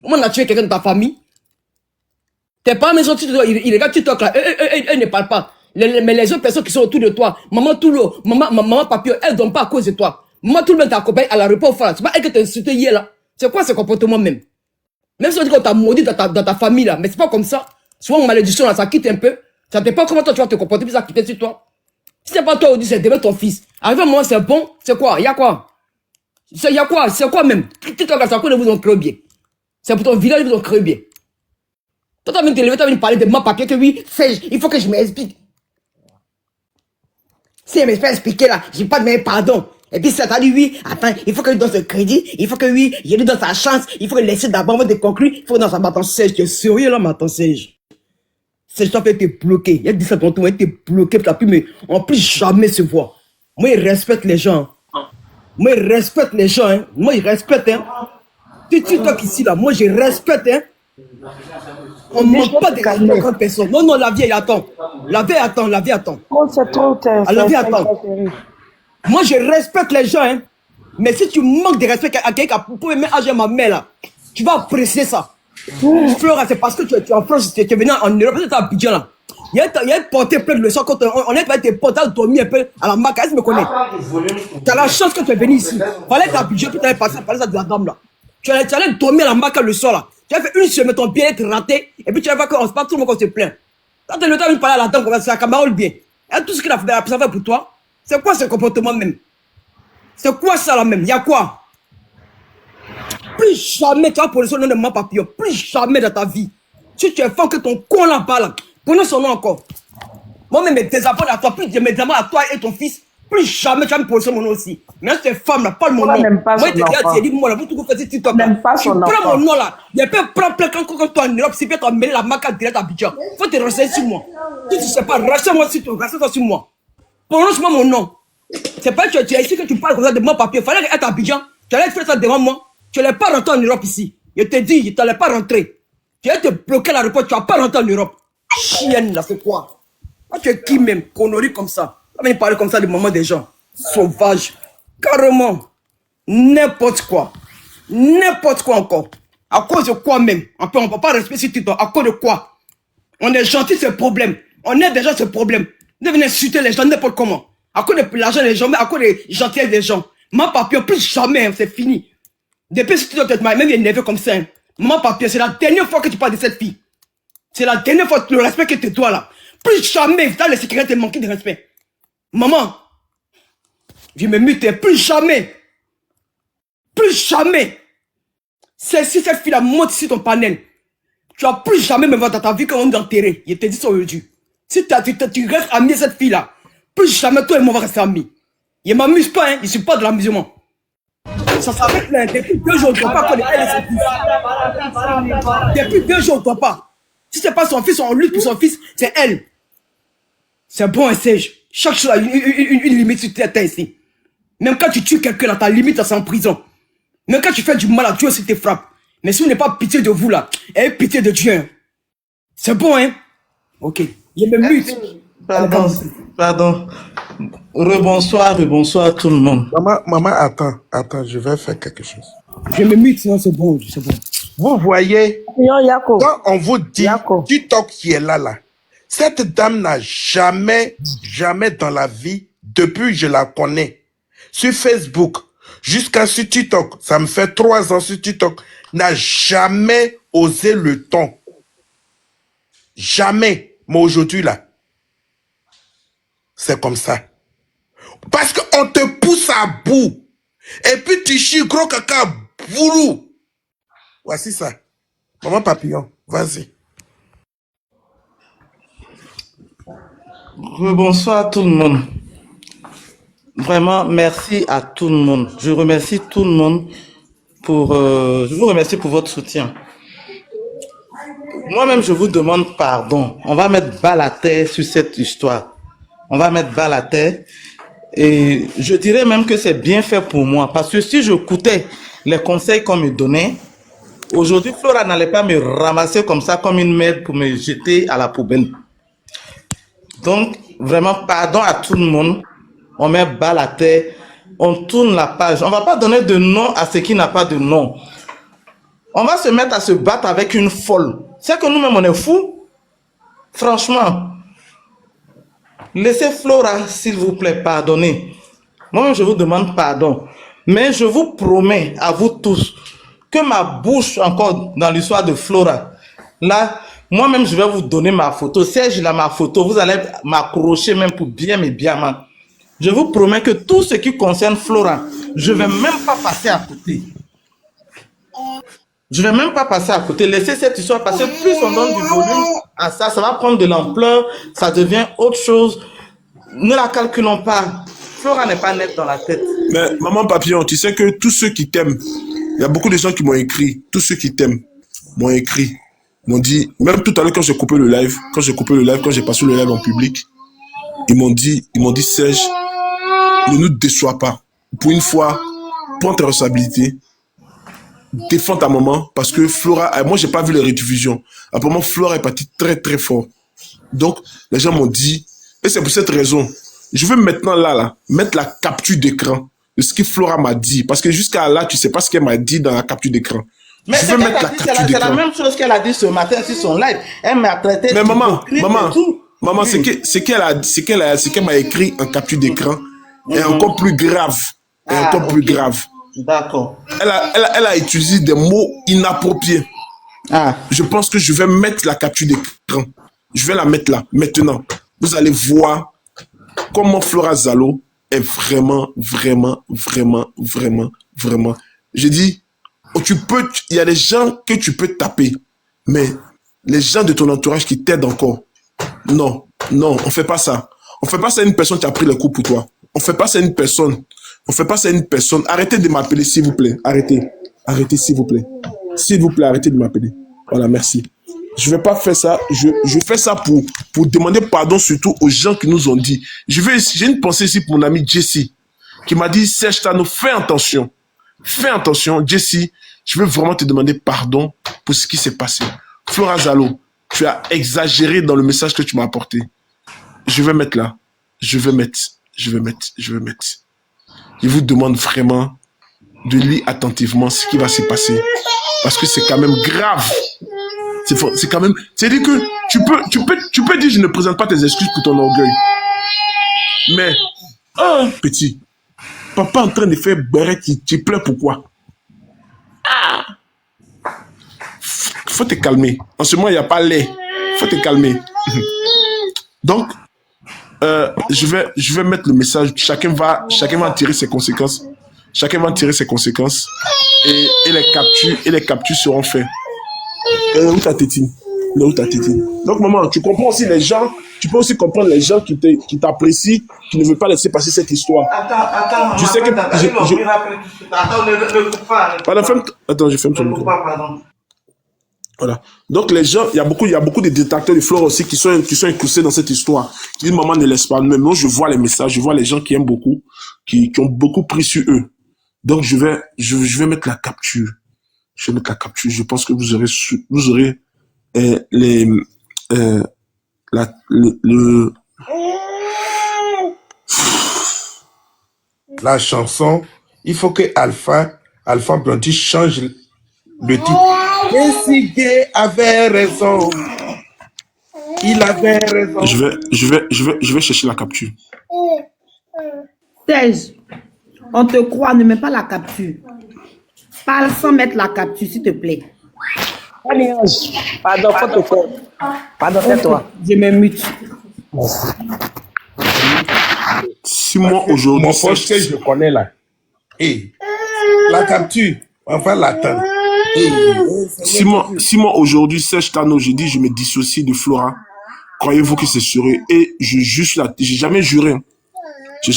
Comment on a tué quelqu'un de ta famille? Tes parents, mais ils regardent TikTok là, eux ne parlent pas. Mais les autres personnes qui sont autour de toi, maman Toulo, maman Papio, elles ne donnent pas à cause de toi. Maman tout le monde t'accompagne à l'aéroport, c'est pas elle que t'as insulté hier là. C'est quoi ce comportement même? Même si on dit qu'on t'a maudit dans ta famille là, mais c'est pas comme ça. Souvent, malédiction là, ça quitte un peu. Ça dépend comment toi tu vas te comporter, puis ça quitte sur toi. Si c'est pas toi, on dit c'est demain ton fils. Arrivé à un moment, c'est bon, c'est quoi? Il y a quoi? Il y a quoi? C'est quoi même? TikTok là, c'est à quoi vous ont créé bien? C'est pour ton village, ils vous ont créé bien. Toi, t'as venu te lever, t'as venu parler de ma papier que oui, il faut que je m'explique. Si elle me fait expliquer là, j'ai pas de même pardon. Et puis ça t'a dit oui, attends, il faut que lui donne ce crédit, il faut que oui, il lui donne sa chance, il faut le laisser d'abord avant de conclure, il faut que dans sa bâton sèche. Tu es sérieux là, Maton Sèche? Sèche, toi, t'es bloqué. Il y a 17 ans, t'es bloqué, t'as pu, mais on peut jamais se voir. Moi, il respecte les gens. Moi, il respecte les gens, hein. Moi, il respecte, hein. Tu toi ici là, moi, je respecte, hein. On ne manque pas de respect comme personne. Non, non, la vie, elle attend. La vie attend, la vie attend. C'est trop la vie attend. Moi, je respecte les gens, hein. Mais si tu manques de respect à quelqu'un qui peut même agir ma mère, là, tu vas apprécier ça. Flora, c'est parce que tu es en France, tu es venu en Europe, tu es à Abidjan, là. Il y a porté plein de leçons quand on est pas tes potes, tu as dormi un peu à la marque, elle me connaît. Tu as la chance que tu es venu ici. Fallait que Abidjan, tu t'avais passé par ça de la dame, là. Tu allais dormir à la marque le soir, là. Tu as fait une semaine, ton bien-être raté, et puis tu vas voir qu'on se passe tout le monde qu'on se plaint. Quand tu as le temps de parler à la dame, c'est la camarade bien. Et tout ce qu'il a fait pour toi, c'est quoi ce comportement même? C'est quoi ça là même? Il y a quoi? Plus jamais tu vas prononcer le nom de mon papillon. Plus jamais dans ta vie. Si tu es fort que ton con là-bas là, prononce son nom encore. Moi-même, mes désabonne à toi, plus je me demande à toi et ton fils, plus jamais tu vas me prononcer mon nom aussi. Mais là, cette femme là, parle mon nom. Moi, je te dis, moi là, vous tout faites TikTok là. Tu prends mon nom là. Il y a pas prendre plein quand toi en Europe, c'est bien qu'on met la marque direct à Abidjan. Faut te renseigner sur moi. Si tu sais pas, renseigne-moi sur toi, renseigne-toi sur moi. Prononce-moi mon nom. C'est pas que tu es ici que tu parles comme ça de mon papier. Il fallait être à Abidjan. Tu allais faire ça devant moi. Tu n'allais pas rentrer en Europe ici. Je te dis, tu n'allais pas rentrer. Tu allais te bloquer à l'aéroport. Tu vas pas rentrer en Europe. Chienne là, c'est quoi? Moi, tu es qui même? Connerie comme ça. Tu vas parler comme ça de maman des gens. Sauvage. Carrément. N'importe quoi. N'importe quoi encore. À cause de quoi même? On ne peut pas respecter tout. À cause de quoi? On est gentil, c'est le problème. On est déjà ce problème. Vous venez insulter les gens n'importe comment. À cause de l'argent des gens, mais à cause de gentillesse des gens. Maman papier, plus jamais, hein, c'est fini. Depuis que tu dois être même il est énervé comme ça. Hein. Maman papier, c'est la dernière fois que tu parles de cette fille. C'est la dernière fois le respect que tu dois là. Plus jamais, dans les sécurités, manquer de respect. Maman, je me mute, plus jamais. Plus jamais. Si cette fille-là monte ici ton panel, tu vas plus jamais me voir dans ta vie quand on est enterré. Je te dis ça aujourd'hui. Si tu restes ami à cette fille-là, plus jamais toi et moi on va rester amis. Je ne m'amuse pas, hein. Je ne suis pas de l'amusement. Ça s'arrête là. Depuis 2 jours, on ne doit pas connaître elle et son fils. Depuis 2 jours, on ne doit pas. Si ce n'est pas son fils, on lutte pour son fils, c'est elle. C'est bon, un sage. Chaque chose a une limite sur ta tête ici. Même quand tu tues quelqu'un, ta limite, c'est en prison. Même quand tu fais du mal à Dieu, c'est te frappe. Mais si vous n'avez pas pitié de vous là, ayez pitié de Dieu. C'est bon, hein? Ok. Je me mute. Pardon. Rebonsoir tout le monde. Maman, attends, je vais faire quelque chose. Je me mute, sinon c'est bon, c'est bon. Vous voyez, quand on vous dit TikTok qui est là, cette dame n'a jamais dans la vie, depuis je la connais, sur Facebook, jusqu'à sur TikTok, ça me fait 3 ans sur TikTok, n'a jamais osé le ton. Jamais. Mais aujourd'hui là, c'est comme ça. Parce qu'on te pousse à bout. Et puis tu chies gros caca boulou. Voici ça. Maman papillon, vas-y. Bonsoir tout le monde. Vraiment, merci à tout le monde. Je remercie tout le monde je vous remercie pour votre soutien. Moi-même, je vous demande pardon. On va mettre bas la terre sur cette histoire. On va mettre bas la terre. Et je dirais même que c'est bien fait pour moi. Parce que si je écoutais les conseils qu'on me donnait, aujourd'hui, Flora n'allait pas me ramasser comme ça, comme une merde pour me jeter à la poubelle. Donc, vraiment, pardon à tout le monde. On met bas la terre. On tourne la page. On ne va pas donner de nom à ce qui n'a pas de nom. On va se mettre à se battre avec une folle. C'est que nous-mêmes, on est fous. Franchement. Laissez Flora, s'il vous plaît, pardonner. Moi, je vous demande pardon. Mais je vous promets, à vous tous, que ma bouche, encore dans l'histoire de Flora, là, moi-même, je vais vous donner ma photo. Serge, il a ma photo. Vous allez m'accrocher même pour bien mes diamants. Je vous promets que tout ce qui concerne Flora, je ne vais même pas passer à côté. Je ne vais même pas passer à côté. Laissez cette histoire passer. Plus on donne du volume à ça, ça va prendre de l'ampleur. Ça devient autre chose. Ne la calculons pas. Flora n'est pas nette dans la tête. Mais maman papillon, tu sais que tous ceux qui t'aiment, il y a beaucoup de gens qui m'ont écrit, tous ceux qui t'aiment m'ont écrit, m'ont dit, même tout à l'heure quand j'ai coupé le live, quand j'ai passé le live en public, ils m'ont dit Serge, ne nous déçois pas. Pour une fois, prends tes responsabilités, défends ta maman, parce que Flora, moi j'ai pas vu les rediffusions. Apparemment Flora est partie très très fort. Donc les gens m'ont dit, et c'est pour cette raison, je veux maintenant là, mettre la capture d'écran de ce que Flora m'a dit. Parce que jusqu'à là, tu sais pas ce qu'elle m'a dit dans la capture d'écran. Mais c'est la même chose qu'elle a dit ce matin sur son live. Elle m'a traité de maman, ce qu'elle m'a écrit en capture d'écran est encore plus grave. D'accord. Elle a utilisé des mots inappropriés. Je pense que je vais mettre la capture d'écran. Je vais la mettre là, maintenant. Vous allez voir comment Flora Zalo est vraiment. Je dis, il y a des gens que tu peux taper, mais les gens de ton entourage qui t'aident encore, non, on fait pas ça. On fait pas ça à une personne qui a pris le coup pour toi. On fait pas ça à une personne. Arrêtez de m'appeler, s'il vous plaît. Arrêtez, s'il vous plaît. S'il vous plaît, arrêtez de m'appeler. Voilà, merci. Je vais pas faire ça. Je fais ça pour demander pardon surtout aux gens qui nous ont dit. J'ai une pensée ici pour mon ami Jessie, qui m'a dit, Serge Tano, fais attention. Fais attention, Jessie. Je veux vraiment te demander pardon pour ce qui s'est passé. Flora Zalo, tu as exagéré dans le message que tu m'as apporté. Je vais mettre là. Je vais mettre. Je vous demande vraiment de lire attentivement ce qui va se passer. Parce que c'est quand même grave. C'est quand même... C'est-à-dire que tu peux dire je ne présente pas tes excuses pour ton orgueil. Mais, petit, papa en train de faire béret, tu pleures pourquoi? Faut te calmer. En ce moment, il n'y a pas lait. Faut te calmer. Donc, je vais mettre le message. Chacun va en tirer ses conséquences. Et les captures seront faites. Où ta tétine? Donc, maman, tu comprends aussi les gens. Tu peux aussi comprendre les gens qui t'apprécient, qui ne veulent pas laisser passer cette histoire. Attends, je sais que attends, je ferme ton micro. Voilà. Donc les gens, il y a beaucoup de détracteurs de Flora aussi qui sont incrustés dans cette histoire. Qui disent maman ne laisse pas. Mais moi je vois les messages, je vois les gens qui aiment beaucoup, qui ont beaucoup pris sur eux. Donc je vais mettre la capture. Je pense que vous aurez la chanson. Il faut que Alpha Blondy change le titre. Jessie avait raison. Il avait raison. Je vais chercher la capture. Serge, on te croit, ne mets pas la capture. Parle sans mettre la capture, s'il te plaît. Pardon, faut te faire. Pardon, fais-toi. Je me mute. 6 mois aujourd'hui. Mon poche que je connais là. Et la capture, on va l'attendre. 6 mois aujourd'hui, Serge Tano, j'ai dit, je me dissocie de Flora. Croyez-vous que c'est sûr? Et je juge j'ai jamais juré. Je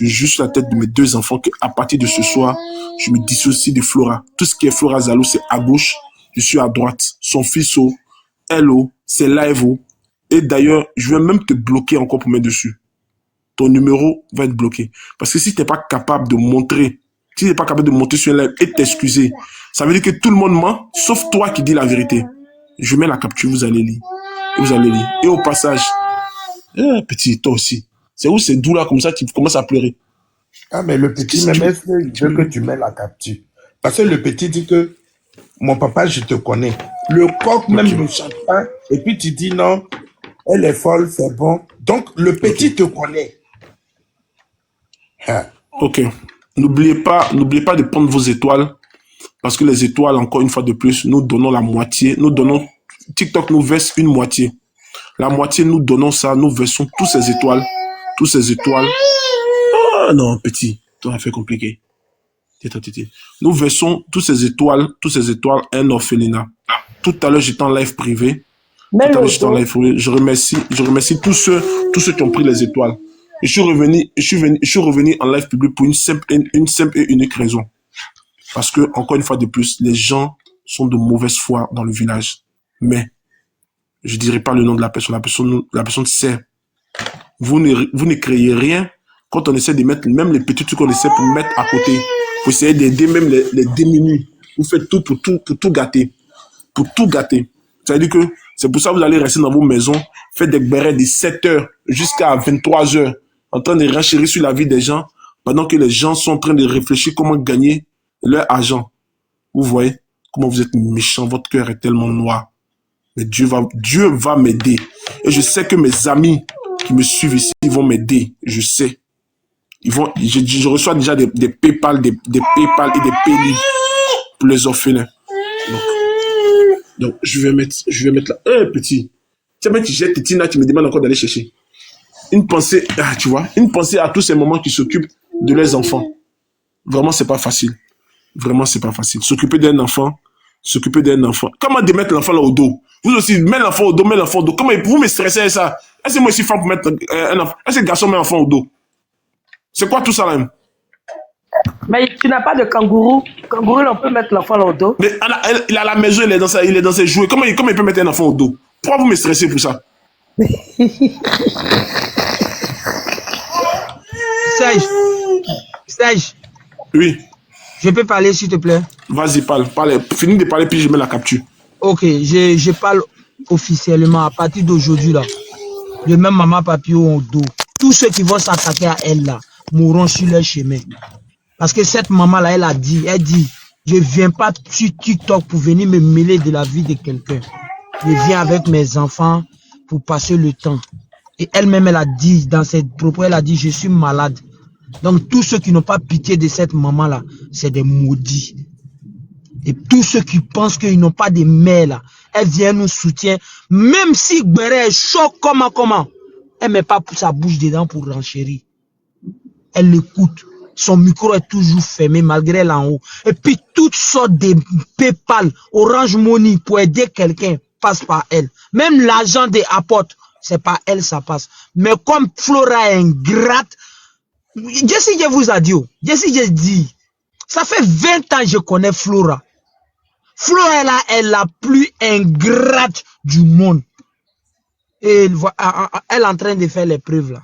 juge la tête de mes 2 enfants qu'à partir de ce soir, je me dissocie de Flora. Tout ce qui est Flora Zalo, c'est à gauche, je suis à droite. Son fils, Hello, c'est live. Et d'ailleurs, je vais même te bloquer encore pour mettre dessus. Ton numéro va être bloqué. Parce que si tu n'es pas capable de montrer, si tu n'es pas capable de monter sur un live et t'excuser, ça veut dire que tout le monde ment, sauf toi qui dis la vérité. Je mets la capture, vous allez lire. Et au passage, petit, toi aussi. C'est où c'est doux là, comme ça, tu commences à pleurer. Ah, mais le petit, je veux que tu mets la capture. Parce que le petit dit que mon papa, je te connais. Le coq même ne chante pas. Et puis tu dis non, elle est folle, c'est bon. Donc le petit te connaît. Hein. Ok. N'oubliez pas de prendre vos étoiles. Parce que les étoiles, encore une fois de plus, nous donnons la moitié. TikTok nous verse une moitié. La moitié, nous donnons ça. Nous versons tous ces étoiles. Tous ces étoiles. Oh non, petit. Ton affaire compliquée. Nous versons tous ces étoiles à un orphelinat. Tout à l'heure, j'étais en live privé. Je remercie tous ceux qui ont pris les étoiles. Et je suis revenu en live public pour une simple et unique raison. Parce que, encore une fois de plus, les gens sont de mauvaise foi dans le village. Mais, je dirai pas le nom de la personne. La personne sait. Vous ne créez rien quand on essaie de mettre même les petits trucs qu'on essaie pour mettre à côté. Vous essayez d'aider même les démunis. Vous faites tout pour tout gâter. Pour tout gâter. Ça veut dire que c'est pour ça que vous allez rester dans vos maisons, faire des bérets de 7h jusqu'à 23h, en train de renchérir sur la vie des gens, pendant que les gens sont en train de réfléchir comment gagner leur argent. Vous voyez comment vous êtes méchant, votre cœur est tellement noir. Mais Dieu va m'aider. Et je sais que mes amis qui me suivent ici, ils vont m'aider. Je sais. Je reçois déjà des PayPal, des PayPal et des Payly pour les orphelins. Donc, je vais mettre là. Petit. Tiens, mais tu jettes Tina, tu me demandes encore d'aller chercher. Une pensée, tu vois, une pensée à tous ces mamans qui s'occupent de leurs enfants. Vraiment, c'est pas facile. Vraiment, c'est pas facile. S'occuper d'un enfant. Comment de mettre l'enfant là au dos? Vous aussi, mets l'enfant au dos. Comment vous me stressez avec ça? Est-ce que moi aussi, femme pour mettre un enfant? Est-ce que garçon met l'enfant au dos? C'est quoi tout ça là même? Mais tu n'as pas de kangourou. Kangourou, on peut mettre l'enfant là au dos. Mais il a la maison, il est dans ses jouets. Comment il peut mettre un enfant au dos? Pourquoi vous me stressez pour ça? Serge. Oui. Je peux parler s'il te plaît? Vas-y, parle. Finis de parler puis je mets la capture. Ok, je parle officiellement. À partir d'aujourd'hui là, je mets maman papillon au dos. Tous ceux qui vont s'attaquer à elle là mourront sur leur chemin. Parce que cette maman là, elle dit, je viens pas sur TikTok pour venir me mêler de la vie de quelqu'un. Je viens avec mes enfants pour passer le temps. Et elle-même, elle a dit, dans ses propos, elle a dit, je suis malade. Donc, tous ceux qui n'ont pas pitié de cette maman-là, c'est des maudits. Et tous ceux qui pensent qu'ils n'ont pas de mère, là, elle vient nous soutient. Même si Gbere est chaud, comment, elle ne met pas sa bouche dedans pour renchérir. Elle l'écoute. Son micro est toujours fermé malgré elle en haut. Et puis, toutes sortes de PayPal, Orange Money pour aider quelqu'un passe par elle. Même l'argent des apôtres, c'est par elle, ça passe. Mais comme Flora est ingrate, Jessie, je vous a dit, Jessie, dit, ça fait 20 ans que je connais Flora. Flora est la plus ingrate du monde. Et elle est en train de faire les preuves là.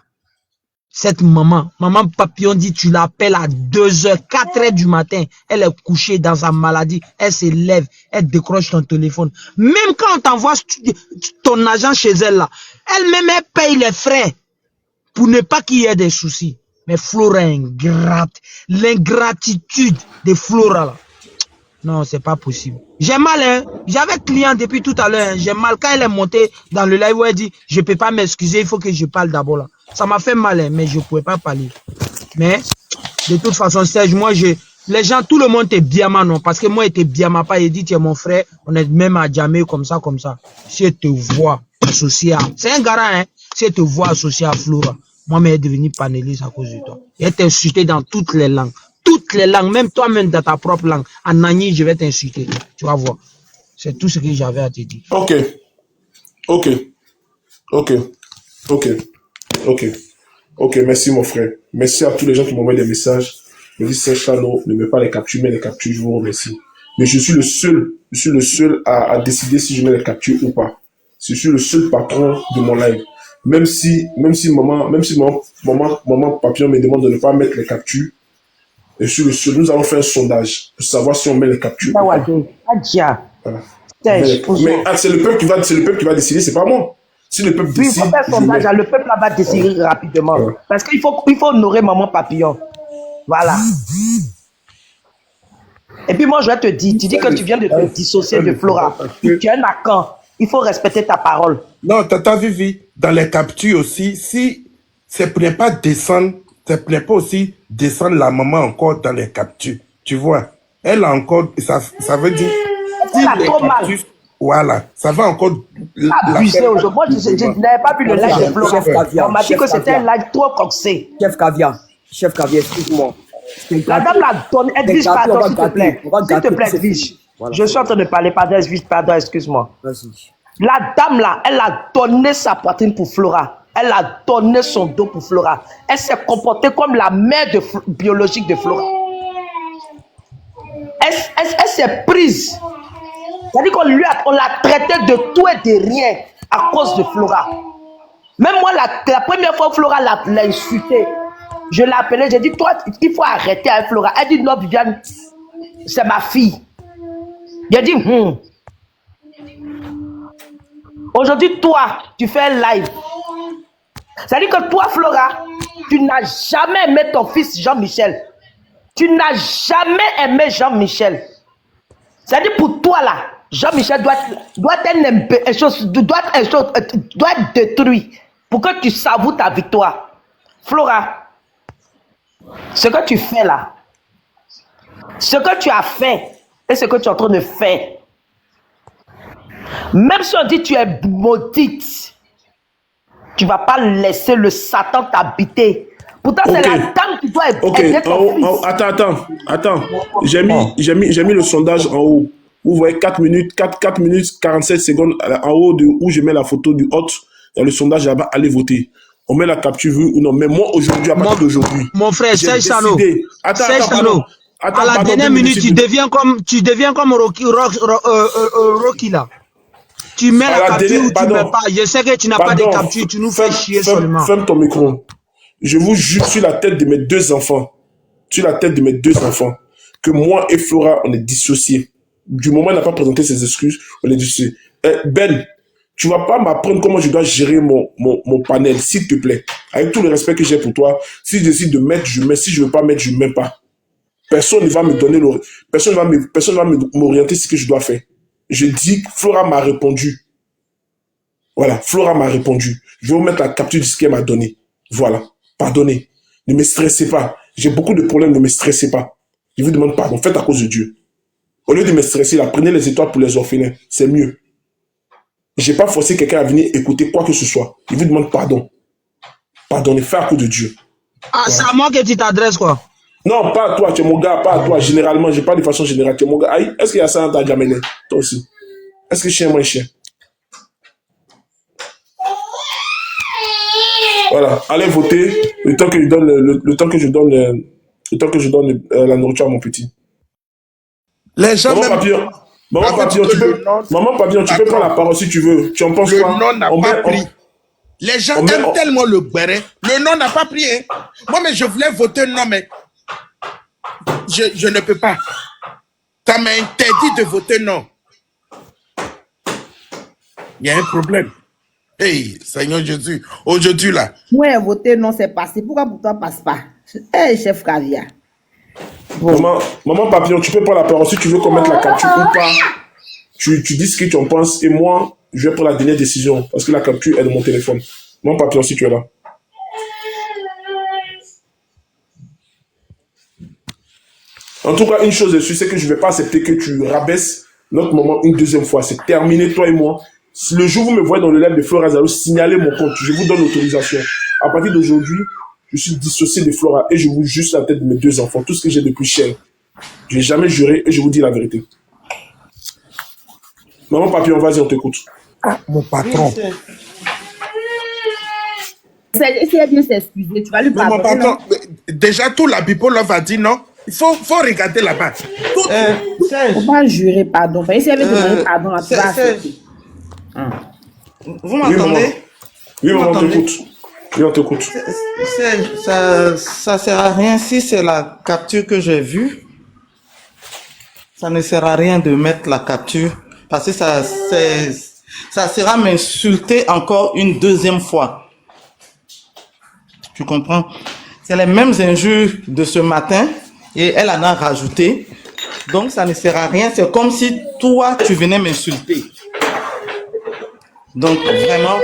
Cette maman papillon dit, tu l'appelles à 2h, 4h du matin. Elle est couchée dans sa maladie. Elle se lève, elle décroche ton téléphone. Même quand on t'envoie ton argent chez elle là, elle-même elle paye les frais pour ne pas qu'il y ait des soucis. Mais Flora est ingrate. L'ingratitude de Flora là. Non, c'est pas possible. J'ai mal, hein. J'avais client depuis tout à l'heure. Hein. J'ai mal quand elle est montée dans le live où elle dit, je peux pas m'excuser, il faut que je parle d'abord là. Ça m'a fait mal, hein, mais je pouvais pas parler. Mais, de toute façon, Serge, moi, les gens, tout le monde est bien non. Parce que moi, j'étais bien ma part, il dit, tu es mon frère, on est même à jamais comme ça. Si elle te voit associé à, c'est un garant, hein. Si elle te voit associé à Flora, moi, mais elle est devenue panéliste à cause de toi. Elle t'insulté dans toutes les langues. Toutes les langues, même toi-même dans ta propre langue. En Nani, je vais t'insulter. Tu vas voir. C'est tout ce que j'avais à te dire. Ok, merci mon frère. Merci à tous les gens qui m'envoient des messages. Me disent, Serge Kano, ne mets pas les captures, mets les captures, je vous remercie. Mais je suis le seul à décider si je mets les captures ou pas. Je suis le seul patron de mon live. Même si maman papillon me demande de ne pas mettre les captures, et sur le seul, nous allons faire un sondage pour savoir si on met les captures. Voilà. Mais c'est le peuple qui va décider, c'est pas moi. Si le peuple décide, il faut faire un sondage, le peuple va décider rapidement. Parce qu'il faut honorer maman papillon. Voilà. Et puis moi, je vais te dire, tu dis que tu viens de te dissocier de Flora. Tu es un accant. Il faut respecter ta parole. Non, Tata Vivi, dans les captures aussi, si ça ne plaît pas descendre, ça ne plaît pas aussi descendre la maman encore dans les captures. Tu vois, elle a encore, ça veut dire, si Elle a les trop mal. captures, voilà, ça va encore Abusé aujourd'hui. Moi, je n'avais pas vu le live de Flora. Chef Caviar, On m'a dit Chef que c'était un Caviar. live trop coxé. Chef Caviar, excuse-moi. La dame l'a donné. Edwige, pardon, s'il te plaît. On va S'il te gâter plaît, tous ces Edwige. filles. Voilà. Je suis en train de parler, pardon, Edwige, pardon, excuse-moi. Vas-y. La dame là, elle a donné sa poitrine pour Flora. Elle a donné son dos pour Flora. Elle s'est comportée comme la mère biologique de Flora. Elle s'est prise. C'est-à-dire qu'on l'a traité de tout et de rien à cause de Flora. Même moi, la première fois que Flora l'a insulté, je l'ai appelée, j'ai dit, toi, il faut arrêter avec Flora. Elle dit, non, Viviane, c'est ma fille. J'ai dit, Aujourd'hui, toi, tu fais un live. C'est-à-dire que toi, Flora, tu n'as jamais aimé ton fils Jean-Michel. Tu n'as jamais aimé Jean-Michel. C'est-à-dire pour toi, là, Jean-Michel doit être détruit pour que tu savoures ta victoire. Flora, ce que tu fais là, ce que tu as fait et ce que tu es en train de faire, même si on dit que tu es maudite, tu ne vas pas laisser le Satan t'habiter. Pourtant, c'est la dame qui doit aider ton fils. Attends. J'ai mis le sondage en haut. Vous voyez 4 minutes 47 secondes en haut de où je mets la photo du hôte. Il y a le sondage là-bas, allez voter. On met la capture vue ou non. Mais moi, aujourd'hui, à partir d'aujourd'hui. Mon frère, Serge Sano. À la pardon, dernière minute, tu deviens comme Rocky là. Tu mets la capture ou tu ne mets pas. Je sais que tu n'as pas de capture, tu nous fais chier seulement. Ferme ton micro. Je vous jure sur la tête de mes 2 enfants, que moi et Flora, on est dissociés. Du moment où elle n'a pas présenté ses excuses, on est dissociés. Ben, tu ne vas pas m'apprendre comment je dois gérer mon panel, s'il te plaît. Avec tout le respect que j'ai pour toi, si je décide de mettre, je mets. Si je ne veux pas mettre, je ne mets pas. Personne ne va me donner personne ne va m'orienter ce que je dois faire. Je dis, Flora m'a répondu. Voilà, Flora m'a répondu. Je vais vous mettre la capture de ce qu'elle m'a donné. Voilà, pardonnez. Ne me stressez pas. J'ai beaucoup de problèmes, ne me stressez pas. Je vous demande pardon, faites à cause de Dieu. Au lieu de me stresser, là, prenez les étoiles pour les orphelins. C'est mieux. Je n'ai pas forcé quelqu'un à venir écouter quoi que ce soit. Je vous demande pardon. Pardonnez, faites à cause de Dieu. Ah, voilà. C'est à moi que tu t'adresses, quoi. Non, pas à toi, tu es mon gars, pas à toi. Généralement, je parle de façon générale. Tu es mon gars. Aïe, est-ce qu'il y a ça dans ta gamelle? Toi aussi. Est-ce que chien, moi, chien? Voilà, allez voter le temps que je donne la nourriture à mon petit. Les gens Maman Papillon, tu peux prendre la parole si tu veux. Tu en penses quoi? Le nom n'a pas pris. Les gens aiment tellement le béret. Le nom n'a pas pris. Hein. Moi, mais je voulais voter non, mais je ne peux pas. Ça m'a interdit de voter non. Il y a un problème. Hey, Seigneur Jésus, aujourd'hui là. Moi, voter non, c'est passé. Pourquoi pour toi passe pas? Hey, chef Caviar. Bon. Maman Papillon, tu peux prendre la parole si tu veux qu'on mette la capture ou pas. Tu dis ce que tu en penses et moi, je vais prendre la dernière décision parce que la capture est de mon téléphone. Maman Papillon, si tu es là. En tout cas, une chose est sûre, c'est que je ne vais pas accepter que tu rabaisses notre maman une deuxième fois. C'est terminé, toi et moi. Le jour où vous me voyez dans le live de Flora Zalo, signalez mon compte. Je vous donne l'autorisation. À partir d'aujourd'hui, je suis dissocié de Flora et je vous jure sur la tête de mes 2 enfants, tout ce que j'ai de plus cher. Je n'ai jamais juré et je vous dis la vérité. Maman Papillon, vas-y, on t'écoute. Ah, mon patron. Si elle vient s'excuser, tu vas lui pardonner. Mon patron, déjà, tout la Bible va dire non. Il faut regarder là-bas. Il ne faut pas jurer pardon. Si elle veut demander pardon, tu vas accepter. Vous m'entendez? Oui, maman, on t'écoute. Oui, on t'écoute. Ça sert à rien si c'est la capture que j'ai vue. Ça ne sert à rien de mettre la capture parce que ça sert à m'insulter encore une deuxième fois. Tu comprends? C'est les mêmes injures de ce matin et elle en a rajouté. Donc, ça ne sert à rien. C'est comme si toi, tu venais m'insulter. Donc, vraiment,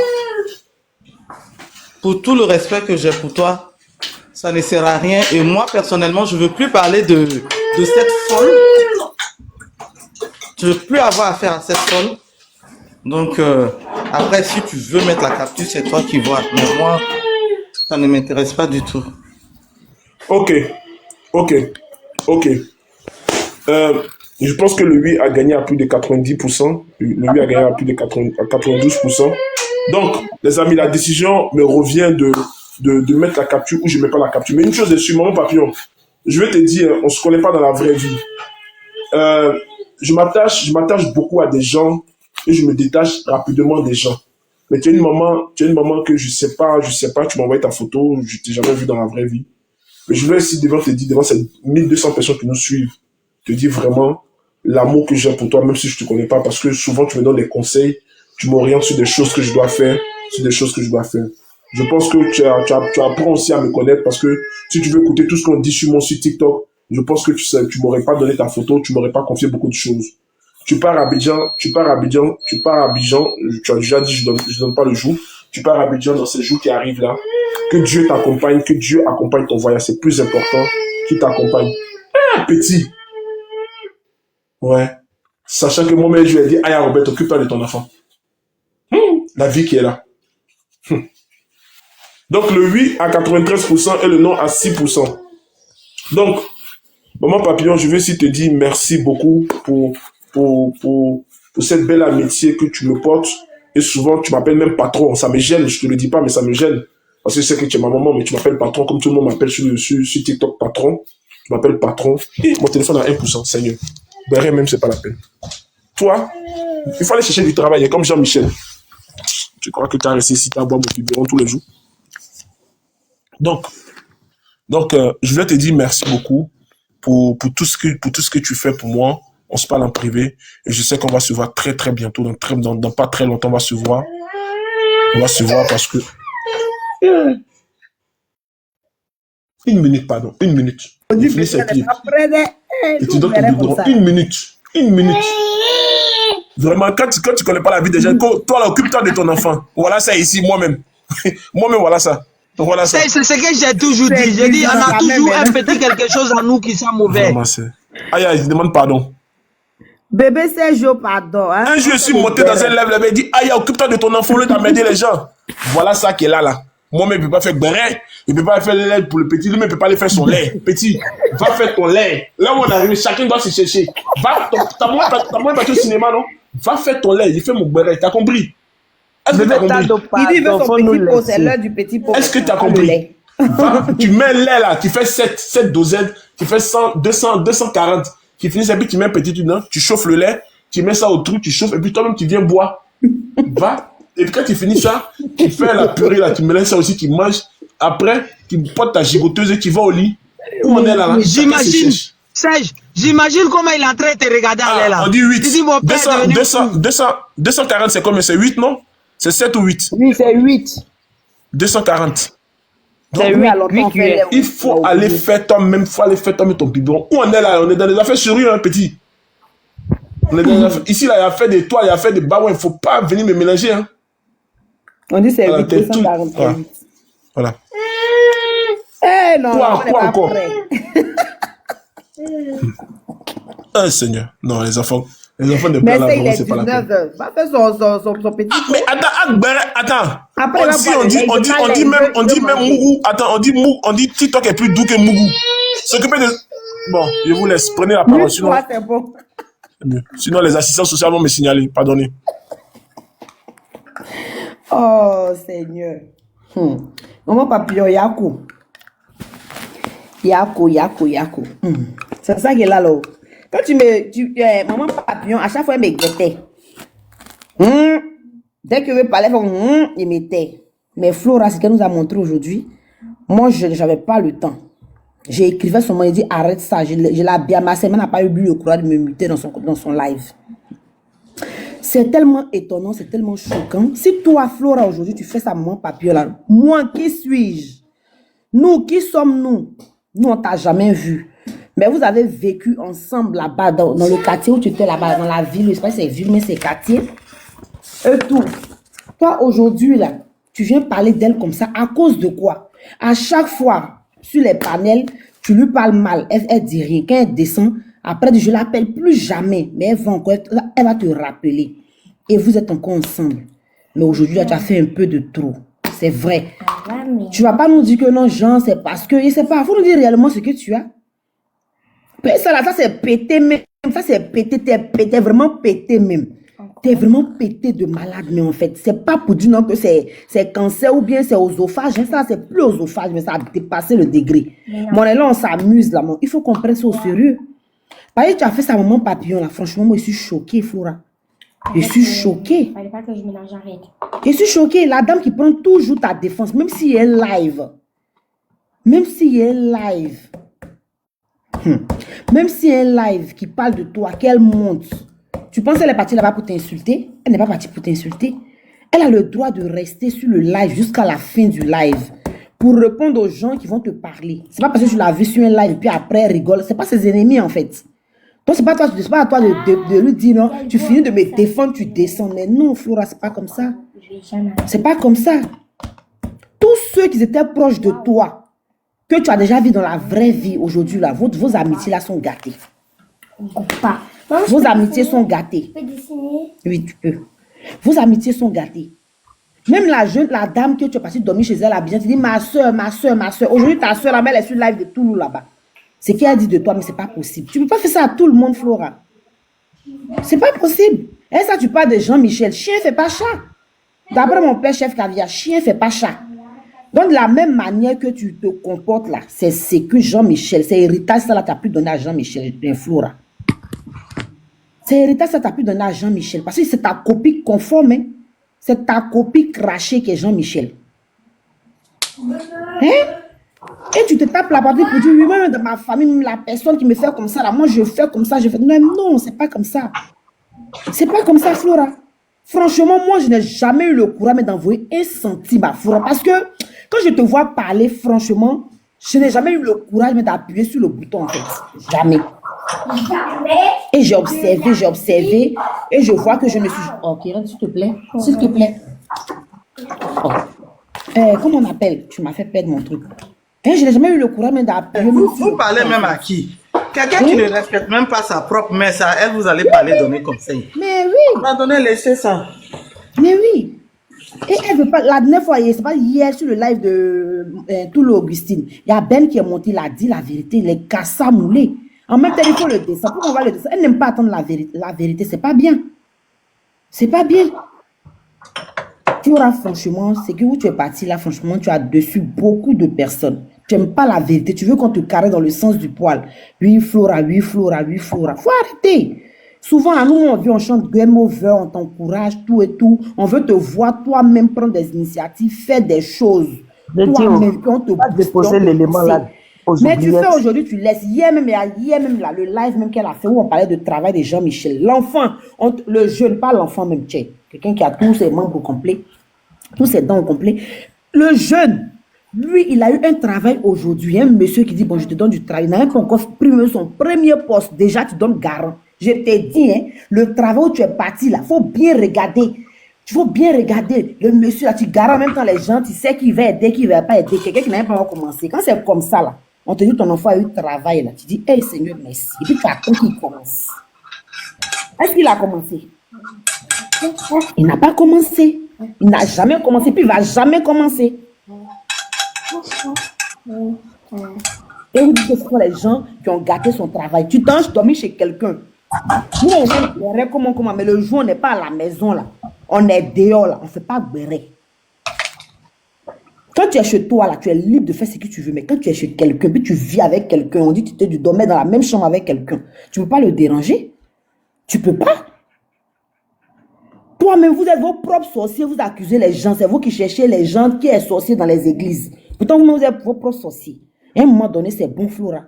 pour tout le respect que j'ai pour toi, ça ne sert à rien. Et moi, personnellement, je ne veux plus parler de cette folle. Je ne veux plus avoir affaire à cette folle. Donc, après, si tu veux mettre la capture, c'est toi qui vois. Mais moi, ça ne m'intéresse pas du tout. Ok. Je pense que le oui a gagné à plus de 90%. Le oui a gagné à plus de 92%. Donc, les amis, la décision me revient de mettre la capture ou je ne mets pas la capture. Mais une chose est sûre, mon papillon, je vais te dire, on ne se connaît pas dans la vraie vie. Je m'attache beaucoup à des gens et je me détache rapidement des gens. Mais tu as une maman que je sais pas, tu m'as envoyé ta photo, je t'ai jamais vu dans la vraie vie. Mais je voulais aussi devant ces 1200 personnes qui nous suivent, te dire vraiment l'amour que j'ai pour toi, même si je te connais pas, parce que souvent tu me donnes des conseils, tu m'orientes sur des choses que je dois faire, Je pense que tu apprends aussi à me connaître, parce que si tu veux écouter tout ce qu'on dit sur mon site TikTok, je pense que tu m'aurais pas donné ta photo, tu m'aurais pas confié beaucoup de choses. Tu pars à Abidjan, tu as déjà dit, je donne pas le jour. Tu pars à Abidjan dans ces jours qui arrivent là. Que Dieu t'accompagne, que Dieu accompagne ton voyage. C'est plus important qu'il t'accompagne. Ah, petit. Ouais. Sachant que moi-même, je lui ai dit, Aya Robert, occupe-toi de ton enfant. La vie qui est là. Donc, le oui à 93% et le non à 6%. Donc, maman papillon, je veux aussi te dire merci beaucoup pour cette belle amitié que tu me portes. Et souvent, tu m'appelles même patron. Ça me gêne, je te le dis pas, mais ça me gêne. Parce que je sais que tu es ma maman, mais tu m'appelles patron, comme tout le monde m'appelle sur TikTok patron. Tu m'appelles patron. Et mon téléphone à 1%, Seigneur. Derrière même, c'est pas la peine. Toi, il faut aller chercher du travail. Et comme Jean-Michel, tu crois que tu as resté ici à boire mon biberon tous les jours. Donc, je voulais te dire merci beaucoup pour tout ce que tu fais pour moi. On se parle en privé et je sais qu'on va se voir très très bientôt. Dans pas très longtemps, on va se voir. Parce que... Une minute. Il finit ses pieds. Et tu donnes ton biberon. Une minute. Vraiment, quand tu connais pas la vie des gens, toi là, occupe-toi de ton enfant. Voilà ça ici, moi-même. Moi-même, voilà ça. C'est ce que j'ai toujours dit. J'ai dit, on a toujours un petit quelque chose en nous qui sent mauvais. Aïe, je demande pardon. Bébé Sergio, pardon. Hein? Un jour, je suis monté dans un live, il dit, aïe, occupe-toi de ton enfant, au lieu d'emmerder les gens. Voilà ça qui est là. Moi-même, il ne peut pas faire béret. Il ne peut pas faire le lait pour le petit. Lui-même, il ne peut pas aller faire son lait. Petit, va faire ton lait. Là où on est arrivé, chacun doit se chercher. T'as moins parti au cinéma, non? Va faire ton lait. Il fait mon béret. T'as compris? Est-ce que t'as compris? Il dit, veut son petit pot. C'est l'heure du petit pot. Est-ce que t'as compris? Tu mets un lait là, qui fait 7 dosettes, qui fait 100, 200, 240, qui finit, et puis tu mets un petit dedans, tu chauffes le lait, tu mets ça au truc, tu chauffes, et puis toi-même, tu viens boire. Va. Et puis quand tu finis ça, tu fais la purée là, tu mélanges ça aussi, tu manges. Après, tu portes ta gigoteuse et tu vas au lit. Où on est là? J'imagine, Serge, j'imagine comment il est en train de te regarder en l'air là. On dit 8. Tu dis, mon père 240, c'est combien? C'est 8, non? C'est 7 ou 8? Oui, c'est 8. 240. Donc, il faut aller faire toi-même, ton biberon. Où on est là? On est dans les affaires sérieuses, hein, petit. On est dans les affaires... Ici, là, il y a fait des toits, il y a fait des bas, il ne faut pas venir me mélanger. Hein. On dit c'est 8, 248. Voilà. Eh non, quoi encore? Seigneur. Non, les enfants de mais ça, il est 19h. Va faire son petit. Mais attends. Après, on dit même Mougou. Attends, on dit TikTok est plus doux que Mougou. S'occuper de... Bon, je vous laisse. Prenez la parole. Sinon, les assistants sociaux vont me signaler. Pardonnez. Oh, Seigneur. Maman papillon, Yako. C'est ça qui est là, là. Quand maman papillon, à chaque fois, elle me guettait. Dès que je parlais, il m'était. Mais Flora, ce qu'elle nous a montré aujourd'hui, moi, je n'avais pas le temps. J'ai écrivé son mot, il dit arrête ça. Je l'ai bien, ma semaine n'a pas eu le courage de me muter dans son live. C'est tellement étonnant, c'est tellement choquant. Si toi, Flora, aujourd'hui, tu fais ça, maman papillon, là, moi, qui suis-je? Nous, qui sommes-nous? Nous, on t'a jamais vu. Mais vous avez vécu ensemble là-bas, dans le quartier où tu étais là-bas, dans la ville, je sais pas si c'est ville, mais c'est quartier. Et tout. Toi, aujourd'hui, là, tu viens parler d'elle comme ça, à cause de quoi? À chaque fois, sur les panels, tu lui parles mal, elle dit rien. Quand elle descend, après, je l'appelle plus jamais, mais elle va te rappeler. Et vous êtes encore ensemble. Mais aujourd'hui, là, tu as fait un peu de trop. C'est vrai. Tu vas pas nous dire que non, Jean, c'est parce que... Et c'est pas, faut nous dire réellement ce que tu as. Mais ça, là, ça c'est pété même. Ça, c'est pété. T'es vraiment pété même. T'es vraiment pété de malade, mais en fait, c'est pas pour dire non que c'est cancer ou bien c'est oesophage. Hein, ça, c'est plus oesophage, mais ça a dépassé le degré. Mon là, on s'amuse là. Il faut qu'on prenne ça au sérieux. Parce que tu as fait ça, maman papillon là. Franchement, moi, je suis choquée, Flora. Je suis choquée. Fallait pas que je mélange avec. Je suis choquée. La dame qui prend toujours ta défense, même si elle est live. Même si elle est live. Même si elle est live, qui parle de toi, qu'elle monte. Tu penses qu'elle est partie là-bas pour t'insulter? Elle n'est pas partie pour t'insulter. Elle a le droit de rester sur le live jusqu'à la fin du live pour répondre aux gens qui vont te parler. C'est pas parce que tu l'as vu sur un live et puis après elle rigole. C'est pas ses ennemis en fait. Donc c'est pas à toi de lui dire non, tu finis de me défendre, tu descends. Mais non, Flora, c'est pas comme ça. C'est pas comme ça. Tous ceux qui étaient proches de toi, que tu as déjà vu dans la vraie vie aujourd'hui, là, vos amitiés là sont gâtées. Vos amitiés sont gâtées. Tu peux dessiner? Oui, tu peux. Vos amitiés sont gâtées. Même la dame que tu es partie dormir chez elle, tu dis ma soeur. Aujourd'hui, ta soeur, elle est sur le live de Toulouse là-bas. C'est qu'elle a dit de toi, mais c'est pas possible. Tu ne peux pas faire ça à tout le monde, Flora. C'est pas possible. Et ça, tu parles de Jean-Michel. Chien fait pas chat. D'après mon père chef Caviar, chien fait pas chat. Donc, de la même manière que tu te comportes là, c'est que Jean-Michel, c'est héritage, ça là, tu as pu donner à Jean-Michel, Flora. C'est héritage, ça t'a pu donner à Jean-Michel. Parce que c'est ta copie conforme. Hein? C'est ta copie crachée qui est Jean-Michel. Hein? Et tu te tapes la partie pour dire, oui, moi, dans ma famille, la personne qui me fait comme ça, là, moi, je fais comme ça, je fais... Non, c'est pas comme ça. C'est pas comme ça, Flora. Franchement, moi, je n'ai jamais eu le courage d'envoyer un centime à Flora. Parce que quand je te vois parler, franchement, je n'ai jamais eu le courage d'appuyer sur le bouton, en fait. Jamais. Et j'ai observé, et je vois que je me suis... Ok, s'il te plaît, s'il te plaît. Oh. Comment on appelle? Tu m'as fait perdre mon truc. Et je n'ai jamais eu le courage d'appuyer. Vous parlez même à qui? Quelqu'un qui ne respecte même pas sa propre mère, ça, elle vous allez parler, donner conseil. Mais oui. On va donner, laisser ça. Mais oui. Et elle veut pas, la dernière fois, c'est pas hier sur le live de Toulouse Augustine, il y a Ben qui est monté, il a dit la vérité, il est cassé moulé. En même temps, il faut le descendre. Pourquoi on va le descendre? Elle n'aime pas attendre la vérité. La vérité, c'est pas bien. C'est pas bien. Tu auras franchement, c'est que où tu es parti là, franchement, tu as dessus beaucoup de personnes. Tu n'aimes pas la vérité. Tu veux qu'on te caresse dans le sens du poil. Oui, Flora, oui, Flora, oui, Flora. Faut arrêter. Souvent, à nous, on vient, on chante game over, on t'encourage, tout et tout. On veut te voir toi-même prendre des initiatives, faire des choses. Toi-même, on te déposer l'élément là. Mais tu fais aujourd'hui, tu laisses. Hier même là, le live même qu'elle a fait où on parlait de travail de Jean-Michel. L'enfant, le jeune, pas l'enfant même, quelqu'un qui a tous ses membres complets, tous ses dents complets. Le jeune, lui, il a eu un travail aujourd'hui. Un monsieur qui dit, bon, je te donne du travail. Il n'a même pas encore pris son premier poste. Déjà, tu donnes garant. Je t'ai dit, hein, le travail où tu es parti là, il faut bien regarder. Tu faut bien regarder. Le monsieur là, tu garantes même quand les gens, tu sais qui va aider, qui ne va pas aider. Quelqu'un qui n'a même pas encore commencé. Quand c'est comme ça là, on te dit ton enfant a eu travail là. Tu dis, hey Seigneur, merci. Et puis tu attends qu'il commence. Est-ce qu'il a commencé? Il n'a pas commencé. Il n'a jamais commencé, puis il ne va jamais commencer. Et vous dites que ce sont les gens qui ont gâté son travail. Tu t'en dormi chez quelqu'un. Nous, on est comment, mais le jour, on n'est pas à la maison là. On est dehors là. On ne fait pas béret. Quand tu es chez toi, là, tu es libre de faire ce que tu veux. Mais quand tu es chez quelqu'un, puis tu vis avec quelqu'un, on dit que tu dormais dans la même chambre avec quelqu'un. Tu ne peux pas le déranger. Tu ne peux pas. Toi-même, vous êtes vos propres sorciers, vous accusez les gens. C'est vous qui cherchez les gens qui sont sorciers dans les églises. Pourtant, vous êtes vos propres sorciers. À un moment donné, c'est bon, Flora.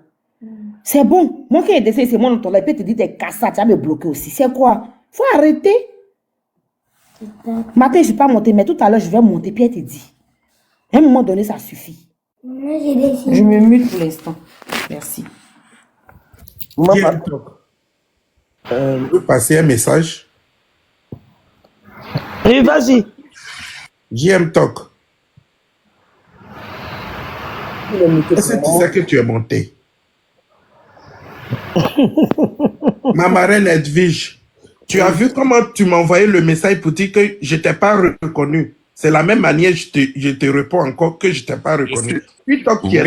C'est bon. Moi, quand il décide, c'est moi dans ton live, peut te dire, t'es cassé, tu vas me bloquer aussi. C'est quoi? Faut arrêter. Matin, je ne suis pas montée, mais tout à l'heure, je vais monter, puis elle te dit. À un moment donné, ça suffit. Moi, j'ai décidé. Je me mute pour l'instant. Merci. JM Talk. Je peux passer un message. Oui, vas-y. JM Talk. Est-ce que tu sais que tu es monté? Ma marraine Edwige, tu as vu comment tu m'as envoyé le message pour dire que je t'ai pas reconnu. C'est la même manière je te réponds encore que je t'ai pas reconnu. Oui,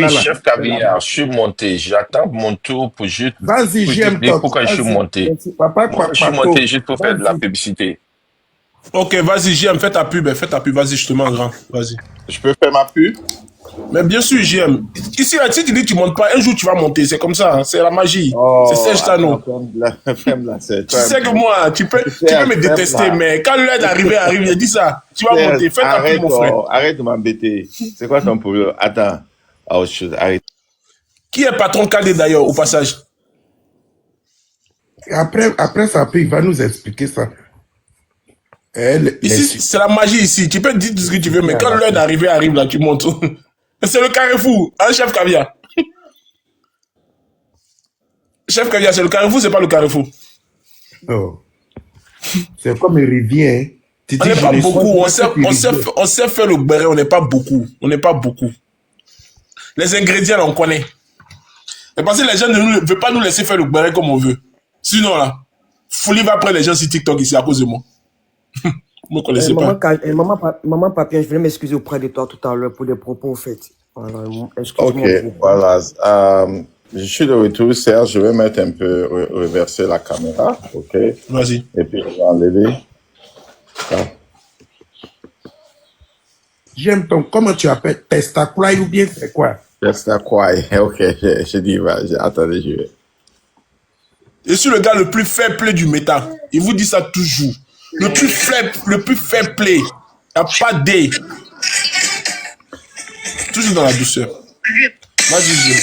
chef Caviar, je suis monté. J'attends mon tour pour juste Vas-y, pour JM dire Talk. pourquoi je suis monté. Papa, Moi, je suis monté juste pour faire de la publicité. Ok, vas-y, JM, fais ta pub, vas-y, je te mets en grand, vas-y. Je peux faire ma pub? Mais bien sûr, JM. Ici, là, si tu dis que tu montes pas, un jour tu vas monter, c'est comme ça, hein, c'est la magie. C'est Serge Tano. Tu sais que moi, tu peux me détester, mais quand l'heure d'arriver arrive, je dis ça, tu vas monter, fais ta pub, mon frère. Arrête de m'embêter. C'est quoi ton problème? Attends. Arrête. Qui est patron Khaled d'ailleurs, au passage? Après ça, il va nous expliquer ça. Ici, c'est la magie ici. Tu peux dire tout ce que tu veux, mais quand l'heure d'arriver arrive, là, tu montes. C'est le carrefour, hein, chef Caviar? Chef Caviar, c'est le carrefour, c'est pas le carrefour. Oh. C'est comme une rivière. On n'est pas beaucoup. On sait faire le béret, on n'est pas beaucoup. On n'est pas beaucoup. Les ingrédients, là, on connaît. Et parce que les gens ne veulent pas nous laisser faire le béret comme on veut. Sinon, là, Folie va prendre les gens sur TikTok ici à cause de moi. Vous ne connaissez pas. Maman Papillon, je voulais m'excuser auprès de toi tout à l'heure pour des propos faits. Voilà, ok, voilà. Je suis de retour, Serge. Je vais mettre un peu, reverser la caméra. Ok. Vas-y. Et puis, je vais enlever. J'aime ton. Comment tu appelles? Testacroix ou bien c'est quoi? Testacroix. Ok, je dis, attendez, je vais. Je suis le gars le plus fair play du méta. Il vous dit ça toujours. Le plus fair play. Il n'y a pas D. Toujours dans la douceur. Vas-y, Dieu.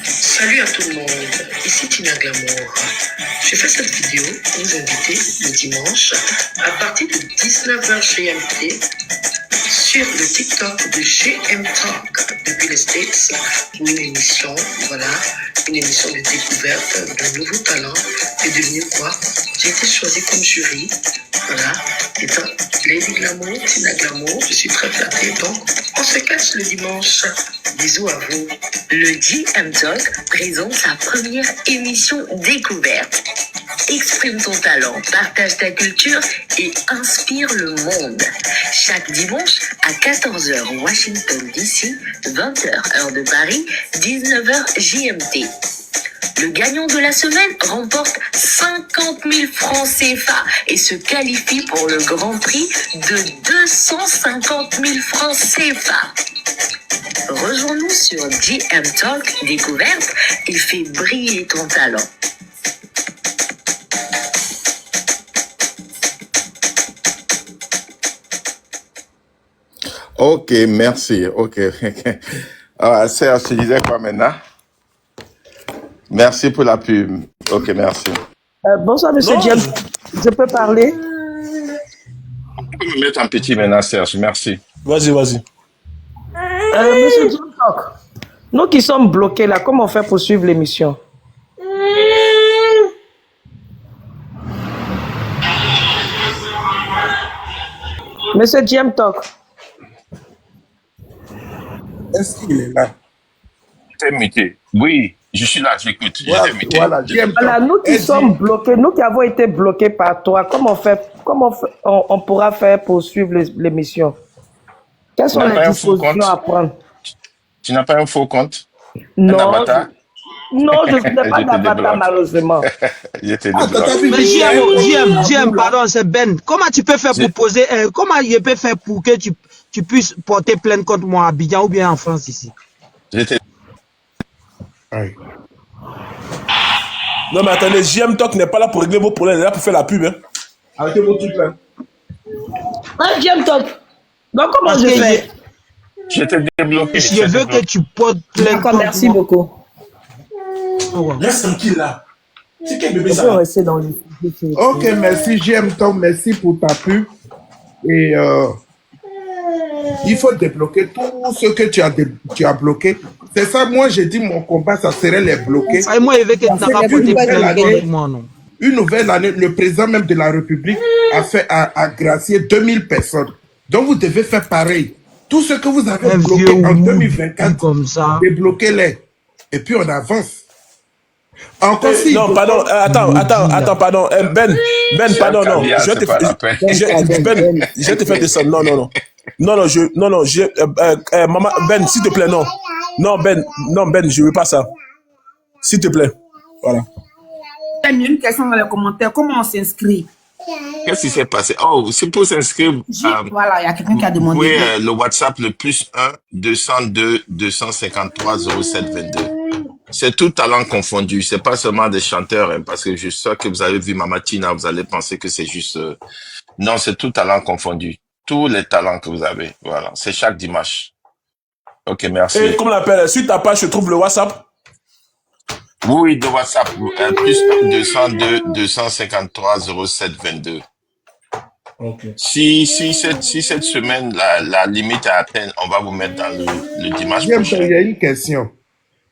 Salut à tout le monde, ici Tina Glamour. Je fais cette vidéo pour vous inviter le dimanche à partir de 19h GMT sur le TikTok de GM Talk depuis les States où une émission, voilà, une émission de découverte de nouveaux talents est devenue quoi? J'ai été choisie comme jury, voilà, étant Lady Glamour, Tina Glamour, je suis très flattée, donc on se cache le dimanche. Bisous à vous. Le GM Talk présente sa première émission découverte. Exprime ton talent, partage ta culture et inspire le monde. Chaque dimanche à 14h Washington DC, 20h heure de Paris, 19h GMT. Le gagnant de la semaine remporte 50 000 francs CFA et se qualifie pour le grand prix de 250 000 francs CFA. Rejoins-nous sur GM Talk Découverte et fais briller ton talent. Ok, merci. Ok. Alors, Serge, tu disais quoi maintenant? Merci pour la pub. Ok, merci. Bonsoir, monsieur James. Je peux parler? Tu peux me mettre un petit maintenant, Serge. Merci. Vas-y. Monsieur James Talk, nous qui sommes bloqués là, comment on fait pour suivre l'émission? Monsieur James Talk. Est-ce qu'il est là? T'es muté. Oui, je suis là, j'écoute. Voilà, nous qui sommes bloqués, nous qui avons été bloqués par toi, comment on pourra faire pour suivre l'émission? Quelles sont les dispositions à prendre? Tu n'as pas un faux compte? Non, non, je ne suis pas d'avatar malheureusement. JM, pardon, c'est Ben. Comment tu peux faire pour poser, comment je peux faire pour que tu puisses porter plainte contre moi à Abidjan ou bien en France ici? Non mais attendez, JM Talk n'est pas là pour régler vos problèmes, il est là pour faire la pub. Hein. Arrêtez vos trucs là. JM Talk. Donc comment je fais? Je t'ai débloqué. Je veux que tu portes plainte contre moi. Merci beaucoup. Laisse tranquille là. C'est quel bébé ça? Ok, merci JM Talk, merci pour ta pub. Et Il faut débloquer tout ce que tu as bloqué. C'est ça, moi, j'ai dit, mon combat, ça serait les bloquer. Ça, moi, il veut que tu as porté plainte contre moi, non? Une nouvelle année, le président même de la République a gracié 2000 personnes. Donc, vous devez faire pareil. Tout ce que vous avez bloqué en 2024, comme ça, débloquez-les. Et puis, on avance. Encore si. Non, pardon, attends, pardon. Ben, pardon, non. Je vais te faire descendre. Non, maman, Ben, s'il te plaît, non. Non, Ben, je veux pas ça. S'il te plaît. Voilà. Il y a une question dans les commentaires. Comment on s'inscrit? Qu'est-ce qui s'est passé? Oh, c'est pour s'inscrire. Voilà, il y a quelqu'un qui a demandé. Oui, le WhatsApp, le +1 202 253 07 22. C'est tout talent confondu. C'est pas seulement des chanteurs, hein, parce que je sais que vous avez vu Mama Tina, vous allez penser que c'est juste... Non, c'est tout talent confondu. Tous les talents que vous avez. Voilà. C'est chaque dimanche. Ok, merci. Et comment on l'appelle? Sur ta page, je trouve le WhatsApp? Oui, de WhatsApp. +1 202 253 07 22. Okay. Si cette semaine, la limite est atteinte, on va vous mettre dans le dimanche prochain. Il y a une question.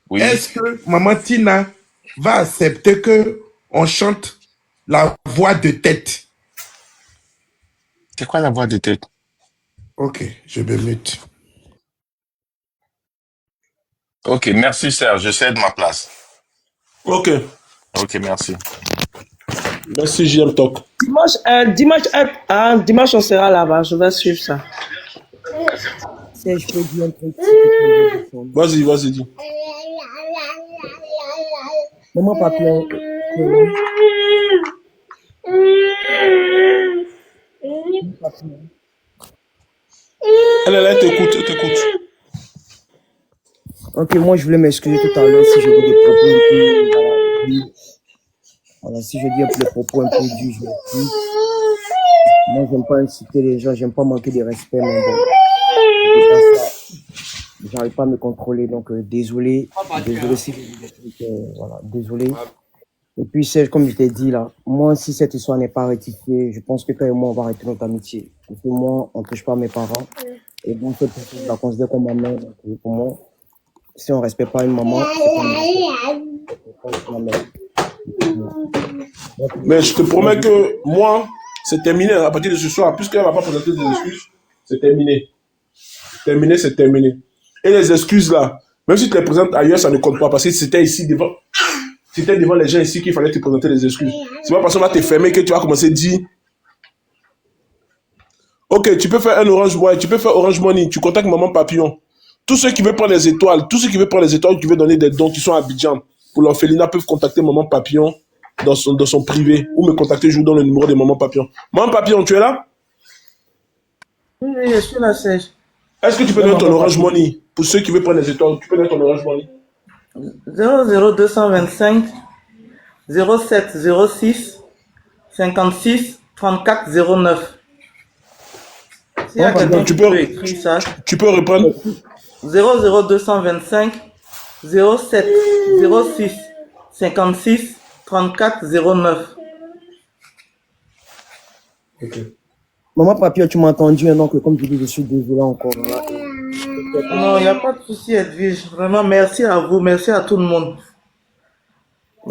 Oui. Est-ce que Maman Tina va accepter que on chante la voix de tête? C'est quoi la voix de tête? Ok, je me mute. Ok, merci Serge, je cède ma place. Ok, merci. Merci JM Talk. Dimanche, on sera là-bas. Je vais suivre ça. Je peux dire un truc. Vas-y, dis. Maman, papillon. Elle t'écoute. Ok, moi je voulais m'excuser tout à l'heure si je dis des propos un peu. Voilà, si je dis des propos un peu durs, je m'excuse. Moi, j'aime pas inciter les gens, j'aime pas manquer de respect, mais bon. J'arrive pas à me contrôler, donc désolé si je dis des trucs, voilà, désolé. Et puis, Serge, comme je t'ai dit là, moi, si cette histoire n'est pas rectifiée, je pense que toi et moi, on va arrêter notre amitié. Parce que moi, on ne touche pas mes parents. Et donc, cette personne, je la considère comme ma mère. Donc, pour moi, si on ne respecte pas une maman, c'est pas ma mère. Mais je te promets que moi, c'est terminé à partir de ce soir. Puisqu'elle ne va pas présenter des excuses, c'est terminé. C'est terminé. Et les excuses là, même si tu les présentes ailleurs, ça ne compte pas. Parce que c'était ici devant. C'était devant les gens ici qu'il fallait te présenter les excuses. C'est pas parce qu'on va te fermer que tu vas commencer à dire. Ok, tu peux faire un Orange Boy, tu peux faire Orange Money, tu contactes Maman Papillon. Tous ceux qui veulent prendre les étoiles, qui veulent donner des dons, qui sont à Abidjan, pour l'orphelinat, peuvent contacter Maman Papillon dans son privé ou me contacter, je vous donne le numéro de Maman Papillon. Maman Papillon, tu es là? Oui, je suis là, Serge. Est-ce que tu peux donner ton Orange Money? Pour ceux qui veulent prendre les étoiles, tu peux donner ton Orange Money? 00225 07 06 56 34 09. S'il y a quelqu'un qui peut écrire ça. Tu peux reprendre? 00225 07 06 56 34 09. Ok. Maman Papillon, tu m'as entendu, hein, donc comme je dis, je suis désolé encore. Voilà. Non, il n'y a pas de souci, Edwige. Vraiment, merci à vous, merci à tout le monde.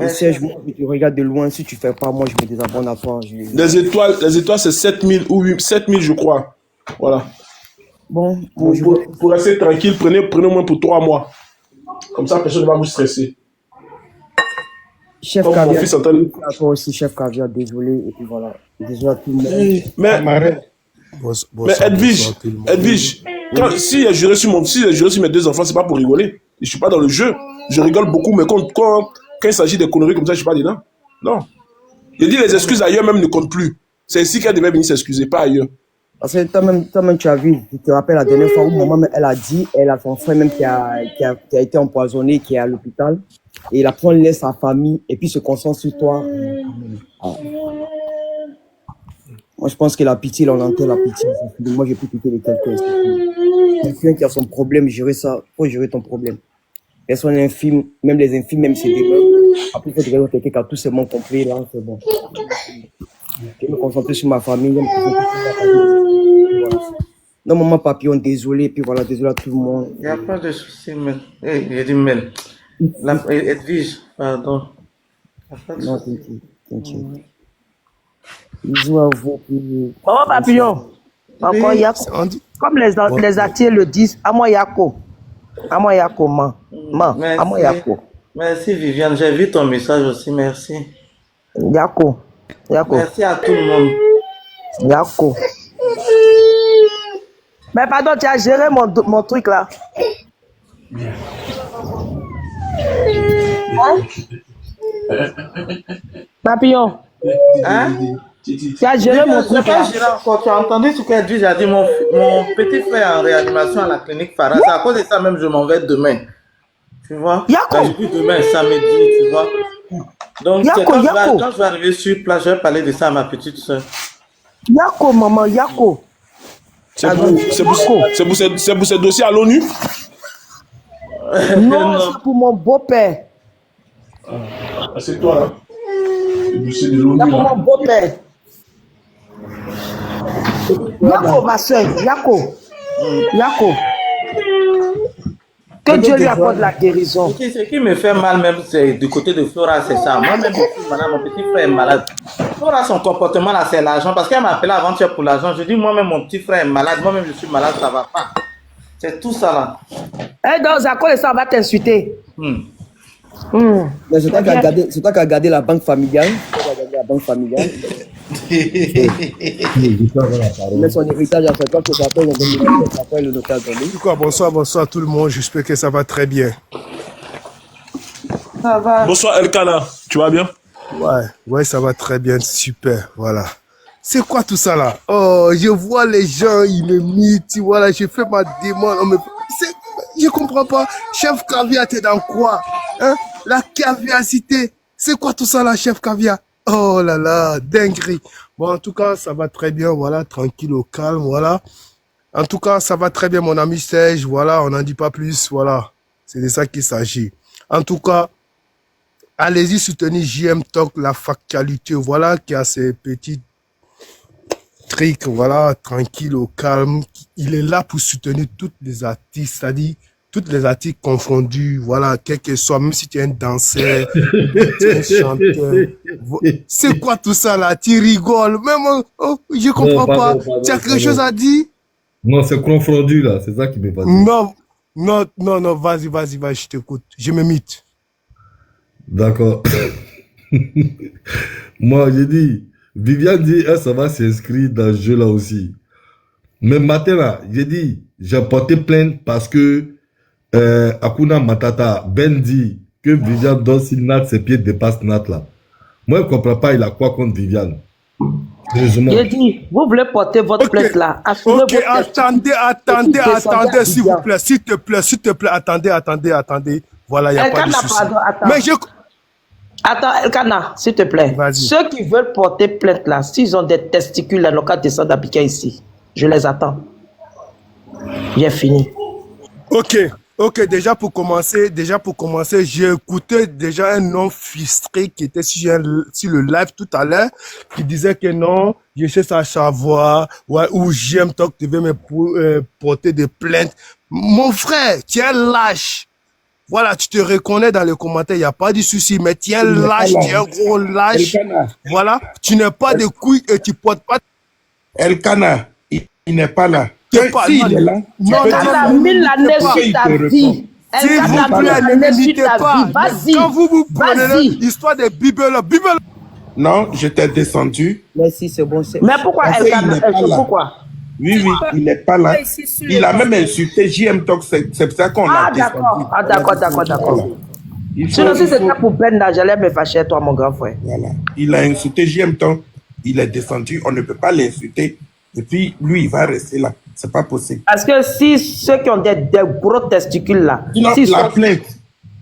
Serge, moi, je te regarde de loin. Si tu fais pas, moi, je me désabonne à toi. Les étoiles, c'est 7000 ou 7000, je crois. Voilà. Bon, pour rester tranquille, prenez au moins pour 3 mois. Comme ça, personne ne va vous stresser. Chef Caviar, à toi aussi, Chef Caviar, désolé. Et puis voilà. Désolé à tout le monde. Mais Edwige, si j'ai juré sur mes 2 enfants, c'est pas pour rigoler. Je suis pas dans le jeu. Je rigole beaucoup, mais quand il s'agit de conneries comme ça, je suis pas dedans. Non. Je dis les excuses ailleurs même ne comptent plus. C'est ici qu'elle devait venir s'excuser, pas ailleurs. Parce que toi-même, tu as vu, tu te rappelles la dernière fois où maman, elle a dit, elle a son frère même qui a été empoisonné, qui est à l'hôpital. Et il a pris laisse sa famille et puis se concentre sur toi. Ah. Moi, je pense que la pitié, on entend la pitié. Moi, j'ai pu pitié de quelqu'un. Quelqu'un qui a son problème, gérer ça. Il faut gérer ton problème. Personne infime, même les infimes, même c'est des meufs. Après, il faut regarder quelqu'un qui a tout ses mots compris, là, c'est bon. Je vais me concentrer sur ma famille. Voilà. Non, maman papillon, désolé. Puis voilà, désolé à tout le monde. Il n'y a pas de souci, mais... J'ai dit, mais... Edwige, pardon. Non, t'inquiète. Bisous à vous. Maman papillon. Encore Yako. Comme les artistes le disent, à moi Yako. À moi Yako, man. À moi Yako. Merci Viviane, j'ai vu ton message aussi, merci. Yako. Merci à tout le monde. Yako. Mais pardon, tu as géré mon truc là. Papillon. Hein? Tu as géré mon truc là. Tu as entendu ce qu'elle dit? J'ai dit mon petit frère est en réanimation à la clinique Farah. C'est à cause de ça même je m'en vais demain. Tu vois? Yako. Demain, samedi, tu vois? Donc, quand je vais arriver sur place, je vais parler de ça à ma petite soeur. Yako, maman, Yako. C'est pour ce dossier à l'ONU? Non, c'est pour mon beau-père. C'est toi, là. C'est pour mon beau-père. Yako, ma soeur, Yako. Que Dieu lui accorde la guérison. Ce qui me fait mal même, c'est du côté de Flora, c'est ça. Moi-même, mon petit frère est malade. Flora, son comportement là, c'est l'argent. Parce qu'elle m'a appelé avant-hier pour l'argent. Je dis, moi-même, mon petit frère est malade. Moi-même, je suis malade, ça va pas. C'est tout ça là. Eh, donc, à cause de ça, on va t'insulter. C'est toi qui as gardé la banque familiale. Mais son héritage, en fait, toi, que après le notaire. Bonsoir tout le monde. J'espère que ça va très bien. Ça va. Bonsoir Elkana, tu vas bien? Ouais, ça va très bien, super, voilà. C'est quoi tout ça là? Oh, je vois les gens, ils me mitent, voilà, je fais ma demande, je comprends pas. Chef Caviar, t'es dans quoi? Hein? La caviarcité, c'est quoi tout ça là, Chef Caviar? Oh là là, dinguerie. Bon, en tout cas, ça va très bien, voilà, tranquille, au calme, voilà. En tout cas, ça va très bien, mon ami Serge, voilà, on n'en dit pas plus, voilà. C'est de ça qu'il s'agit. En tout cas, allez-y soutenir JM Talk, la factualité, voilà, qui a ses petits trucs, voilà, tranquille, au calme. Il est là pour soutenir toutes les artistes, c'est-à-dire toutes les artistes confondus, voilà, quel que soit, même si tu es un danseur, tu es un chanteur. C'est quoi tout ça là? Tu rigoles, même, je comprends pas. Tu as quelque chose à dire? Non, c'est confondu là, c'est ça qui me passe. Non, vas-y, je t'écoute. Je me mythe. D'accord. Moi, j'ai dit, Viviane dit, ça va s'inscrire dans ce jeu-là aussi. Mais matin, là, j'ai dit, j'ai porté plainte parce que Akuna Matata, Ben dit que Viviane donne si Nat, ses pieds dépassent Nat, là. Moi, je ne comprends pas, il a quoi contre Viviane? J'ai dit, vous voulez porter votre plainte là. Ok, attendez, s'il vous plaît, s'il te plaît, attendez. Voilà, il n'y a pas de souci. Mais Attends, Elkana, s'il te plaît. Ceux qui veulent porter plainte là, s'ils ont des testicules, là, le cas descendre d'Abika ici. Je les attends. J'ai fini. Ok, déjà pour commencer, j'ai écouté déjà un nom frustré qui était sur le live tout à l'heure, qui disait que non, je cherche à savoir, ouais, ou j'aime toi que tu veux me porter des plaintes. Mon frère, tu es lâche. Voilà, tu te reconnais dans les commentaires, il n'y a pas de souci, mais tu es lâche, tu es un gros lâche. Voilà, tu n'as pas de couilles et tu portes pas. Elkana, il n'est pas là. Il est là. Elkana, 1000 années sur ta vie. Elkana, 1000 années sur ta vie. Vas-y. Quand vous prenez l'histoire des Bibles. Non, je t'ai descendu. Merci, c'est bon. Mais pourquoi Elkana? Pourquoi? Oui, il n'est pas là. Il a même insulté JM Talk, c'est ça qu'on a descendu. D'accord. Sinon, si c'était pour Ben, j'allais me fâcher, toi, mon grand frère. Voilà. Il a insulté JM Talk, il est descendu, on ne peut pas l'insulter. Et puis, lui, il va rester là. C'est pas possible. Parce que si ceux qui ont des gros testicules là, la plainte.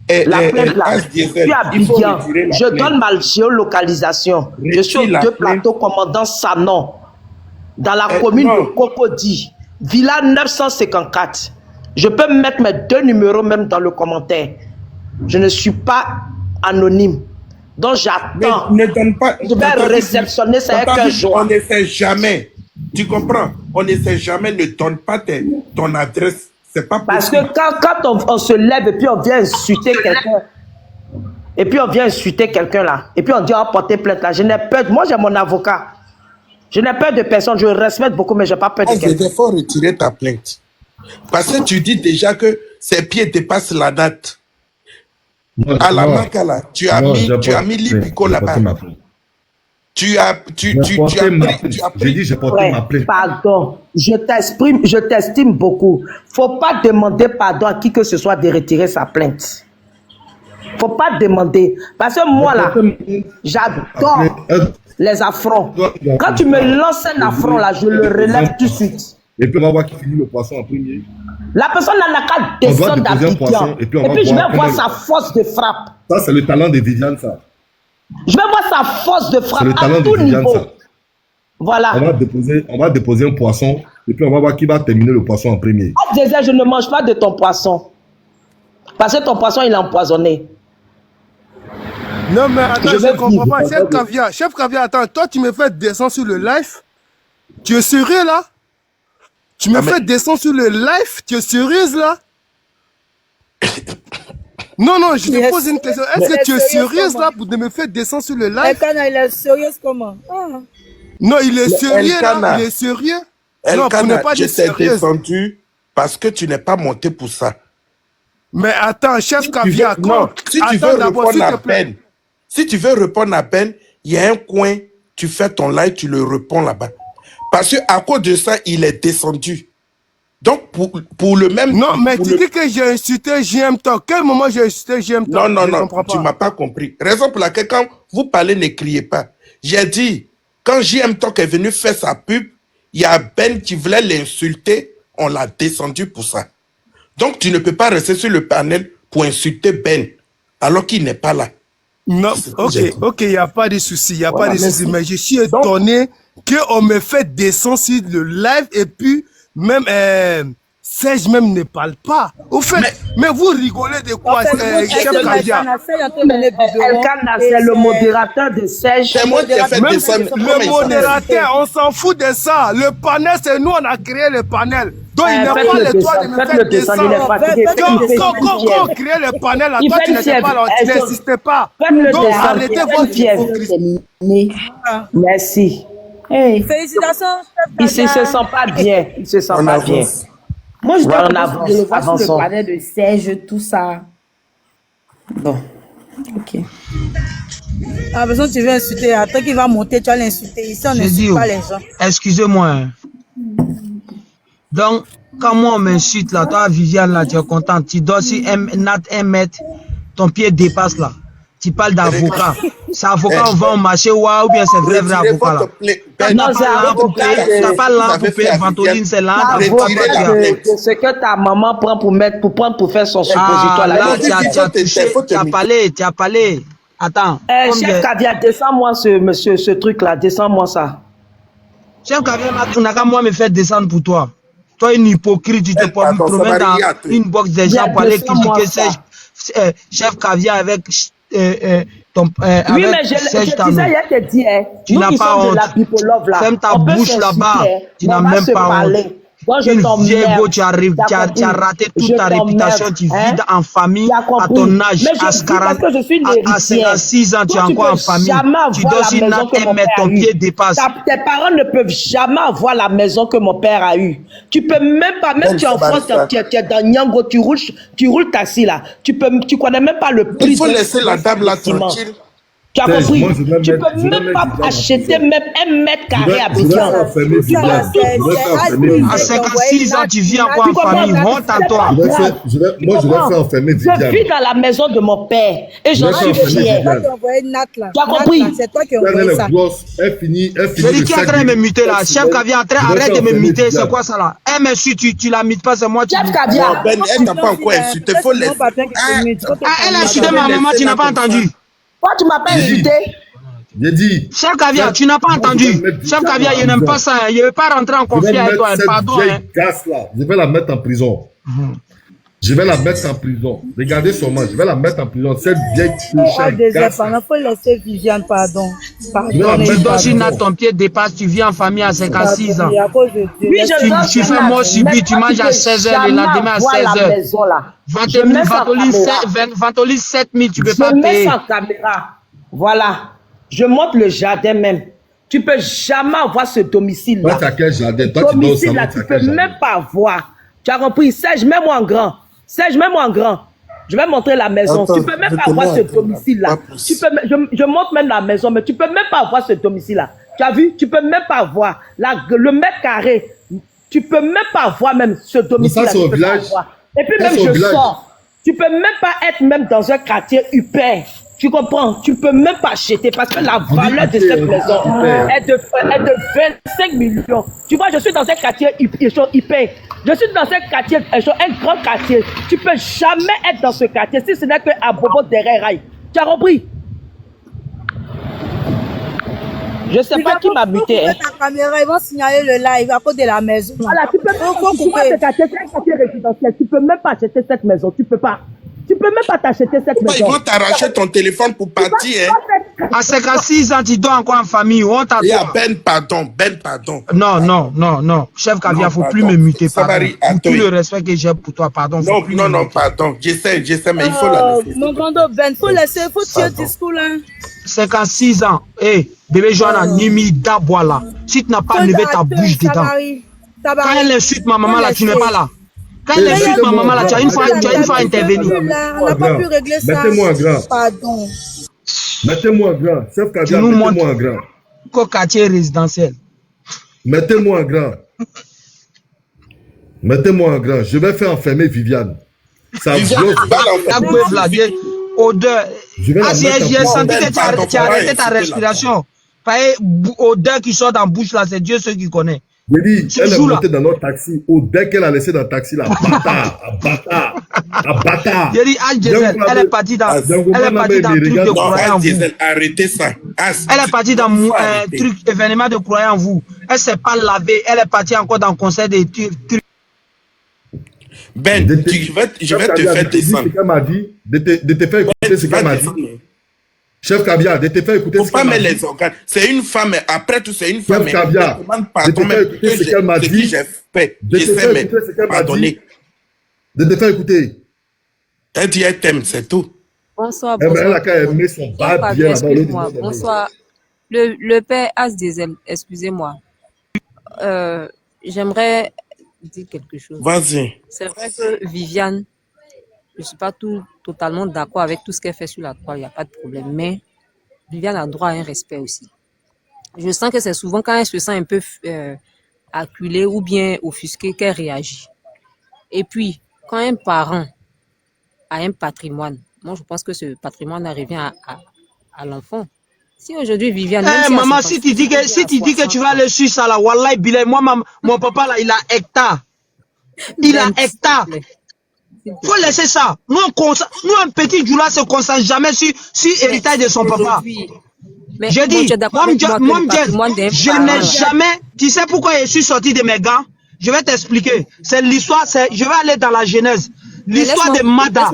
La plainte là, je suis à Abidjan, je donne ma géolocalisation. Je suis aux 2 plateaux commandant Sanon, dans la commune de Cocody, Villa 954. Je peux mettre mes 2 numéros même dans le commentaire. Je ne suis pas anonyme. Donc j'attends. Ne donne pas. Je vais réceptionner ça avec un jour. On ne fait jamais. Tu comprends? on ne sait jamais, ne donne pas ton adresse. C'est pas Parce possible. que quand on se lève et puis on vient insulter quelqu'un, là, et puis on dit on va porter plainte là, je n'ai peur, moi j'ai mon avocat. Je n'ai peur de personne, je respecte beaucoup, mais je n'ai pas peur de quelqu'un. Il faut retirer ta plainte. Parce que tu dis déjà que ses pieds dépassent la date. À la Makala, tu as mis Lipico là-bas. Tu as pris. J'ai dit, j'ai porté ma plainte. Pardon, je t'estime beaucoup. Faut pas demander pardon à qui que ce soit de retirer sa plainte. Faut pas demander. Parce que moi là, j'adore les affronts. Quand tu me lances un affront là, je le relève tout de suite. Et puis on va voir qui finit le poisson en premier. La personne n'a qu'à descendre d'Abidjan. Et puis je vais voir sa force de frappe. Ça, c'est le talent de Viviane, ça. Je vais voir sa force de frappe à tout niveau. Voilà. On va déposer un poisson et puis on va voir qui va terminer le poisson en premier. Déjà, je ne mange pas de ton poisson. Parce que ton poisson, il est empoisonné. Non, mais attends, je ne comprends pas. Chef Caviar, attends, toi, tu me fais descendre sur le live. Tu es sérieux, là? Tu me fais descendre sur le live? Tu es sérieuse, là? Non, je te pose une question. Est-ce que tu es sérieuse, là, pour me faire descendre sur le live? Elkana, il est sérieux comment? Non, il est sérieux, là. Il est sérieux. Non, pour ne pas je dire t'ai sérieuse. descendu parce que tu n'es pas monté pour ça. Mais attends, Chef Caviar, si tu veux répondre à peine, si tu veux répondre à peine, il y a un coin, tu fais ton live, tu le réponds là-bas. Parce qu'à cause de ça, il est descendu. Donc, pour le même... Non, mais tu dis que j'ai insulté JM Talk. Quel moment j'ai insulté JM Talk? Non, tu ne m'as pas compris. Raison pour laquelle, quand vous parlez, ne criez pas. J'ai dit, quand JM Talk est venu faire sa pub, il y a Ben qui voulait l'insulter, on l'a descendu pour ça. Donc, tu ne peux pas rester sur le panel pour insulter Ben, alors qu'il n'est pas là. Non, ok, il n'y a pas de souci, il n'y a pas de souci. Mais je suis étonné qu'on me fait descendre sur le live et puis même Serge même ne parle pas. Au fait, mais vous rigolez de quoi, Chef Caviar? Elkana, c'est le modérateur de Serge. C'est moi qui ai fait descendre. Le modérateur, on s'en fout de ça. Le panel, c'est nous, on a créé le panel. Donc, il n'a pas le droit de me faire descendre. Quand on crée le panel, là, toi, tu n'étais pas là, tu n'existais pas. Donc, arrêtez votre hypocrisie. Merci. Hey. Félicitations. Il ne se sent pas bien. Il se sent pas bien. Moi, je dois avance, le voir sur le panel de Serge, tout ça. Bon, ok. Ah, besoin tu veux insulter. Attends qu'il va monter, tu vas l'insulter. Ici, on n'insulte pas les gens. Excusez-moi. Donc, quand moi on m'insulte là, toi Viviane là, tu es contente. Tu dois si un mètre, ton pied dépasse là. Tu parles d'avocat. C'est avocat, on va au marché ou bien c'est vrai avocat là. Non, c'est t'as pas l'âme pour payer ventoline, c'est l'âme d'avocat. Ce que ta maman prend pour faire son suppositoire là. Tu as parlé. Attends. Chef Caviar, descends-moi ce truc là, descends-moi ça. Chef Caviar, tu n'as qu'à moi me faire descendre pour toi. Toi, une hypocrite, tu te promènes dans une box des gens pour aller critiquer Chef Caviar avec ton. Oui, mais je disais, il te dit, tu n'as pas honte. Ferme ta bouche là-bas. Tu n'as même pas honte. Une vieille go, tu as raté toute ta réputation, tu vis en famille à ton âge, à 56 ans, tu es encore en famille, tu dors sur une natte et ton pied dépasse. Tes parents ne peuvent jamais avoir la maison que mon père a eue. Tu peux même pas, même tu es en France, tu es dans Nyango, tu roules taxi là, tu connais même pas le prix. Il faut laisser la dame là tranquille. Tu as compris? Tu peux même pas acheter même 1 mètre carré à Abidjan. À 56 ans, tu vis encore en famille. Honte à toi. Moi, je vais faire enfermer Viviane. Je vis dans la maison de mon père et j'en suis fier. Tu as compris? C'est toi qui as envoyé ça. Elle finit. Je dis qui est en train de me muter là. Chef Caviar, arrête de me muter. C'est quoi ça là? Elle m'insulte, tu la mutes pas, c'est moi. Chef Caviar. Elle n'a pas encore insulté. Il faut laisser. Elle a insulté ma maman, tu n'as pas entendu. Pourquoi tu m'as pas invité? J'ai dit. Chef Caviar, tu n'as pas entendu. Chef Caviar, je n'aime pas ça. Je ne veux pas rentrer en conflit avec toi. Pardon. Je vais la mettre en prison. Je vais la mettre en prison. Regardez seulement, je vais la mettre en prison. Cette vieille clochette. Il faut laisser Viviane, pardon. Tu dors sur ton pied dépasse, tu vis en famille à 56 ans. Oui, Tu fais mort subie, tu manges à 16h, le lendemain à 16h. Ventoline 7000, tu ne peux pas payer. Je mets sans caméra. Voilà. Je montre le jardin même. Tu ne peux jamais avoir ce domicile-là. Toi, tu as quel jardin? Toi, tu domicile là, tu ne peux même pas voir. Tu as compris? Serge, mets-moi en grand. Serge, mets-moi en grand. Je vais montrer la maison. Attends, tu ne peux même pas voir ce domicile-là. Je montre même la maison, mais tu ne peux même pas voir ce domicile-là. Tu as vu? Tu ne peux même pas voir. Le mètre carré. Tu ne peux même pas voir même ce domicile-là. Ça, c'est au village. Et puis même, je sors. Tu ne peux même pas être même dans un quartier hyper. Tu comprends? Tu ne peux même pas acheter parce que la valeur de cette maison est de 25 millions. Tu vois, je suis dans un quartier hyper. Je suis dans un quartier, un grand quartier. Tu ne peux jamais être dans ce quartier si ce n'est qu'à Bobo derrière Rail. Tu as compris? Je ne sais pas qui m'a muté. Ils vont signaler le live à cause de la maison. Voilà, tu peux couper. C'est un quartier résidentiel. Tu ne peux même pas acheter cette maison. Tu ne peux pas. Tu ne peux même pas t'acheter cette maison. Ils vont t'arracher ton téléphone pour partir. Hein. À 56 ans, tu dors encore en famille. Il y a Ben pardon. Non. Chef Caviar, il ne faut plus me muter. Pardon. Pour tout le respect que j'ai pour toi, pardon. Non, pardon. J'essaie, mais il faut la laisser. Mon grand Ben, il faut tuer le discours là. 56 ans. Bébé Joanna, Nimi Daboila. Si tu n'as pas levé ta bouche dedans. Quand elle insulte ma maman là, tu n'es pas là. Quand elle insulte ma maman là, tu as une fois intervenu. On n'a pas pu régler ça. Mettez-moi un grand. Pardon. Mettez-moi un grand. Chef Caviar, mettez-moi un grand. Qu'au quartier résidentiel. Mettez-moi un grand. Mettez-moi un grand. Je vais faire enfermer Viviane. Ça odeur. J'ai senti que tu as arrêté ta respiration. Odeur qui sort dans la bouche là, c'est Dieu ceux qui connaît. J'ai dit, elle est montée dans notre taxi. Odeur qu'elle a laissé dans le taxi là. Bâtard. J'ai dit, elle est partie dans un truc de croyant en vous. Arrêtez ça. Elle est partie dans un truc événement de croyant en vous. Elle ne s'est pas lavée. Elle est partie encore dans le concert des trucs. Ben, je vais te faire descendre. Ce qu'elle m'a dit, de te faire écouter ce qu'elle m'a dit. Chef Caviar, de te faire écouter ce qu'elle m'a dit. Les organes. C'est une femme, après tout, c'est une femme. Chef Caviar, de te faire écouter ce qu'elle m'a dit. De te faire écouter ce qu'elle m'a dit. De te faire écouter. Elle dit elle t'aime, c'est tout. Bonsoir, Elle a qu'à aimer son bas bien là-bas. Bonsoir. Le père As-Diesel, excusez-moi. J'aimerais dire quelque chose. Vas-y. C'est vrai que Viviane, je ne suis pas totalement d'accord avec tout ce qu'elle fait sur la toile, il n'y a pas de problème. Mais Viviane a droit à un respect aussi. Je sens que c'est souvent quand elle se sent un peu acculée ou bien offusquée qu'elle réagit. Et puis, quand un parent a un patrimoine, moi je pense que ce patrimoine revient à l'enfant. Si aujourd'hui Viviane... maman, si tu dis que tu vas aller sur ça là, wallahi bilay, moi mon papa là, il a hectare. Faut laisser ça. Nous un petit Djoula se concentre jamais sur héritage de son papa. J'ai dit, je n'ai jamais... Tu sais pourquoi je suis sorti de mes gants? Je vais t'expliquer. C'est l'histoire, je vais aller dans la genèse. L'histoire de Mada.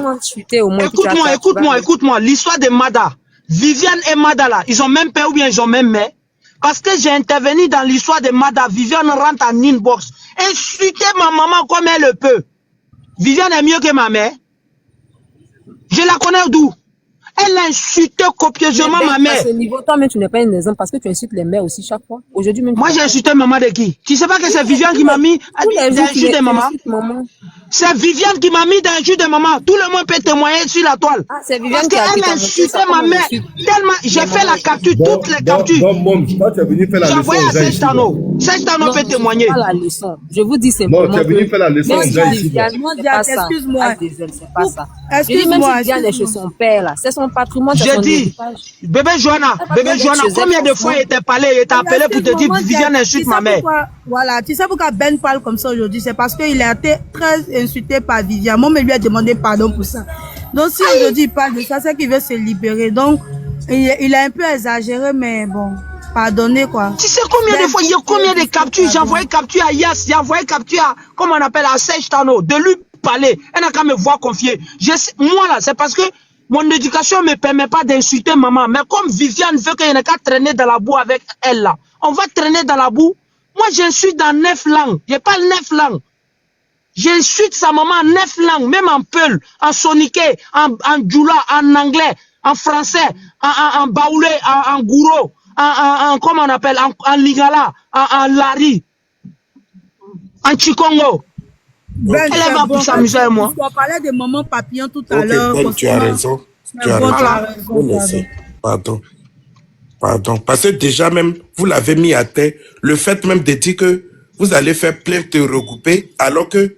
Écoute-moi. L'histoire de Mada. Viviane et Mada là, ils ont même père ou bien ils ont même mère. Parce que j'ai intervenu dans l'histoire de Mada. Viviane rentre en inbox. Insulter ma maman comme elle le peut. Viviane est mieux que ma mère. Je la connais d'où? Elle a insulté copieusement ma mère. À ce niveau, toi, mais tu n'es pas un exemple parce que tu insultes les mères aussi chaque fois. Aujourd'hui même. Moi, j'ai insulté maman de qui? Tu sais pas que c'est Viviane qui m'a mis d'insulter maman? C'est Viviane qui m'a mis d'insulter maman. Tout le monde peut témoigner sur la toile. Ah, c'est Viviane parce qu'elle a insulté ma mère. Tellement, j'ai fait la capture, toutes les captures. J'ai envoyé à Serge Tano. Serge Tano peut témoigner. La leçon. Je vous dis simplement. Non, tu es venu faire la leçon. Excuse-moi. C'est pas ça. Excuse-moi. Viviane est chez son père là. C'est son patrimoine. J'ai dit, bébé Joanna, combien de fois il était parlé, il était appelé pour te dire Viviane insulte ma mère. Voilà, tu sais pourquoi Ben parle comme ça aujourd'hui, c'est parce qu'il a été très insulté par Viviane. Moi, je lui ai demandé pardon pour ça. Donc si aujourd'hui il parle de ça, c'est qu'il veut se libérer. Donc il a un peu exagéré, mais bon, pardonnez quoi. Tu sais combien de fois, il y a combien de captures? J'ai envoyé capture à Yass, j'ai envoyé capture à, comment on appelle, à Serge Tano, de lui parler. Elle n'a qu'à me voir confier. Moi, là, c'est parce que mon éducation ne me permet pas d'insulter maman. Mais comme Viviane veut qu'il n'y ait qu'à traîner dans la boue avec elle, là, on va traîner dans la boue. Moi, j'insulte dans 9 langues. Je parle 9 langues. J'insulte sa maman en 9 langues, même en peul, en soniké, en djoula, en anglais, en français, en baoulé, en gouro, comment on appelle, en lingala, en lari, en chikongo. Ben, Elle va pour s'amuser avec moi. On parlait de maman papillon tout à l'heure. Ben, tu as raison. Tu as raison. Pardon. Parce que déjà même, vous l'avez mis à terre, le fait même de dire que vous allez faire plainte de regrouper, alors que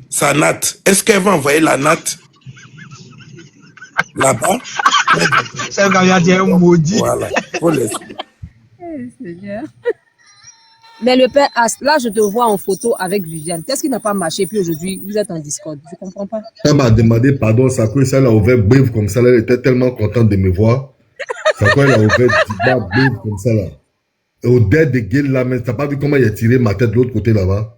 sa natte, est-ce qu'elle va envoyer la natte là-bas? C'est un maudit. Voilà, faut laisser. Mais le père As, là, je te vois en photo avec Viviane. Qu'est-ce qui n'a pas marché? Puis aujourd'hui, vous êtes en Discord. Je ne comprends pas. Elle m'a demandé pardon, ça quand elle a ouvert brave comme ça, là, elle était tellement contente de me voir. Ça quand elle a ouvert brave comme ça, là. Et au dead de gueule, là, mais t'as pas vu comment il a tiré ma tête de l'autre côté, là-bas?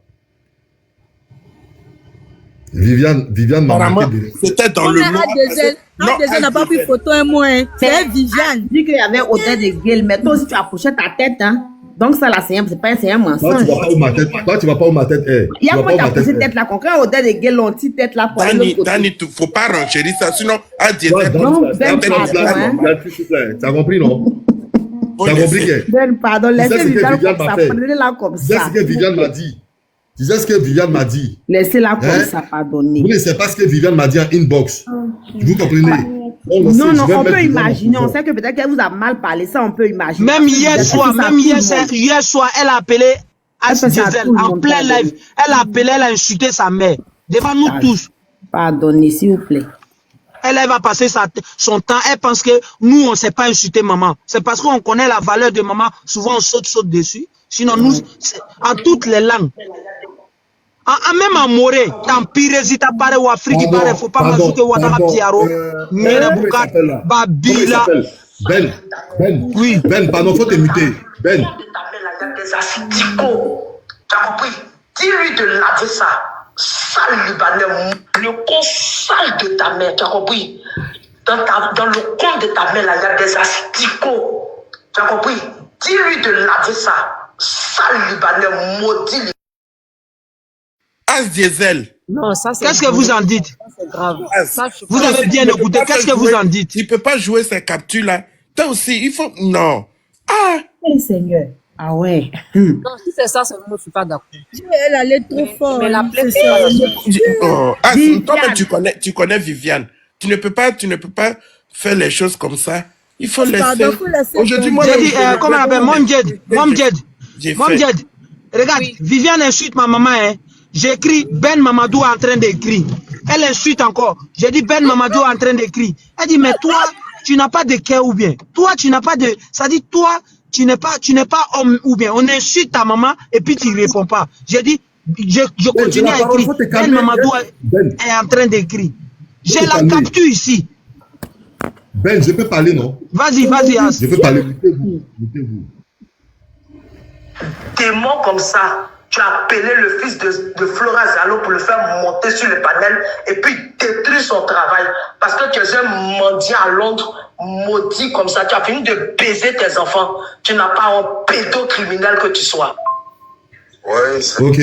Viviane m'a marqué. C'était dans le mot. On n'a pas pris photo un mois. C'est Viviane. Dit qu'il y avait Odette de gueule, mais toi aussi tu approchais ta tête, hein. Donc ça là, c'est un mensonge. Toi, tu vas pas où ma tête. Toi, tu vas pas où ma tête est. Il y a quoi t'as posé tête là, quand Odette de gueule, on tire tête là pour aller. Dani, faut pas renchérir ça, sinon, à dire. Non, Ben, pardon. T'as compris, non? T'as compris que. Ben, pardon, laissez Viviane comme ça, prenez-la comme ça. Tu sais ce que Viviane m'a dit? Tu sais ce que Viviane m'a dit? Laissez-la comme ça, pardonnez. Vous ne savez pas ce que Viviane m'a dit en inbox. Vous comprenez? Non, on peut imaginer. On sait que peut-être qu'elle vous a mal parlé. Ça, on peut imaginer. Même hier soir, elle a appelé As Diesel en plein live. Elle a appelé, elle a insulté sa mère. Devant nous tous. Pardonnez, s'il vous plaît. Elle va passer son temps. Elle pense que nous, on ne sait pas insulter maman. C'est parce qu'on connaît la valeur de maman. Souvent, on saute dessus. Sinon, nous, en toutes les langues. Même en Moré, en Pirezita, Pare ou Afrique, il ne faut pas m'ajouter Ouattara Piaro, Mirebukat, Babila. Ben, oui. Ben, pardon, faut te muter. Ben. Des acidico. Tu as compris? Dis-lui de laver ça. Sale Libanais, le con sale de ta mère, tu as compris? Dans le compte de ta mère, là, il y a des acidico. Tu as compris? Dis-lui de laver ça. Sale Libanais, maudit. As Diesel. Non, ça c'est. Qu'est-ce que vous en dites? C'est grave. Vous avez bien écouté. Qu'est-ce que vous en dites? Il ne peut pas jouer ces captures-là. Toi aussi, il faut. Non. Ah! Seigneur. Ah ouais. Non, si c'est ça, moi, je ne suis pas d'accord. Elle allait trop fort. Mais la plainte, toi-même, tu connais Viviane. Tu ne peux pas faire les choses comme ça. Il faut laisser. Aujourd'hui, moi, j'ai dit, comment on appelle? Momdjed. Regarde, oui. Viviane insulte ma maman, hein. J'écris Ben Mamadou en train d'écrire. Elle insulte encore. J'ai dit Ben Mamadou en train d'écrire. Elle dit, mais toi, tu n'as pas de cœur ou bien. Toi, tu n'as pas de. Ça dit, toi, tu n'es pas homme ou bien. On insulte ta maman et puis tu ne réponds pas. J'ai dit, je continue à écrire. Ben Mamadou est en train d'écrire. J'ai la capture ici. Ben, je peux parler, non? Vas-y, As. Je peux parler. Mettez-vous. Démon comme ça, tu as appelé le fils de Flora Zalo pour le faire monter sur le panel et puis détruire son travail. Parce que tu es un mendiant à Londres, maudit comme ça. Tu as fini de baiser tes enfants. Tu n'as pas un pédocriminel que tu sois. Ouais, ok.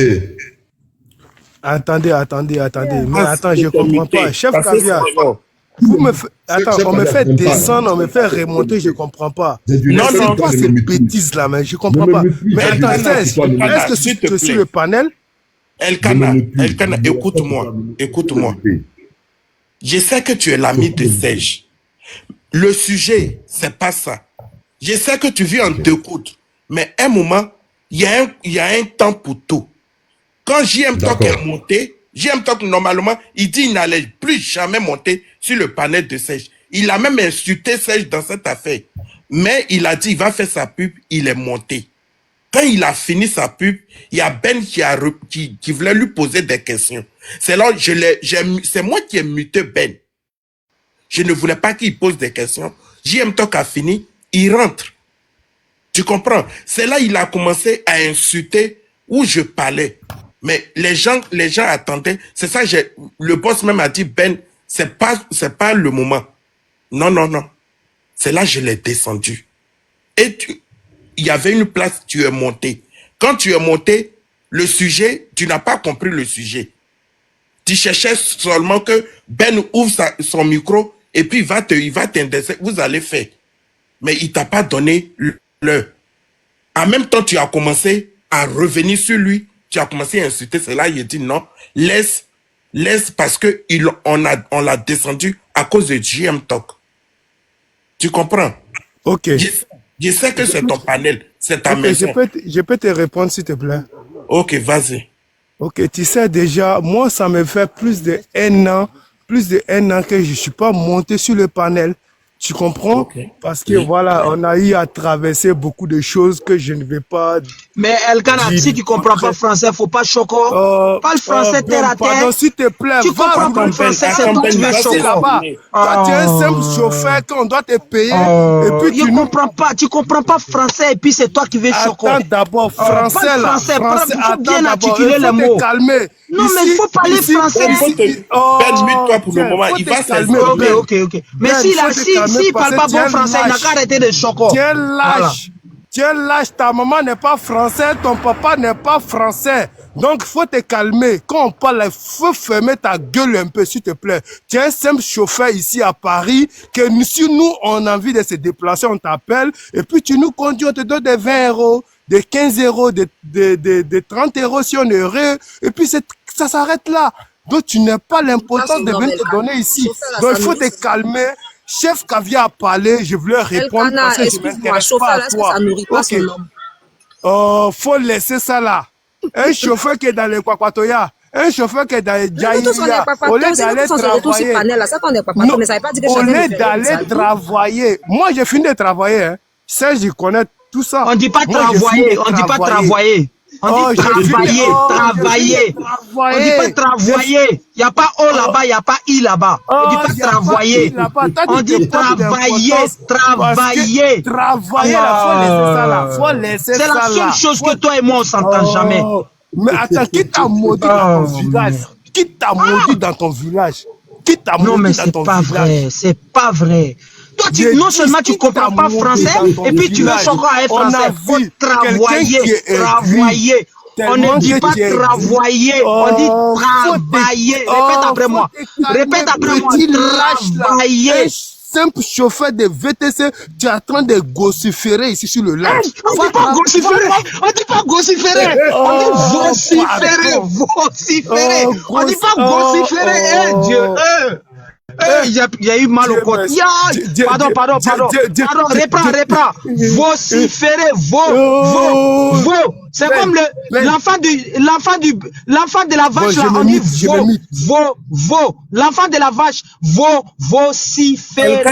Attendez. Mais attends, je ne comprends pas. Chef Caviar, on me fait descendre, on me fait remonter, je ne comprends pas. Non, c'est quoi ces bêtises là, mais je ne comprends pas. Mais attends, est-ce que sur le panel? Elkana, écoute-moi. Je sais que tu es l'ami de Serge. Le sujet, c'est pas ça. Je sais que tu vis en deux coudes. Mais à un moment, il y a un temps pour tout. Quand JM Talk est monté, JM Talk, normalement, il dit qu'il n'allait plus jamais monter sur le panel de Serge. Il a même insulté Serge dans cette affaire. Mais il a dit qu'il va faire sa pub, il est monté. Quand il a fini sa pub, il y a Ben qui voulait lui poser des questions. C'est là, c'est moi qui ai muté Ben. Je ne voulais pas qu'il pose des questions. JM Talk a fini, il rentre. Tu comprends? C'est là qu'il a commencé à insulter où je parlais. Mais les gens attendaient. C'est ça, le boss même a dit, Ben, c'est pas le moment. Non, non, non. C'est là que je l'ai descendu. Et il y avait une place, tu es monté. Quand tu es monté, le sujet, tu n'as pas compris le sujet. Tu cherchais seulement que Ben ouvre son micro et puis il va t'intéresser. Vous allez faire. Mais il t'a pas donné le. En même temps, tu as commencé à revenir sur lui. Tu as commencé à insulter. C'est là il dit non. Laisse parce que on l'a descendu à cause de GM Talk. Tu comprends? Ok. Je sais que c'est ton panel. C'est ta Ok, maison. je peux te répondre, s'il te plaît. Ok, vas-y. Ok, tu sais déjà, moi, ça me fait plus de 1 an que je ne suis pas monté sur le panel. Tu comprends? Parce que voilà, on a eu à traverser beaucoup de choses que je ne vais pas. Mais Elkana, si tu ne comprends pas français, il ne faut pas choquer. Parle français terre à terre. Pardon, s'il te plaît, tu comprends pas le français, c'est toi qui veux choquer là-bas. Toi, tu es un simple chauffeur qu'on doit te payer. Et puis tu ne comprends pas français et puis c'est toi qui veux choquer. Attends d'abord, français là. Il faut bien articuler les mots. Calmer. Non, mais il faut parler français. Permets-toi pour le moment. Il va se calmer. Ok. Mais s'il ne parle pas bon français, il n'a qu'à arrêter de choquer. Tiens, lâche, ta maman n'est pas française, ton papa n'est pas français. Donc, il faut te calmer. Quand on parle, il faut fermer ta gueule un peu, s'il te plaît. Tu es un simple chauffeur ici à Paris, que si nous, on a envie de se déplacer, on t'appelle, et puis tu nous conduis, on te donne des 20 euros, des 15 euros, des 30 euros si on est heureux, et puis ça s'arrête là. Donc, tu n'as pas l'importance de venir te donner ici. Donc, il faut te calmer. Chef Caviar a parlé, je voulais répondre parce que je ne m'intéresse pas à toi. Ok. Faut laisser ça là. Un chauffeur qui est dans les Kwakwatoya, un chauffeur qui est dans les Djaïya, au lieu d'aller travailler, au lieu d'aller travailler, moi j'ai fini de travailler, hein. Ça, je connais tout ça. On ne dit pas travailler, on ne dit pas travailler. On dit travailler. On dit pas travailler. Il n'y a pas O là-bas, il n'y a pas I là-bas. On dit pas travailler. On dit travailler. Travailler, faut laisser ça là. C'est la seule chose que toi et moi, on s'entend jamais. Mais attends, qui t'a maudit dans ton village? Qui t'a maudit dans ton village? Non, mais c'est pas vrai. C'est pas vrai. Toi, non seulement tu ne comprends pas français, et puis tu veux choquer à français. Il faut travailler. On ne dit pas travailler, on dit travailler. Répète après moi. Travailler. Simple chauffeur de VTC, tu es en train de gossiférer ici sur le lac. On ne dit pas gossiférer, on ne dit pas gossiférer, on dit vociférer. On ne dit pas gossiférer, Dieu. Il y a eu mal au côte. Pardon. Reprends. Vociférer, c'est comme l'enfant de la vache là, on dit l'enfant de la vache, vociférer.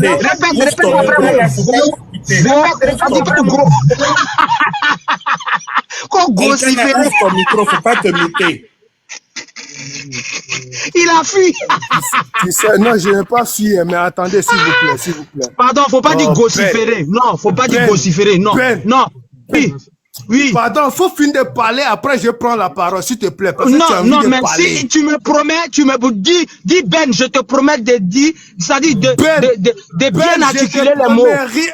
Répète après moi. On dit pas gros. Qu'on vociférer. Ton micro, faut pas te muter. Il a fui. Tu sais, non, je n'ai pas fui, mais attendez, s'il vous plaît. Pardon, faut pas dire gossiférer. Non, faut pas dire gossiférer. Non. Non. Oui. Pardon, faut finir de parler, après je prends la parole, s'il te plaît. Parce que non, mais si tu me promets, dis Ben, je te promets de dire, c'est-à-dire de bien articuler les mots.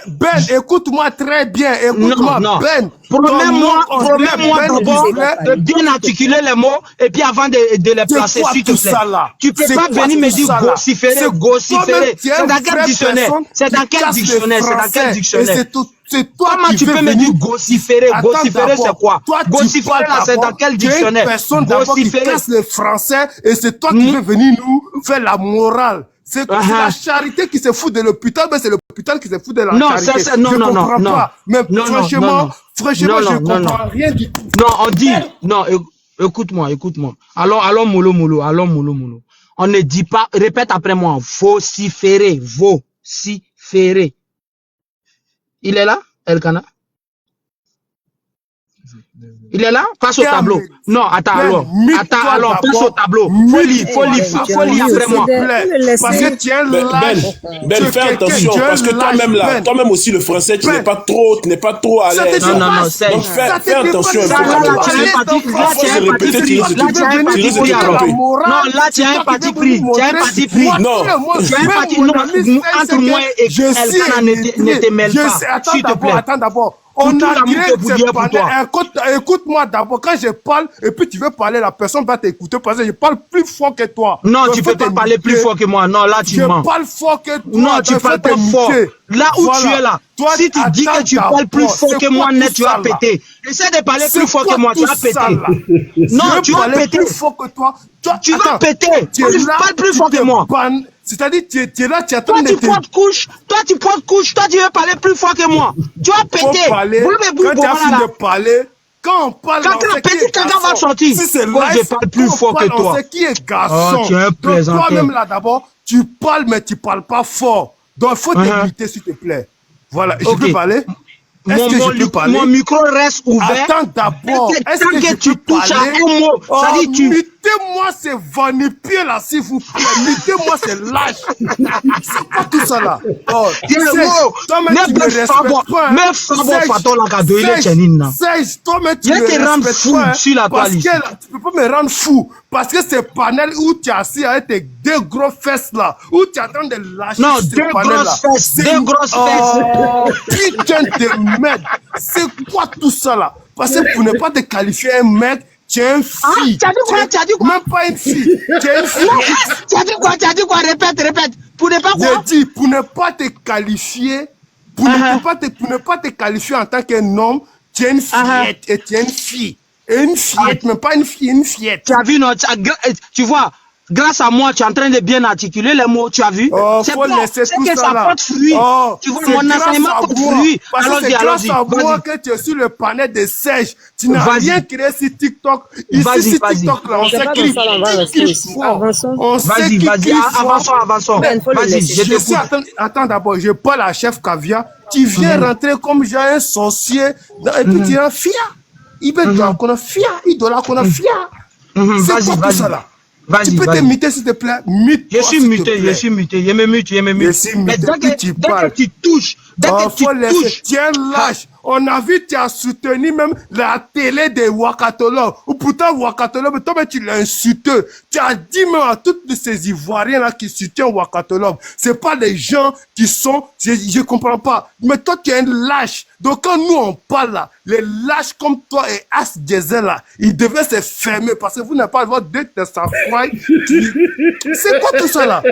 Ben, écoute-moi très bien, écoute-moi, Ben. Promets-moi d'abord de bien articuler les mots et puis avant de les placer, s'il te plaît. Tu peux pas venir me dire gossiférer. C'est dans quel dictionnaire? C'est dans quel dictionnaire? C'est toi comment tu peux me dire gossiférer? Gossiférer, c'est quoi? Gossiférer, là, c'est dans quel dictionnaire? Tu es une personne d'abord qui casse le français et c'est toi qui veux venir nous faire la morale. C'est la charité qui se fout de l'hôpital, mais c'est l'hôpital qui se fout de la charité. Non, je comprends pas. Mais franchement, je comprends rien du tout. Non, on dit, non, écoute-moi. Allons mollo. On ne dit pas, répète après moi, vociférer. Il est là, Elkana? Il est là? Passe au tableau. Non, attends alors. Attends alors, passe au tableau. Faut lire après moi. Parce que tu es un lâche. Ben, fais attention, parce que toi-même là, toi-même aussi le français, tu n'es pas trop à l'aise. Non, donc fais attention un peu. Non, là tu as un parti pris. Tu as un parti pris. Non, tu as un parti. Non, entre moi et Elkana ne te mêle pas. S'il te plaît. Attends d'abord. On a écoute-moi d'abord, quand je parle, et puis tu veux parler, la personne va t'écouter parce que je parle plus fort que toi. Non, tu peux pas parler plus fort que moi. Non, là, tu mens. Je parle fort que toi. Non, tu parles pas fort. Là où tu es là, si tu dis que tu parles plus fort que moi, net, tu vas péter. Essaie de parler plus fort que moi, tu vas péter. Non, tu vas péter. Plus fort que toi. Tu vas péter. Tu parles plus fort que moi. C'est-à-dire, tu es là, tu attends. Toi, tu prends de couche. Toi, tu veux parler plus fort que moi. Tu vas péter. Quand tu as fini de parler, quand on parle, quand tu as pété, quelqu'un va sortir. Si c'est moi, je parle plus fort que toi. On sait qui est garçon. Tu es un plaisanteur. Toi-même là, d'abord, tu parles, mais tu parles pas fort. Donc, il faut t'éviter, s'il te plaît. Voilà, je peux parler? Mon micro reste ouvert. Attends d'abord. Est-ce que tu touches à un mot? Ça dit tu. Mutez-moi ces vanipiers là, s'il vous plaît. Mutez-moi ces lâches. C'est pas tout ça là. Toi-même, tu me respectes pas. Mais Fabo Fato la cadeau, il est Chenina. Serge, toi-même, tu me respectes pas. Parce que là, tu peux pas me rendre fou. Parce que ce panel où tu es assis avec tes deux gros fesses là, où tu attends de lâcher ce panel là. Deux grosses fesses. Putain de merde. C'est quoi tout ça là? Parce que pour ne pas te qualifier un mec, tu es une fille. Tu as dit quoi? Même pas une fille. Tu es une fille. Tu as dit quoi? Répète. Pour ne pas quoi? J'ai dit, pour ne pas te qualifier, pour ne pas te qualifier en tant qu'un homme, tu es une fillette et tu es une fille. Une fillette, mais pas une fille, une fillette. Tu as vu, non? Tu vois, grâce à moi, tu es en train de bien articuler les mots, tu as vu? C'est bon, c'est que ça porte fruit. Tu vois, mon enseignement porte fruit. C'est grâce à moi que tu es sur le panel de Serge. Tu n'as rien créé sur TikTok. Ici, sur TikTok, là, on sait qu'il faut. Vas-y, avançons. Vas-y, je t'écoute. Attends d'abord, je parle à Chef Caviar. Tu viens rentrer comme genre un sorcier, et puis tu es un fia. Il veut qu'on a fia, il doit qu'on a fia. C'est quoi tout ça là? Tu peux te muter s'il te plaît? Je suis muté. Je me mute. Mais dès que tu touches, tiens lâche. On a vu, tu as soutenu même la télé de Wakatolov. Ou pourtant Wakatolov, toi tu l'as insulté. Tu as dit même à tous ces Ivoiriens là qui soutiennent Wakatolov. C'est pas des gens qui sont, je comprends pas. Mais toi tu es un lâche. Donc quand nous on parle là, les lâches comme toi et As Diesel là, ils devaient se fermer parce que vous n'avez pas le droit d'être de sa foi. C'est quoi tout ça là?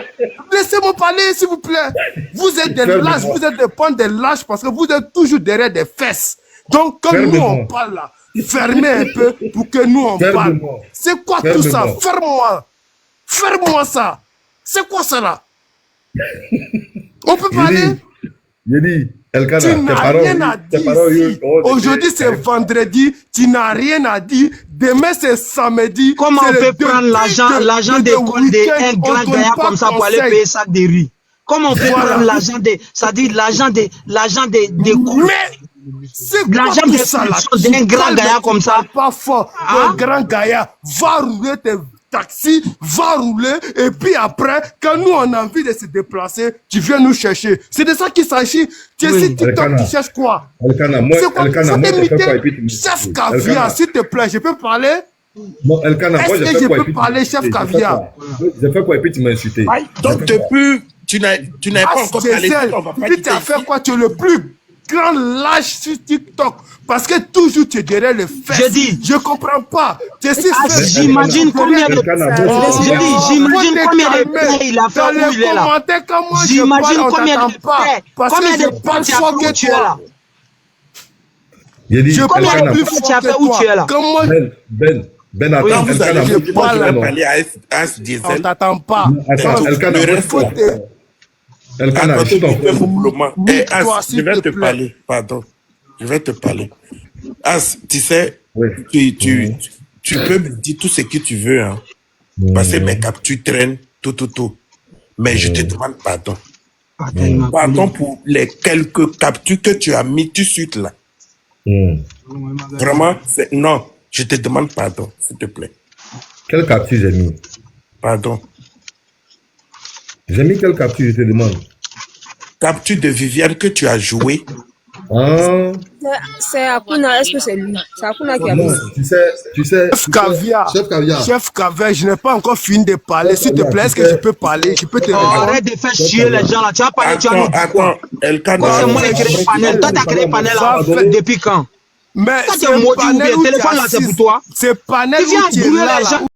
Laissez-moi parler s'il vous plaît. Vous êtes des lâches, vous êtes des pans des lâches parce que vous êtes toujours derrière des fesses. Donc quand nous on parle là, fermez un peu pour que nous on parle. C'est quoi tout ça? Ferme-moi ça. C'est quoi ça là? On peut parler? Elkana, tu n'as rien à dire ici. Aujourd'hui c'est vendredi, tu n'as rien à dire. Demain c'est samedi. Comment on peut prendre l'argent d'école d'un grand gaillard comme ça pour aller payer ça de riz? Comment on peut prendre l'argent de, ça dit l'argent de cours? Mais c'est quoi tout ça là? D'un grand gaillard comme ça? Pas fort. Un grand gaillard va rouler tes taxis, va rouler et puis après, quand nous on a envie de se déplacer, tu viens nous chercher. C'est de ça qu'il s'agit. Tu es sur TikTok, tu cherches quoi? C'est quoi? Chef Caviar, s'il te plaît, je peux parler? Non, Elkana, moi, est-ce que je peux parler, Chef Caviar? J'ai fait quoi et puis tu m'as insulté? Donc depuis, tu n'as pas encore parlé. Puis tu as fait quoi? Tu es le plus grand lâche sur TikTok. Parce que toujours tu es derrière les fesses. Je dis. Je comprends pas. J'imagine combien de paix il a fait où il est là. J'imagine combien de paix. Combien de paix tu as fait où tu es là. Combien de paix tu as fait où tu es là. Ben, attends, Elkana, je parler à As Diesel. On t'attend pas. Attends, Elkana, Elkana, je vais te parler, pardon. Je vais te parler. As, tu sais, tu peux me dire tout ce que tu veux, hein. Parce que mes captures traînent, tout. Mais je te demande pardon. Pardon pour les quelques captures que tu as mis tout de suite là. Vraiment, non, je te demande pardon, s'il te plaît. Quelle capture j'ai mis? Pardon. J'ai mis quelle capture, je te demande? Capture de Viviane que tu as joué. Ah. C'est Akuna, est-ce que c'est lui? C'est Akuna qui a Non, mis. tu sais. Chef Caviar. Chef Caviar. Chef Caviar, je n'ai pas encore fini de parler. S'il te plaît, est-ce que je peux parler? Je peux te répondre? Arrête de faire chier les gens là. Tu vas parler, tu vas nous dire quoi? Quand c'est moi qui ai créé le panel, toi tu as créé le panel là depuis quand? Mais Toi tu c'est es un maudit ou panel bien où téléphone là c'est pour toi? C'est panel Tu viens où tu es brûler là, les là. gens.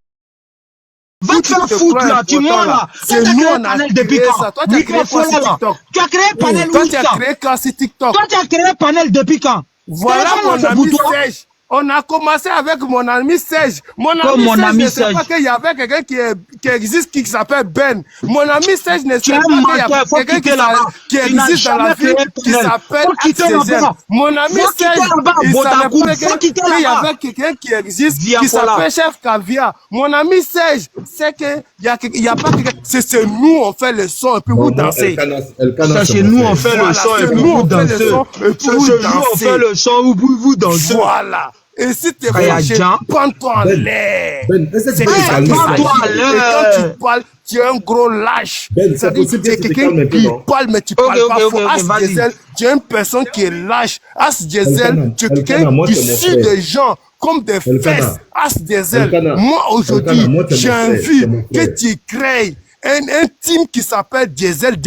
Va te faire foutre là, tu mens là. C'est nous, on a depuis créé quand? ça. Toi, tu as créé quoi sur TikTok? Tu as créé panel Toi, où tu as ça? créé quoi sur TikTok? Toi tu as créé panel depuis quand? Voilà mon ami Serge. On a commencé avec mon ami Serge. Mon ami Serge ne sait pas qu'il y avait quelqu'un qui existe qui s'appelle Ben. Mon ami Serge ne sait pas qu'il y a quelqu'un qui existe dans la ville qui s'appelle Césaire. Mon ami Serge, il savait qu'il y avait quelqu'un qui existe qui s'appelle Chef Caviar. Mon ami Serge sait qu'il n'y a pas quelqu'un. C'est nous, on fait le son et puis vous dansez. C'est nous, on fait le son et puis vous dansez. C'est nous, on fait le son et puis vous dansez. Voilà. Et si t'es fâché, prends-toi en l'air. C'est prends-toi en l'air. Et quand tu parles, tu es un gros lâche. C'est-à-dire que tu es quelqu'un qui parle, mais tu parles pas fort. As Diesel, tu es une personne qui est lâche. As Diesel, tu es quelqu'un qui suit des gens comme des fesses. As Diesel, moi aujourd'hui, j'ai envie que tu crées un team qui s'appelle Diesel,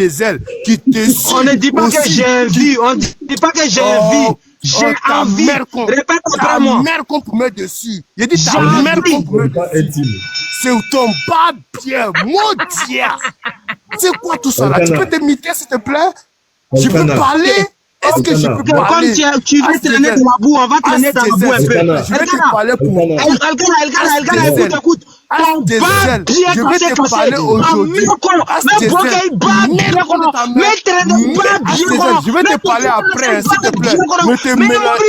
qui te suit. On ne dit pas que j'ai envie, on ne dit pas que j'ai envie. J'ai envie. Répète après moi. Ta mère qu'on peut mettre dessus. J'ai dit ta mère qu'on peut mettre dessus. C'est ton bas bien, maudit. C'est quoi tout ça là? Tu peux te miter s'il te plaît? Je peux parler? Est-ce que je peux parler? Comme tu veux traîner dans la boue, on va traîner dans la boue un peu. Je vais te parler pour... Elgana, écoute. Je vais te parler aujourd'hui. Je vais te parler après, s'il te plaît. Ne te mélange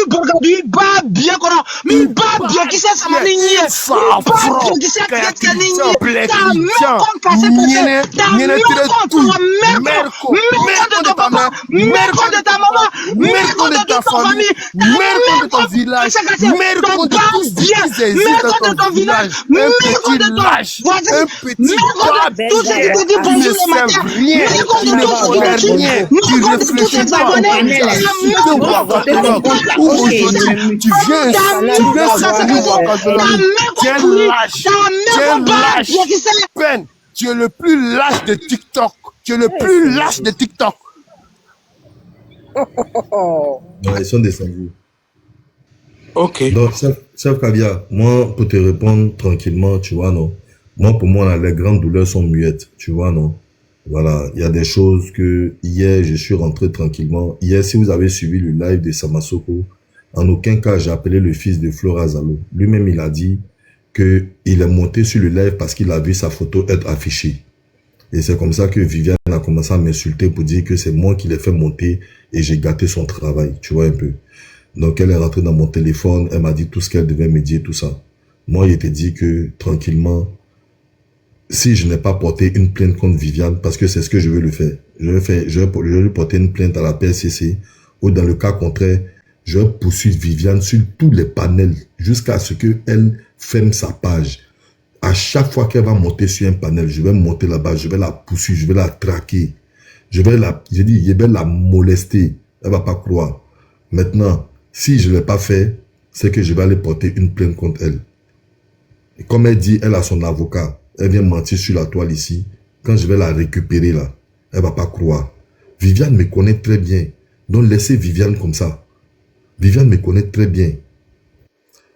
lâche, un petit bas, tout ce qui te dit bonjour le matin, tu ne connais rien, tu réfléchis pas, aujourd'hui tu viens tu es lâche, Ben, tu es le plus lâche de TikTok, Non, ils sont descendus. Ok. Donc, chef Caviar, moi, pour te répondre tranquillement, tu vois, non. Moi, pour moi, là, les grandes douleurs sont muettes, tu vois, non. Voilà, il y a des choses que hier, je suis rentré tranquillement. Hier, si vous avez suivi le live de Samasoko, en aucun cas, j'ai appelé le fils de Flora Zalo. Lui-même, il a dit que il est monté sur le live parce qu'il a vu sa photo être affichée. Et c'est comme ça que Viviane a commencé à m'insulter pour dire que c'est moi qui l'ai fait monter et j'ai gâté son travail, tu vois un peu. Donc, elle est rentrée dans mon téléphone, elle m'a dit tout ce qu'elle devait me dire, tout ça. Moi, il te dit que, tranquillement, si je n'ai pas porté une plainte contre Viviane, parce que c'est ce que je veux le faire, je vais lui porter une plainte à la PSCC, ou dans le cas contraire, je vais poursuivre Viviane sur tous les panels, jusqu'à ce qu'elle ferme sa page. À chaque fois qu'elle va monter sur un panel, je vais monter là-bas, je vais la poursuivre, je vais la traquer. Je vais la molester. Elle va pas croire. Maintenant, si je ne l'ai pas fait, c'est que je vais aller porter une plainte contre elle. Et comme elle dit, elle a son avocat. Elle vient mentir sur la toile ici. Quand je vais la récupérer là, elle va pas croire. Viviane me connaît très bien. Donc laissez Viviane comme ça. Viviane me connaît très bien.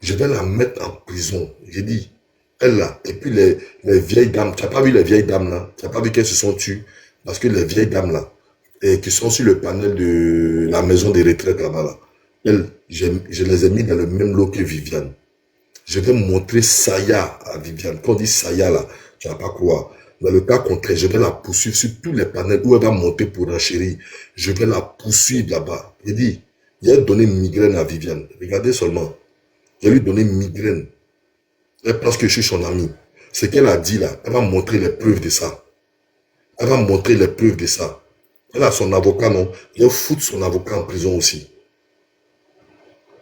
Je vais la mettre en prison. J'ai dit, elle là. Et puis les vieilles dames. Tu n'as pas vu les vieilles dames là? Tu n'as pas vu qu'elles se sont tues? Parce que les vieilles dames là, et qui sont sur le panel de la maison des retraites là-bas là. Je les ai mis dans le même lot que Viviane. Je vais montrer Saya à Viviane. Quand on dit Saya là, tu vas pas croire. Dans le cas contraire, je vais la poursuivre sur tous les panels où elle va monter pour enchérir. Je vais la poursuivre là-bas. Il dit, il a donné une migraine à Viviane. Regardez seulement. J'ai lui donné une migraine. Elle pense que je suis son ami. Ce qu'elle a dit là, elle va montrer les preuves de ça. Elle va montrer les preuves de ça. Elle a son avocat, non? Il va foutre son avocat en prison aussi.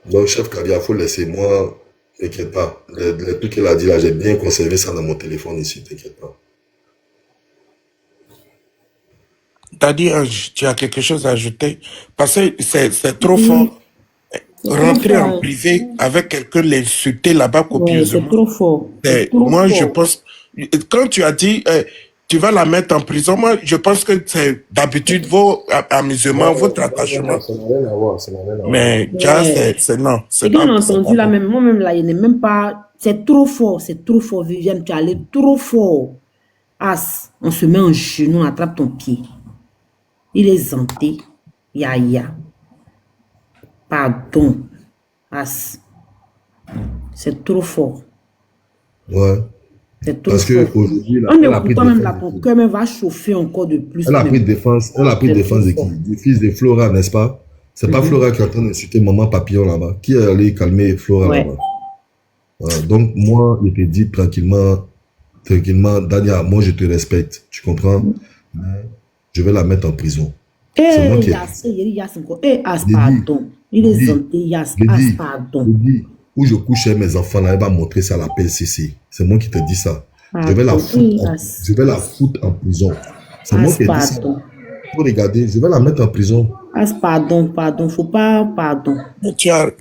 Donc, chef Caviar, faut laisser. Moi, t'inquiète pas. Les trucs qu'elle a dit là, j'ai bien conservé ça dans mon téléphone ici, t'inquiète pas. T'as dit, tu as quelque chose à ajouter? Parce que c'est trop fort. Rentrer en privé avec quelqu'un, l'insulter là-bas copieusement. C'est trop fort. Moi, je pense, quand tu as dit, tu vas la mettre en prison, moi, je pense que c'est d'habitude vos amusements, votre attachement. Ça n'a rien à voir, ça n'a rien à voir. Mais déjà, c'est non. Et quand on a entendu là, même, moi-même là, il n'est même pas. C'est trop fort, Viviane. Tu es allé trop fort. As, on se met en genou, on attrape ton pied. Il est zanté. Ya. Pardon. As. C'est trop fort. Ouais. C'est trop Parce fort. que aujourd'hui, On est pourtant même là, ton cœur va chauffer encore de plus. Elle a pris défense de qui? Du fils de Flora, n'est-ce pas? C'est pas Flora qui est en train d'insulter maman papillon là-bas. Qui est allé calmer Flora là-bas? Voilà. Donc, moi, je te dis tranquillement, Dania, moi, je te respecte. Tu comprends? Mais je vais la mettre en prison. C'est moi qui pardon. Il est zanté, Yas, pardon. Où je couche avec mes enfants là, elle va montrer ça à la PLCC. C'est moi qui te dis ça. Je vais la foutre en prison. C'est moi qui te dis ça. Faut regarder, je vais la mettre en prison. Pardon, faut pas, pardon. Tu as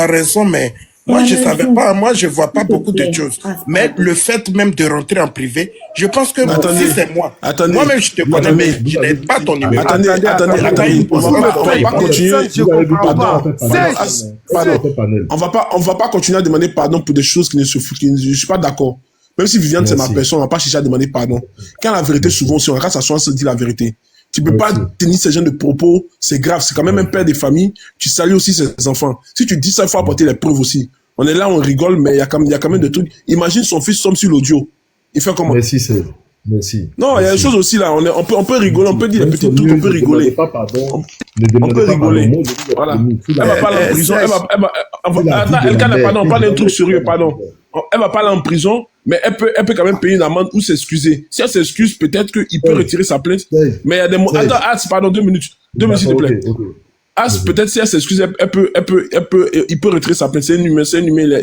raison, mais moi, je savais pas, moi, je vois pas beaucoup de choses. Mais le fait même de rentrer en privé, je pense que si c'est moi, moi-même, je te connais, mais je n'ai pas ton numéro. Attendez. On va pas continuer. On va pas continuer à demander pardon pour des choses qui ne se foutent. Je suis pas d'accord. Même si Viviane, c'est ma personne, on va pas chercher à demander pardon. Quand la vérité, souvent, si on regarde s'asseoir, on se dit la vérité. Tu peux pas tenir ce genre de propos, c'est grave. C'est quand même un père de famille. Tu salues aussi ses enfants. Si tu dis ça, il faut apporter les preuves aussi. On est là, on rigole, mais il y a quand même des trucs. Imagine son fils tombe sur l'audio. Il fait comment? Merci. Non, il y a des choses aussi là. On peut rigoler, on peut dire des petits trucs, on peut rigoler. On peut rigoler. Voilà. Elle va pas aller en prison. On parle d'un truc sérieux, pardon. Elle va pas aller en prison, mais elle peut quand même payer une amende ou s'excuser. Si elle s'excuse, peut-être qu'il peut retirer sa plainte. Mais il y a des mots. Attends, pardon, 2 minutes. 2 minutes, s'il te plaît. Peut-être si elle s'excuse, il peut retirer sa plainte. C'est un humain,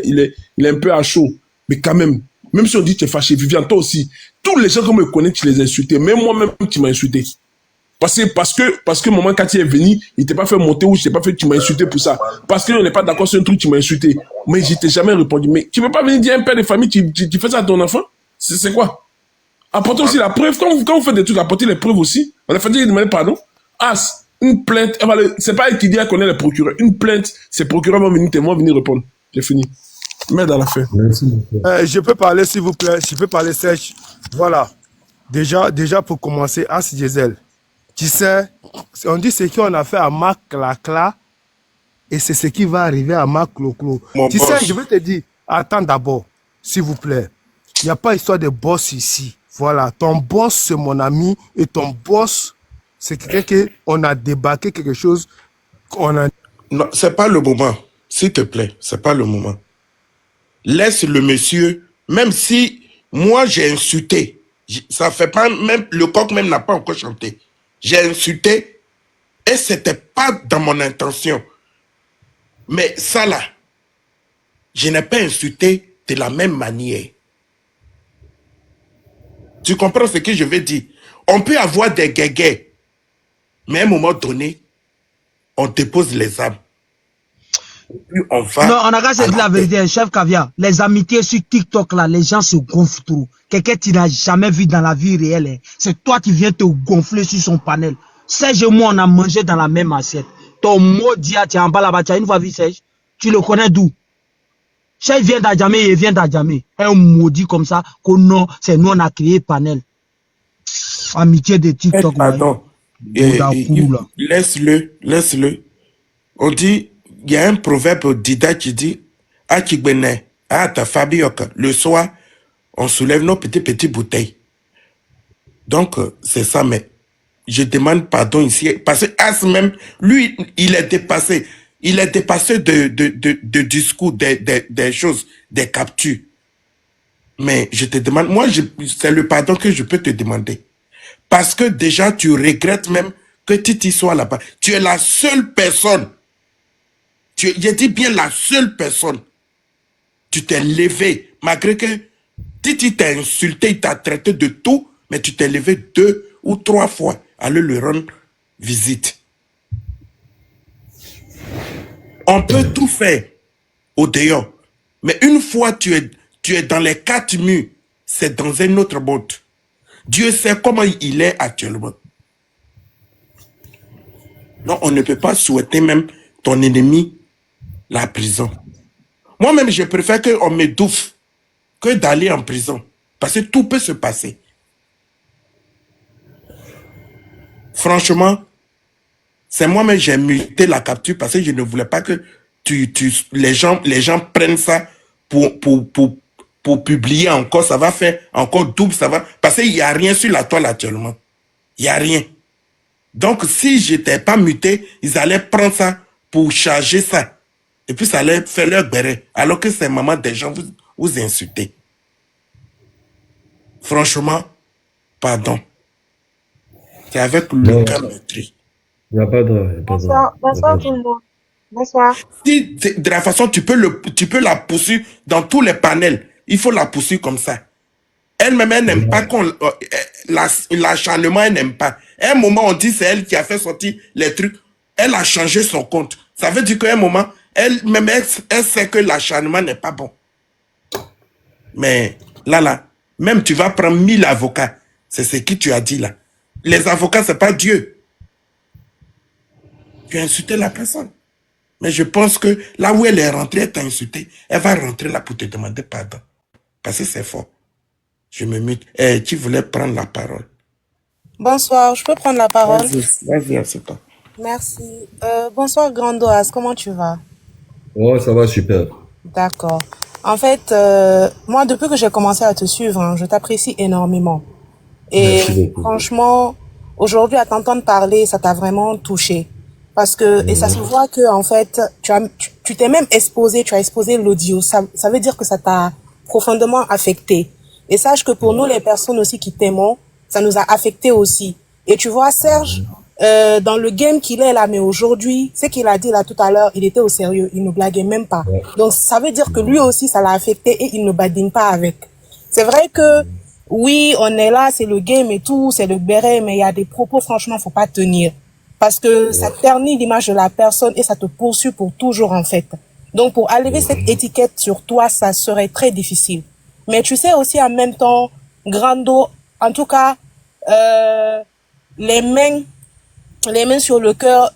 il est un peu à chaud. Mais quand même si on dit que tu es fâché, Viviane, toi aussi, tous les gens qui me connaissent, tu les as insultés. Même moi-même, tu m'as insulté. Parce que maman, quand tu es venu, il t'a pas fait monter ou je t'ai pas fait, tu m'as insulté pour ça. Parce qu'on n'est pas d'accord sur un truc, tu m'as insulté. Mais je t'ai jamais répondu. Mais tu peux pas venir dire à un père de famille, tu fais ça à ton enfant? C'est quoi? Apportez aussi la preuve. Quand vous faites des trucs, apportez les preuves aussi. On a fait dire, demander pardon. Une plainte, c'est pas elle qui dit à connaître les procureurs. Une plainte, ces procureurs vont venir témoin, venir répondre. J'ai fini. Merde à la fin. Je peux parler, s'il vous plaît. Je peux parler sèche. Voilà. Déjà pour commencer, As Diesel. Tu sais, on dit ce qu'on a fait à Marc Clacla et c'est ce qui va arriver à Marc Clo-Clo. Tu sais, je vais te dire, attends d'abord, s'il vous plaît. Il n'y a pas histoire de boss ici. Voilà. Ton boss, c'est mon ami et ton boss, c'est quelqu'un qu'on a débarqué quelque chose qu'on a... Non, c'est pas le moment. S'il te plaît, c'est pas le moment. Laisse le monsieur, même si moi j'ai insulté, ça fait pas, même le coq même n'a pas encore chanté. J'ai insulté et c'était pas dans mon intention. Mais ça là, je n'ai pas insulté de la même manière. Tu comprends ce que je veux dire? On peut avoir des guégués, mais à un moment donné, on dépose les âmes. On va... Non, on a qu'à se dire la vérité, chef Caviar. Les amitiés sur TikTok, là, les gens se gonflent trop. Quelqu'un que tu n'as jamais vu dans la vie réelle, hein. C'est toi qui viens te gonfler sur son panel. Serge et moi, on a mangé dans la même assiette. Ton maudit, tu es en bas là-bas, tu as une fois vu Serge. Tu le connais d'où? Serge vient d'Adjamé, il vient d'Adjamé. Un maudit comme ça, que non, c'est nous, on a créé panel. Amitié de TikTok. Pardon. Laisse-le. On dit... Il y a un proverbe d'Ida qui dit le soir, on soulève nos petites bouteilles. Donc, c'est ça, mais je demande pardon ici. Parce que As même, lui, il est dépassé. Il est dépassé de discours, des choses, des captures. Mais je te demande, moi, c'est le pardon que je peux te demander. Parce que déjà, tu regrettes même que Titi soit là-bas. Tu es la seule personne. j'ai dit bien la seule personne. Tu t'es levé, malgré que Titi t'a insulté, il t'a traité de tout, mais tu t'es levé 2 ou 3 fois à le rendre visite. On peut tout faire au dehors, mais une fois tu es dans les 4 murs, c'est dans un autre monde. Dieu sait comment il est actuellement. Non, on ne peut pas souhaiter même ton ennemi la prison. Moi-même, je préfère qu'on m'étouffe que d'aller en prison. Parce que tout peut se passer. Franchement, c'est moi-même j'ai muté la capture parce que je ne voulais pas que les gens prennent ça pour publier encore. Ça va faire encore double. Ça va, parce qu'il n'y a rien sur la toile actuellement. Il n'y a rien. Donc, si je n'étais pas muté, ils allaient prendre ça pour charger ça. Et puis, ça allait faire leur béret. Alors que c'est maman des gens vous insultez. Franchement, pardon. C'est avec le cœur meurtri. Il n'y a pas de... Bonsoir tout le monde. Bonsoir. Si, de la façon, tu peux la poursuivre dans tous les panels. Il faut la poursuivre comme ça. Elle-même, elle n'aime pas qu'on... l'acharnement, elle n'aime pas. À un moment, on dit c'est elle qui a fait sortir les trucs. Elle a changé son compte. Ça veut dire qu'à un moment, elle-même, elle sait que l'acharnement n'est pas bon. Mais là, même tu vas prendre 1000 avocats. C'est ce que tu as dit là. Les avocats, c'est pas Dieu. Tu as insulté la personne. Mais je pense que là où elle est rentrée, elle t'a insulté. Elle va rentrer là pour te demander pardon. Parce que c'est fort. Je me mute. Tu voulais prendre la parole. Bonsoir, je peux prendre la parole? Vas-y, assieds-toi. Merci. Bonsoir Grandoise, comment tu vas? Ouais, ça va super. D'accord. En fait, moi, depuis que j'ai commencé à te suivre, hein, je t'apprécie énormément. Et franchement, aujourd'hui, à t'entendre parler, ça t'a vraiment touché. Parce que, et ça se voit que, en fait, tu t'es même exposé, tu as exposé l'audio. Ça veut dire que ça t'a profondément affecté. Et sache que pour nous, les personnes aussi qui t'aimons, ça nous a affecté aussi. Et tu vois, Serge, dans le game qu'il est là, mais aujourd'hui, ce qu'il a dit là tout à l'heure, il était au sérieux, il ne blaguait même pas. Donc, ça veut dire que lui aussi, ça l'a affecté et il ne badine pas avec. C'est vrai que, oui, on est là, c'est le game et tout, c'est le béret, mais il y a des propos, franchement, faut pas tenir. Parce que ça ternit l'image de la personne et ça te poursuit pour toujours, en fait. Donc, pour enlever cette étiquette sur toi, ça serait très difficile. Mais tu sais aussi, en même temps, Grando, en tout cas, les mains sur le cœur,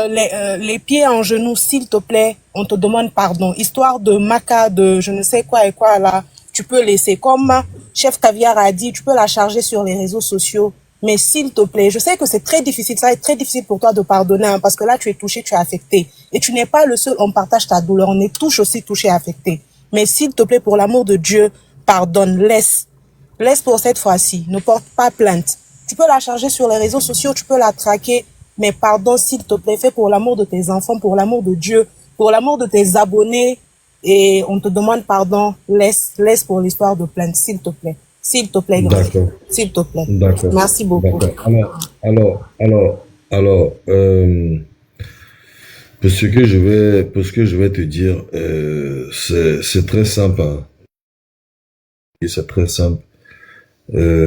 les pieds en genoux, s'il te plaît, on te demande pardon. Histoire de maca, de je ne sais quoi et quoi là, tu peux laisser. Comme Chef Caviar a dit, tu peux la charger sur les réseaux sociaux. Mais s'il te plaît, je sais que c'est très difficile, ça va être très difficile pour toi de pardonner, hein, parce que là, tu es touché, tu es affecté. Et tu n'es pas le seul, on partage ta douleur, on est tous aussi touchés, affectés. Mais s'il te plaît, pour l'amour de Dieu, pardonne, laisse. Laisse pour cette fois-ci, ne porte pas plainte. Tu peux la charger sur les réseaux sociaux, tu peux la traquer, mais pardonne s'il te plaît, fais pour l'amour de tes enfants, pour l'amour de Dieu, pour l'amour de tes abonnés, et on te demande pardon, laisse pour l'histoire de plainte, s'il te plaît. S'il te plaît, d'accord. S'il te plaît. D'accord. Merci beaucoup. Alors, pour ce que je vais te dire, c'est très simple. Hein. C'est très simple.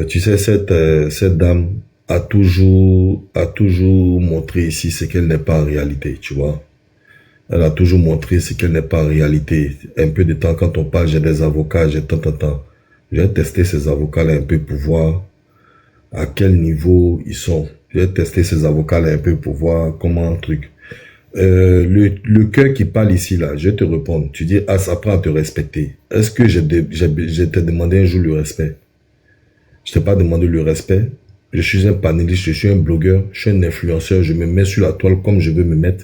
Tu sais, cette dame a toujours montré ici ce qu'elle n'est pas en réalité, tu vois. Elle a toujours montré ce qu'elle n'est pas en réalité. Un peu de temps, quand on parle, j'ai des avocats, j'ai tant. Je vais tester ces avocats-là un peu pour voir à quel niveau ils sont. Je vais tester ces avocats-là un peu pour voir comment un truc. Le cœur qui parle ici, là, je vais te répondre. Tu dis, ah, ça prend à te respecter. Est-ce que je t'ai demandé un jour le respect? Je t'ai pas demandé le respect. Je suis un panéliste, je suis un blogueur, je suis un influenceur, je me mets sur la toile comme je veux me mettre.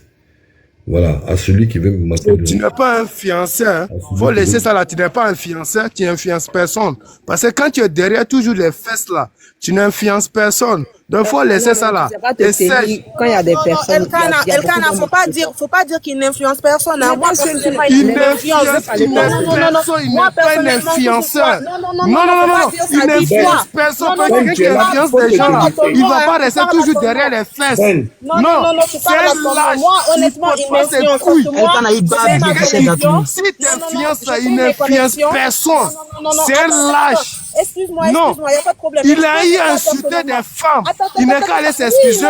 Voilà, à celui qui veut me mettre. Tu n'es pas un fiancé, hein. Faut laisser ça là, tu n'es pas un fiancé, tu n'influences personne. Parce que quand tu es derrière toujours les fesses là, tu n'influences personne. Donc, il faut laisser ça là. Et Serge, quand il y a des personnes... Elkana, faut pas dire qu'il n'influence personne. Moi, personnellement, il n'influence personne. Il n'est pas un influenceur. Non. Il n'influence personne. Quelqu'un qui influence des gens là, il ne va pas rester toujours derrière les fesses. Non, c'est lâche. Moi, honnêtement, il m'influence. Si tu influences, il n'influence personne. C'est un lâche. Excuse-moi, il n'y a pas de problème. Il a eu insulté des femmes. Il n'est qu'à aller s'excuser.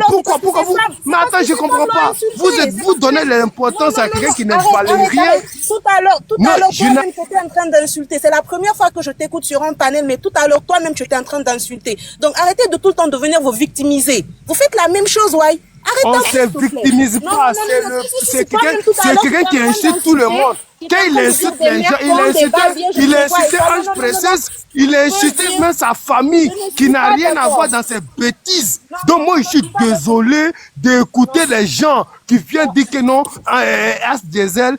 Pourquoi vous... Mais attends, je ne comprends pas. Vous donnez l'importance à quelqu'un qui ne valait rien. Tout à l'heure, toi-même, tu étais en train d'insulter. C'est la première fois que je t'écoute sur un panel, mais tout à l'heure, toi-même, tu étais en train d'insulter. Donc, arrêtez de tout le temps de venir vous victimiser. Vous faites la même chose, ouais. On ne se victimise pas. C'est quelqu'un qui insulte tout le monde. Quand il insulte les gens, il a insulté Ange Princesse, il a insulté même sa famille qui n'a rien à voir dans ces bêtises. Donc moi, je suis désolé d'écouter les gens qui viennent dire que non, As Diesel,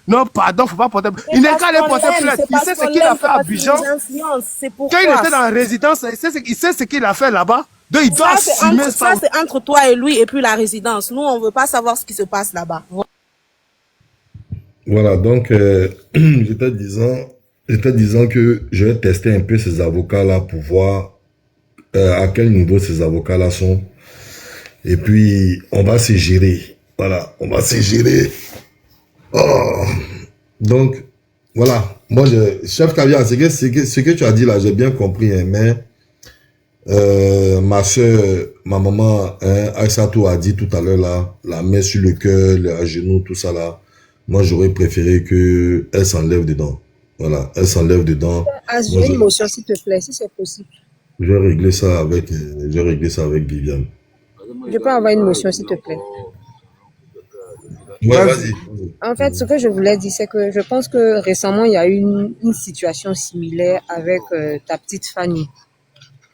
non, pardon, faut pas porter. Il n'est qu'à aller porter plainte. Il sait ce qu'il a fait à Abidjan. Quand il était dans la résidence, il sait ce qu'il a fait là-bas. Donc il doit assumer ça. Ça, c'est entre toi et lui et puis la résidence. Nous, on ne veut pas savoir ce qui se passe là-bas. Voilà, donc j'étais disant que je vais tester un peu ces avocats-là pour voir à quel niveau ces avocats-là sont. Et puis, on va se gérer. Voilà, on va se gérer. Oh. Donc, voilà. Moi, chef Caviar, ce que tu as dit là, j'ai bien compris, hein, mais ma soeur, ma maman, hein, Aïssatou a dit tout à l'heure là, la main sur le cœur, à genoux, tout ça là. Moi, j'aurais préféré qu'elle s'enlève dedans. Voilà, elle s'enlève dedans. J'ai une motion, s'il te plaît, si c'est possible. Je vais régler ça avec Viviane. Je peux avoir une motion, s'il te plaît. Ouais, vas-y. En fait, ce que je voulais dire, c'est que je pense que récemment, il y a eu une situation similaire avec ta petite Fanny.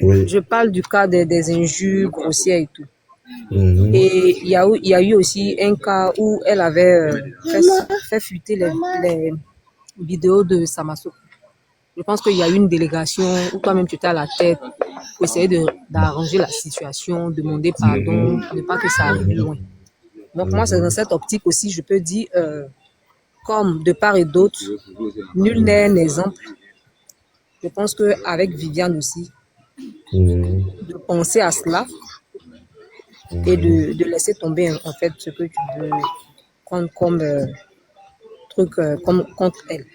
Oui. Je parle du cas des injures grossières et tout. Et il y a eu aussi un cas où elle avait fait fuiter les vidéos de Samasso. Je pense qu'il y a eu une délégation où toi-même tu étais à la tête pour essayer d'arranger la situation, demander pardon, pour ne pas que ça arrive loin. Donc moi, c'est dans cette optique aussi, je peux dire, comme de part et d'autre, nul n'est un exemple. Je pense qu'avec Viviane aussi, de penser à cela, et de laisser tomber en fait ce que tu veux prendre comme truc contre elle.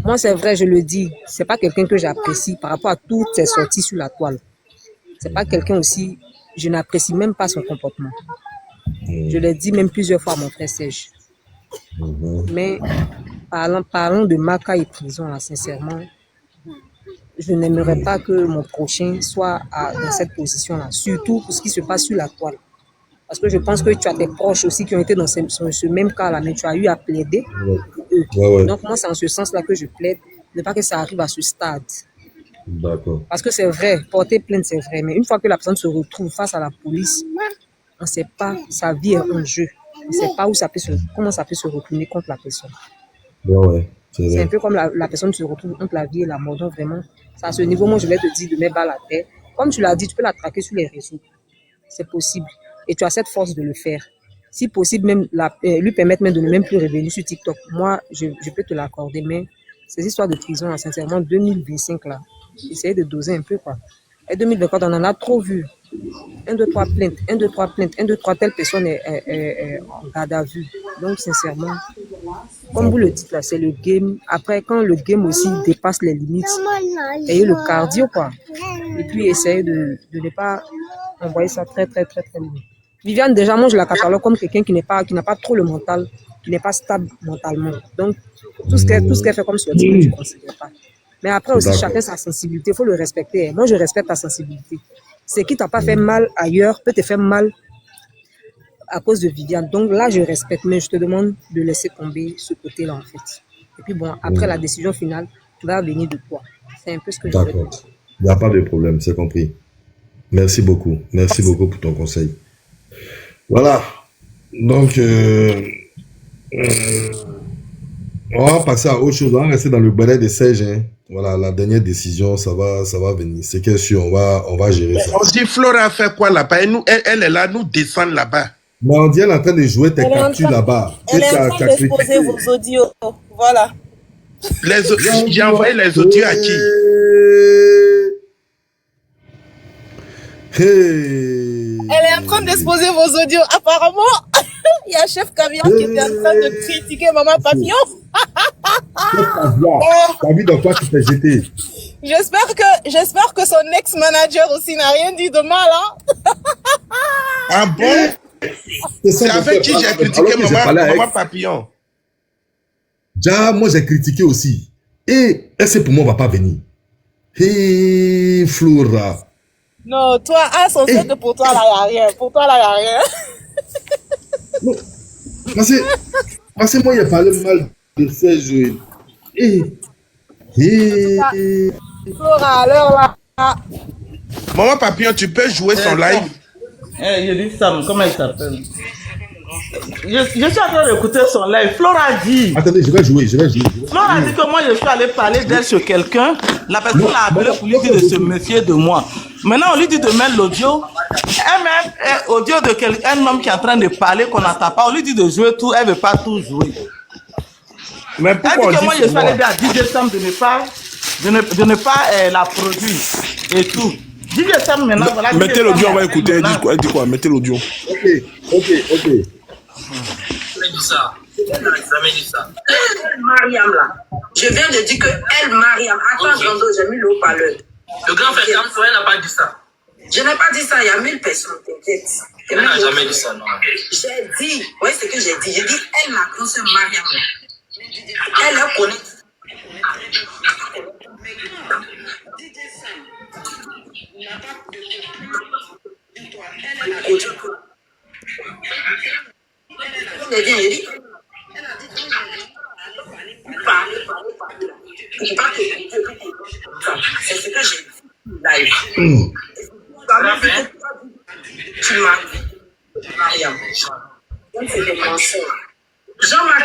Moi, c'est vrai, je le dis, c'est pas quelqu'un que j'apprécie par rapport à toutes ses sorties sur la toile. C'est pas quelqu'un aussi, je n'apprécie même pas son comportement. Je l'ai dit même plusieurs fois à mon frère Serge. Mais parlons de Maka et prison, là, sincèrement, je n'aimerais pas que mon prochain soit dans cette position-là, surtout pour ce qui se passe sur la toile. Parce que je pense que tu as des proches aussi qui ont été dans ce même cas-là, mais tu as eu à plaider pour eux. Ouais. Donc moi, c'est en ce sens-là que je plaide, ne pas que ça arrive à ce stade. D'accord. Parce que c'est vrai, porter plainte, c'est vrai, mais une fois que la personne se retrouve face à la police, on ne sait pas, sa vie est en jeu. On ne sait pas comment ça peut se retourner contre la personne. Ouais. C'est un peu comme la personne se retrouve entre la vie et la mort. Donc vraiment, c'est à ce niveau, moi je vais te dire de mettre balle à terre. Comme tu l'as dit, tu peux la traquer sur les réseaux. C'est possible. Et tu as cette force de le faire. Si possible, même lui permettre même de ne même plus revenir sur TikTok. Moi, je peux te l'accorder, mais ces histoires de prison, là, sincèrement, 2025, là, essayez de doser un peu, quoi. Et 2024, on en a trop vu. 1, 2, 3 plaintes, 1, 2, 3 plaintes, 1, 2, 3, telle personne est en garde à vue. Donc, sincèrement, comme vous le dites là, c'est le game. Après, quand le game aussi dépasse les limites, ayez le cardio, quoi. Et puis, essayez de ne pas envoyer ça très, très, très, très loin. Viviane, déjà, moi, je la catalogue comme quelqu'un qui n'a pas trop le mental, qui n'est pas stable mentalement. Donc, tout ce qu'elle fait comme sortie, je ne considère pas. Mais après aussi, chacun sa sensibilité, il faut le respecter. Moi, je respecte ta sensibilité. Ce qui t'a pas fait mal ailleurs peut te faire mal à cause de Viviane. Donc là, je respecte, mais je te demande de laisser tomber ce côté-là, en fait. Et puis bon, après la décision finale va venir de toi. C'est un peu ce que je veux dire. D'accord. Il n'y a pas de problème, c'est compris. Merci beaucoup. Merci beaucoup pour ton conseil. Voilà. Donc, On va passer à autre chose. On va rester dans le balai des Serge. Hein. Voilà, la dernière décision, ça va venir. C'est que sûr, on va gérer ça. On dit Flora fait quoi là-bas? Elle est là, nous descendre là-bas. Mais on dit elle est en train de jouer tes captures là-bas. Elle est en train d'exposer vos audios. Voilà. J'ai envoyé les audios à qui? Elle est en train d'exposer vos audios. Apparemment, il y a Chef Caviar qui était en train de critiquer Maman Papillon. T'as vu dans quoi tu t'es jeté? J'espère que son ex-manager aussi n'a rien dit de mal. Hein? Ah bon? C'est avec qui j'ai critiqué Maman Papillon. Déjà, moi j'ai critiqué aussi. Et elle, pour moi, va pas venir. Hé, Flora. Non, toi, son sait que pour toi, là, il n'y a rien. Pour toi, là, il n'y a rien. Non. Parce que moi, il a parlé mal de faire jouer. Flora, alors là. Maman Papillon, tu peux jouer son live? Je dis Sam, comment il s'appelle? Je suis en train d'écouter son live. Flora dit. Attendez, je vais jouer. Flora dit que moi je suis allé parler d'elle sur quelqu'un. La personne l'a appelé pour lui dire de se méfier de moi. Maintenant, on lui dit de mettre l'audio. Elle-même, audio de un homme qui est en train de parler qu'on n'entend pas. On lui dit de jouer tout. Elle ne veut pas tout jouer. Mais elle dit que moi je suis allé dire à DJ Sam de ne pas la produire et tout. DJ Sam maintenant, voilà. Mettez l'audio, on va écouter. Elle dit quoi? Mettez l'audio. Ok. Jamais dit ça. Mariam là. Je viens de dire que elle, Mariam. Attends, Gando, j'ai mis le haut-parleur. Le grand frère Sam, elle n'a pas dit ça. Je n'ai pas dit ça, il y a 1000 personnes, t'inquiète. Elle n'a jamais dit ça, non. J'ai dit, oui, c'est ce que j'ai dit. J'ai dit, elle, ma grande soeur Mariam là. Elle est connue. C'est ce que j'ai dit live. Tu m'as dit, Mariam. C'est des mensonges. Jean-Marc,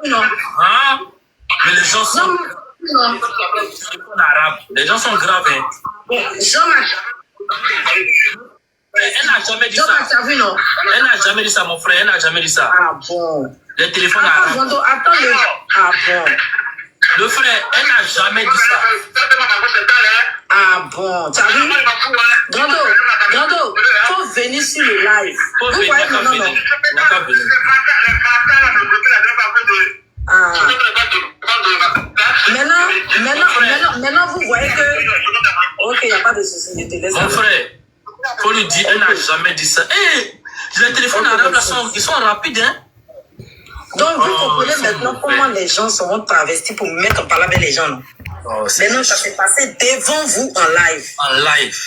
non. Ah, mais les gens sont arabes. Les gens sont graves. Jean-Marc. Elle n'a jamais dit ça. Elle n'a jamais dit ça, mon frère. Elle n'a jamais dit ça. Ah bon. Les téléphones arabes. Attends, ah bon. Le frère, elle n'a jamais dit ça. Ah bon. Tu as vu? Gando, faut venir sur le live. Faut venir, ah. Maintenant, vous voyez que... Ok, il n'y a pas de souci, je te laisse. Mon frère, faut lui dire, elle n'a jamais dit ça. Les téléphones arabes, ils sont rapides, hein? Donc, vous comprenez maintenant comment les gens seront travestis pour mettre en parler avec les gens, non? Maintenant, ça s'est passé devant vous en live. En live.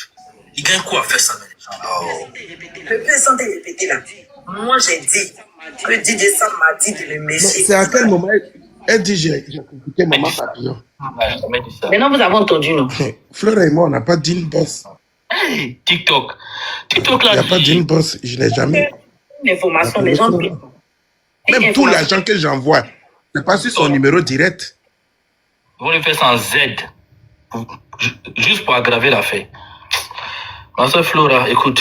Il gagne quoi à faire ça, les gens? Je peux sans te répéter là. Moi, j'ai dit que DJ Sam m'a dit de le méfier. C'est à quel moment elle dit j'ai critiqué Maman Papillon? Maintenant, vous avez entendu, non? Fleur et moi, on n'a pas dit une bosse. Hey, TikTok là. Il n'y a pas d'une bosse, je n'ai jamais. Une information, les gens. Même tout l'argent que j'envoie, c'est pas sur son numéro direct. Vous le faites sans Z. Juste pour aggraver l'affaire. Ma soeur Flora, écoute,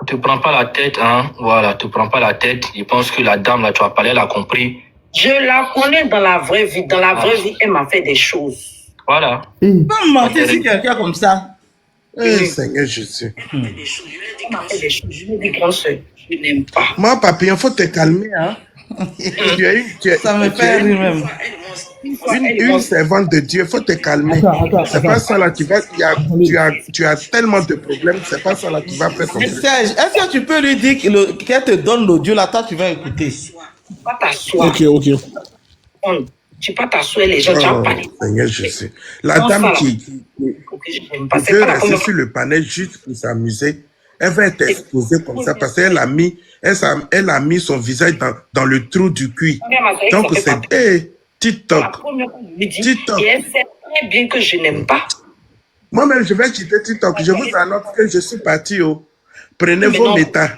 te prends pas la tête, hein. Voilà, te prends pas la tête. Je pense que la dame, là, tu as parlé, elle a compris. Je la connais dans la vraie vie. Dans la vraie vie, elle m'a fait des choses. Voilà. Pas mentir sur quelqu'un comme ça. Seigneur Jésus. Elle m'a fait des choses. Je lui dis, grande soeur, je n'aime pas. Moi, papillon, faut te calmer, hein. Ça me fait rire même. Une servante de Dieu, faut te calmer. C'est pas ça là, tu as tellement de problèmes, c'est pas ça là qui va faire ton truc. Serge, est-ce que tu peux lui dire qu'elle te donne l'audio là, toi tu vas écouter? Pas t'asseoir. Ok. Tu peux t'asseoir, les gens, tu as parlé. Seigneur Jésus. La dame qui veut rester sur le panel juste pour s'amuser, elle va être exposée comme ça parce qu'elle a mis son visage dans le trou du cul. Donc c'est TikTok. TikTok. Et elle sait très bien que je n'aime pas. Moi-même, je vais quitter TikTok. Je vous annonce que je suis parti. Prenez vos métas.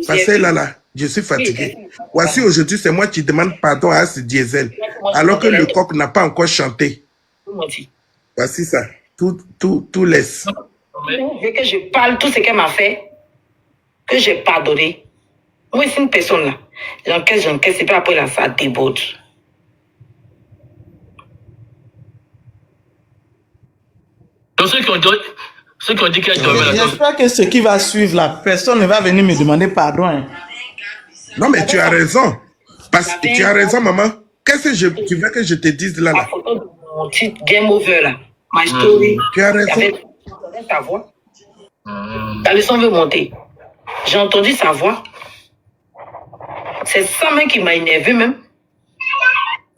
Passez là. Je suis fatigué. Voici, aujourd'hui, c'est moi qui demande pardon à ce diesel, alors que le coq n'a pas encore chanté. Voici ça. Tout laisse. Je veux que je parle tout ce qu'elle m'a fait, que j'ai pardonné. Moi, c'est une personne là. J'encaisse, et puis après là, ça déborde. Donc, ceux qui ont dit qu'elle dormait là. J'espère que ce qui va suivre, la personne ne va venir me demander pardon. Hein. Non, mais tu as raison. Tu as raison, maman. Qu'est-ce que tu veux que je te dise là? La photo de mon titre Game Over là. My story. Tu as raison. Ta voix. La leçon veut monter. J'ai entendu sa voix. C'est ça même qui m'a énervé même.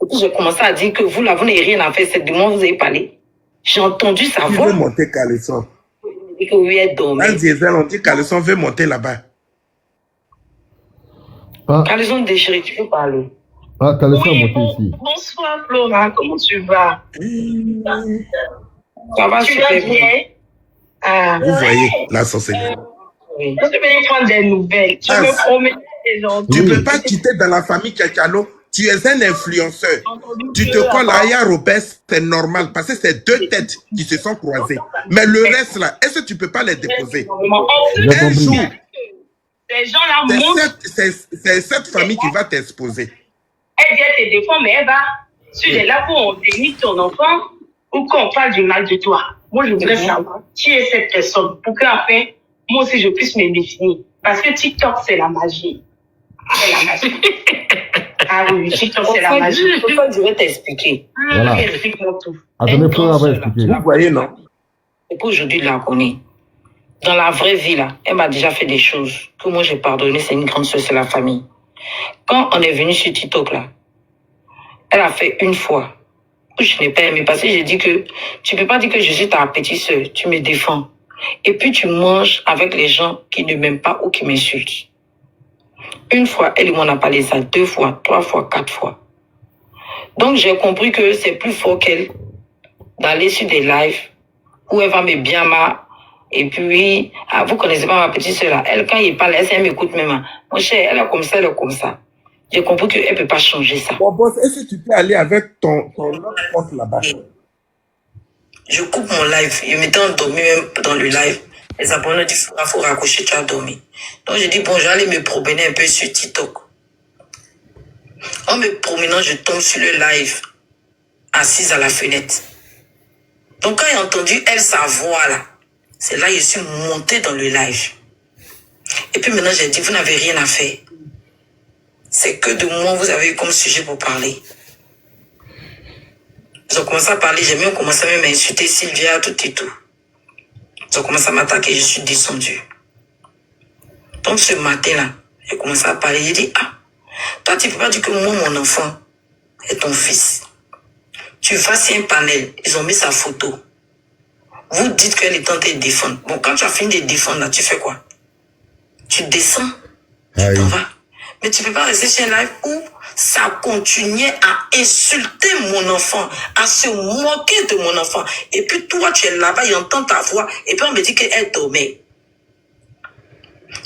Et puis j'ai commencé à dire que vous là, vous n'avez rien à faire. C'est du moins vous avez parlé. J'ai entendu sa voix. Il veut monter Caleçon. Il dit que oui, elle dormait. Un diesel, on dit Caleçon veut monter là-bas. Caleçon déchiré, tu peux parler. Ah, Caleçon a monté ici. Bonsoir Flora, comment tu vas? Ça va super bien. Vous voyez la sorcellerie. Oui. Je vais prendre des nouvelles. Je me promets des gens. Tu ne peux pas quitter dans la famille Kakalo. Tu es un influenceur. Tu te colles à Aya Robert, c'est normal parce que c'est deux têtes qui se sont croisées. Mais le reste là, est-ce que tu ne peux pas les déposer? Un jour, ces gens-là montent. C'est cette famille qui va t'exposer. Elle vient te défendre, mais elle va sur les là où on dénigre ton enfant ou qu'on parle du mal de toi. Moi, je voudrais savoir qui est cette personne pour qu'après, moi aussi, je puisse me définir. Parce que TikTok, c'est la magie. C'est la magie. Ah oui, TikTok, c'est la magie. Pourquoi je vais t'expliquer? Voilà. Explique-moi tout. Attendez, Flora va expliquer. Vous voyez, non? Et pour aujourd'hui, je la connais. Dans la vraie vie, là, elle m'a déjà fait des choses que moi, j'ai pardonné. C'est une grande soeur, c'est la famille. Quand on est venu sur TikTok, là, elle a fait une fois où je n'ai pas aimé parce que j'ai dit que tu ne peux pas dire que je suis ta petite soeur, tu me défends. Et puis tu manges avec les gens qui ne m'aiment pas ou qui m'insultent. Une fois, elle m'en a parlé ça, 2 fois, 3 fois, 4 fois. Donc j'ai compris que c'est plus fort qu'elle d'aller sur des lives où elle va me bien marre. Et puis, vous connaissez pas ma petite soeur là. Elle, quand il parle, elle m'écoute même. Mon cher, elle est comme ça, elle est comme ça. J'ai compris qu'elle ne peut pas changer ça. Bon, boss, est-ce que tu peux aller avec ton autre pote là-bas? Je coupe mon live. Je m'étais endormi même dans le live. Les abonnés disent il faut raccrocher, tu as dormi. Donc, j'ai dit, bon, je vais aller me promener un peu sur TikTok. En me promenant, je tombe sur le live, assise à la fenêtre. Donc, quand j'ai entendu elle, sa voix là, c'est là que je suis montée dans le live. Et puis maintenant, j'ai dit, vous n'avez rien à faire. C'est que de moi, vous avez eu comme sujet pour parler. Ils ont commencé à parler, j'ai même commencé à m'insulter Sylvia, tout et tout. Ils ont commencé à m'attaquer, je suis descendue. Donc ce matin-là, j'ai commencé à parler, j'ai dit, ah, toi tu ne peux pas dire que moi, mon enfant, est ton fils. Tu vas sur un panel, ils ont mis sa photo. Vous dites qu'elle est en train de défendre. Bon, quand tu as fini de défendre, là, tu fais quoi? Tu descends, tu t'en vas. Mais tu ne peux pas rester sur un live où ça continuait à insulter mon enfant, à se moquer de mon enfant. Et puis toi, tu es là-bas, il entend ta voix, et puis on me dit qu'elle dormait.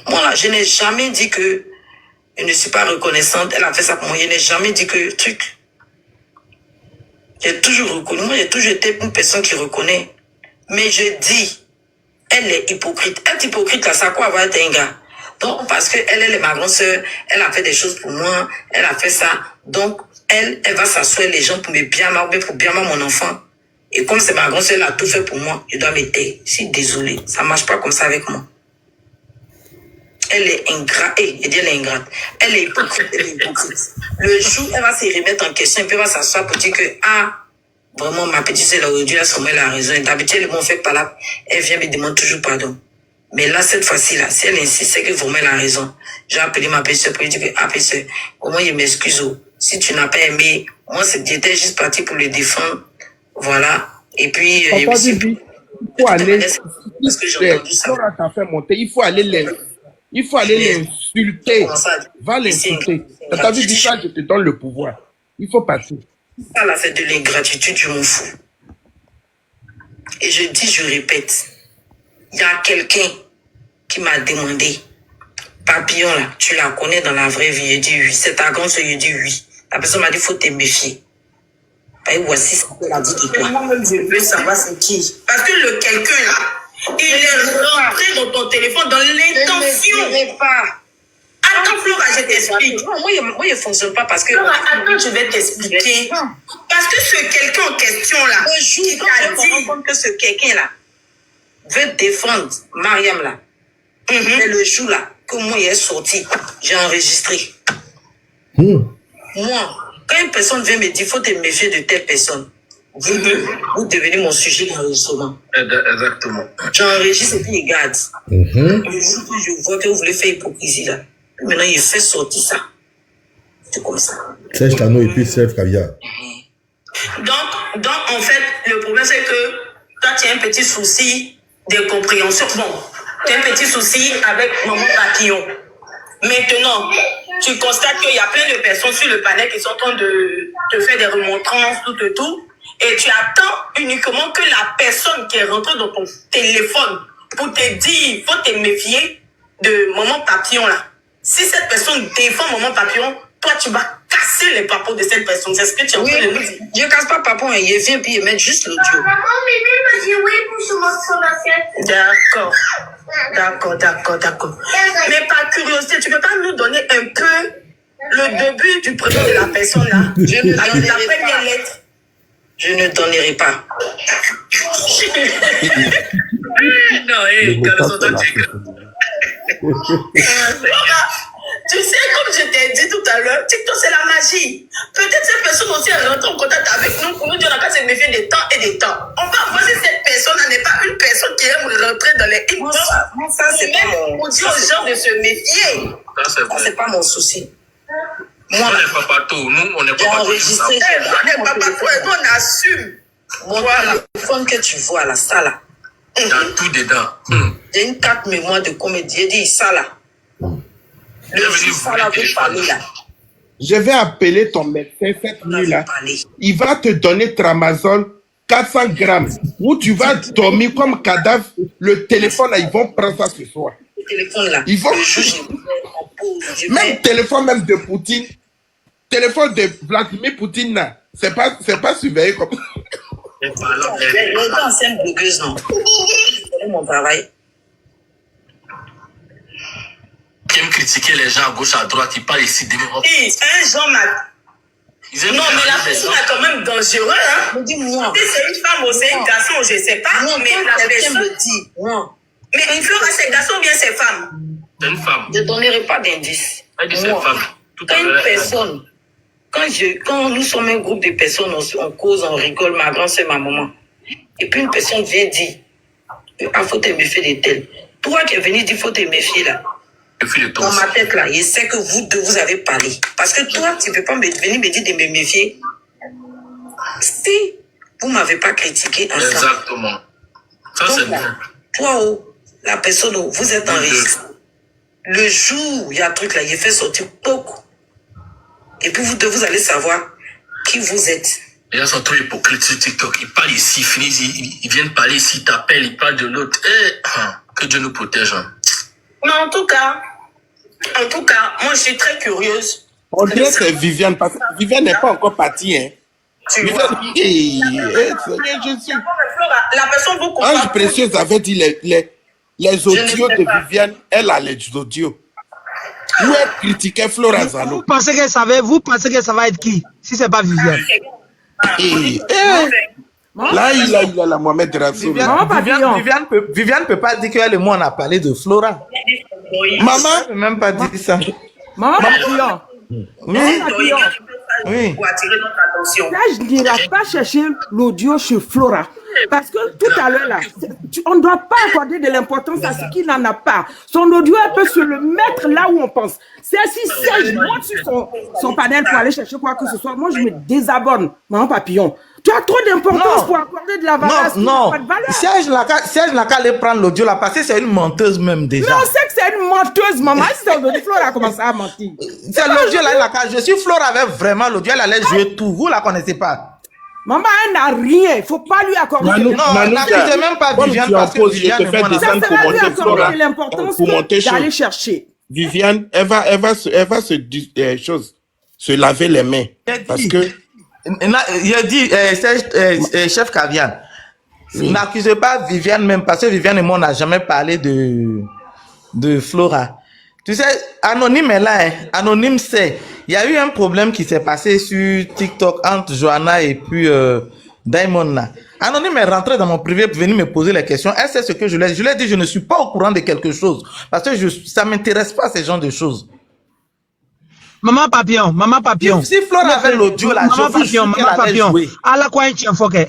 Moi, là, je n'ai jamais dit que je ne suis pas reconnaissante. Elle a fait ça pour moi. Je n'ai jamais dit que truc. J'ai toujours reconnu. Moi, j'ai toujours été une personne qui reconnaît. Mais je dis, elle est hypocrite. Être hypocrite, là, ça quoi avoir été un gars? Donc, parce que elle est ma grande sœur, elle a fait des choses pour moi, elle a fait ça. Donc, elle va s'asseoir les gens pour me bien marrer, pour bien marrer mon enfant. Et comme c'est ma grande sœur, elle a tout fait pour moi, je dois me taire. Je suis désolée. Ça ne marche pas comme ça avec moi. Elle est ingrate. Elle est ingrate. Elle est hypocrite. Elle est hypocrite. Le jour, elle va se remettre en question, et puis elle va s'asseoir pour dire que, ah, vraiment, ma petite sœur, aujourd'hui, elle a raison. D'habitude, elle m'en fait pas là. Elle vient me demander toujours pardon. Mais là, cette fois-ci, là, si elle insiste, c'est que vraiment elle a raison. J'ai appelé ma petite sœur pour lui dire que, ah, petite sœur, comment je m'excuse, si tu n'as pas aimé, moi, j'étais juste parti pour le défendre. Voilà. Et puis, il faut aller, parce que j'ai entendu ça. Fait monter, il faut aller l'insulter. Va l'insulter. T'as vu, dis ça, je te donne le pouvoir. Il faut passer. Ça, là, c'est de l'ingratitude, je m'en fous. Et je dis, je répète, il y a quelqu'un qui m'a demandé Papillon, là, tu la connais dans la vraie vie. Il dit oui. C'est ta grande soeur, il dit oui. La personne m'a dit, faut te méfier. Et voici ce qu'elle a dit de toi. Moi-même, je veux savoir c'est qui. Parce que le quelqu'un, là, il est rentré dans ton téléphone dans l'intention. Je ne pas. Attends, Flora, je t'explique. Moi, il ne fonctionne pas parce que... Flora, attends, je vais t'expliquer. Parce que ce quelqu'un en question, là, qui t'a dit que ce quelqu'un-là veut défendre Mariam, là, c'est le jour, là, que moi, il est sorti. J'ai enregistré. Moi, quand une personne vient me dire, il faut te méfier de telle personne, vous devenez mon sujet d'enregistrement. Exactement. J'enregistre et puis il garde. Je vois que vous voulez faire hypocrisie, là. Maintenant, il fait sortir ça. C'est comme ça. Serge Tano et puis Serge Caviar. Donc, en fait, le problème, c'est que toi, tu as un petit souci de compréhension. Bon, tu as un petit souci avec Maman Papillon. Maintenant, tu constates qu'il y a plein de personnes sur le panel qui sont en train de te faire des remontrances, tout. Et tu attends uniquement que la personne qui est rentrée dans ton téléphone pour te dire, il faut te méfier de Maman Papillon, là. Si cette personne défend Maman Papillon, toi, tu vas casser les papos de cette personne. C'est ce que tu es en train de nous dire. Je ne casse pas papon, il vient puis il met juste l'audio. Maman, mais dit oui pour son assiette. D'accord. Mais par curiosité, tu ne peux pas nous donner un peu le début du prénom de la personne là? Alors, la première lettre. Je ne donnerai pas. Non, tu sais, comme je t'ai dit tout à l'heure, TikTok, c'est la magie. Peut-être cette personne aussi est rentrée en contact avec nous pour nous dire qu'on va se méfier des temps et des temps. On va voir si cette personne n'est pas une personne qui aime rentrer dans les inbox. Ça, c'est pas mon... On dit aux gens de se méfier. Ça, c'est pas mon souci. Moi, on n'est pas partout. Nous, on n'est pas partout. Enregistré. On n'est pas partout et nous, on assume. Mon téléphone que tu vois là, ça là. Il y a tout dedans. J'ai une carte mémoire de comédie. Il dit ça là. Je vais appeler ton médecin cette nuit-là. Il va te donner Tramadol 400 grammes. Où tu vas dormir comme cadavre. Le téléphone là, ils vont prendre ça ce soir. Le téléphone là. Ils vont... Même téléphone même de Poutine. Téléphone de Vladimir Poutine là. C'est pas surveillé comme... Les anciennes blogueuses, non. C'est mon travail. Qui aiment critiquer les gens à gauche, à droite, ils parlent ici de un genre non, mais la personne est quand même dangereuse, hein. Dis-moi. C'est une femme ou c'est un garçon, je sais pas. Non, mais la personne me dit. Non. Mais une fleur, c'est garçon ou bien c'est femme? C'est une femme. Je ne donnerai pas d'indice. Elle dit c'est une femme. Quand une personne, quand nous sommes un groupe de personnes, on cause, on rigole, ma grand soeur, ma maman. Et puis une personne vient dire, il faut te méfier de tel. Toi qui es venu dire, il faut te méfier là. Dans ma tête là, je sais que vous deux, vous avez parlé. Parce que toi, tu ne peux pas venir me dire de me méfier. Si vous ne m'avez pas critiqué ensemble. Exactement. Ça, c'est bien. Toi, la personne, vous êtes enregistré. Le jour où il y a un truc là, il fait sortir beaucoup. Et puis vous deux, vous allez savoir qui vous êtes. Les gens sont trop hypocrites sur TikTok. Ils parlent ici, ils finissent, ils viennent parler ici, ils t'appellent, ils parlent de l'autre. Que Dieu nous protège. Mais en tout cas, moi je suis très curieuse. On dirait que c'est Viviane, parce que Viviane n'est pas encore partie. Hein. Viviane, la personne vous comprend. Ange Précieuse avait dit les audios de Viviane, elle a les audios. Où elle critiquait Flora Zalo. Vous pensez qu'elle ça va être qui? Si c'est pas Viviane. Là, il a la Mohamed Rassoul. Viviane peut pas dire qu'elle et moi on a parlé de Flora. Maman ne peut même pas dire ça. Maman Papillon. Oui. Pour attirer notre attention. Là, je n'irai pas chercher l'audio chez Flora. Parce que tout à l'heure, là, on ne doit pas accorder de l'importance à ce qu'il n'en a pas. Son audio, elle peut se le mettre là où on pense. C'est si Serge monte sur son panel pour aller chercher quoi que ce soit. Moi, je me désabonne, Maman Papillon. Tu as trop d'importance pour accorder de la valeur. Non. Serge n'a qu'à aller prendre l'audio là, parce que c'est une menteuse même déjà. Mais on sait que c'est une menteuse, maman. Si c'est aujourd'hui, Flora a commencé à mentir. C'est l'audio là, je suis Flora avait vraiment l'audio, elle allait jouer tout. Vous la connaissez pas. Maman, elle n'a rien. Il ne faut pas lui accorder n'accusez même pas Viviane parce que Viviane est l'importance d'aller chercher. Viviane, elle va se laver les mains. Parce que... Il a dit, chef Kavian, n'accusez pas Viviane même, parce que Viviane et moi, on n'a jamais parlé de Flora. Tu sais, Anonyme est là, hein. Anonyme sait. Il y a eu un problème qui s'est passé sur TikTok entre Johanna et puis Diamond là. Anonyme est rentré dans mon privé pour venir me poser les questions. Elle sait ce que je lui ai dit. Je lui ai dit, je ne suis pas au courant de quelque chose. Parce que ça ne m'intéresse pas ces genres de choses. Maman papillon. Si Flora avait l'audio là, maman papillon. À la quoi un foquet.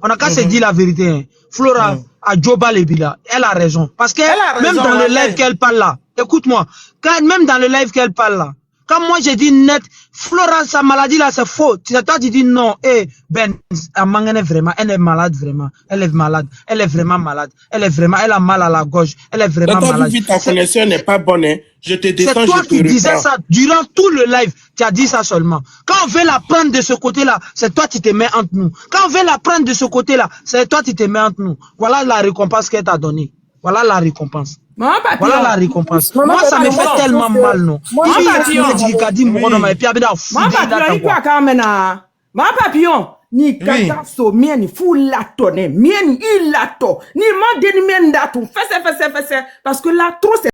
On a qu'à se dire la vérité. Hein. Flora a Joba Lebila. Elle a raison. Parce que même dans le live qu'elle parle là, écoute-moi, même dans le live qu'elle parle là, quand moi j'ai dit net, Flora, sa maladie là, c'est faux. Toi, tu dis non. Ben, elle est vraiment, elle est malade vraiment. Elle est malade. Elle est vraiment malade. Elle a mal à la gorge. Elle est vraiment malade. Ta connexion n'est pas bonne, hein. Je te descends, c'est toi qui disais ça durant tout le live. Tu as dit ça seulement. Quand on veut la prendre de ce côté-là, c'est toi qui te mets entre nous. Quand on veut la prendre de ce côté-là, c'est toi qui te mets entre nous. Voilà la récompense qu'elle t'a donnée. Voilà la récompense. Voilà la récompense. Moi, ça me fait tellement mal, non. Maman papillon, ni kata so mien ni fou la tonne, mien il la to, ni man deni mien datu, fesse, parce que là trop c'est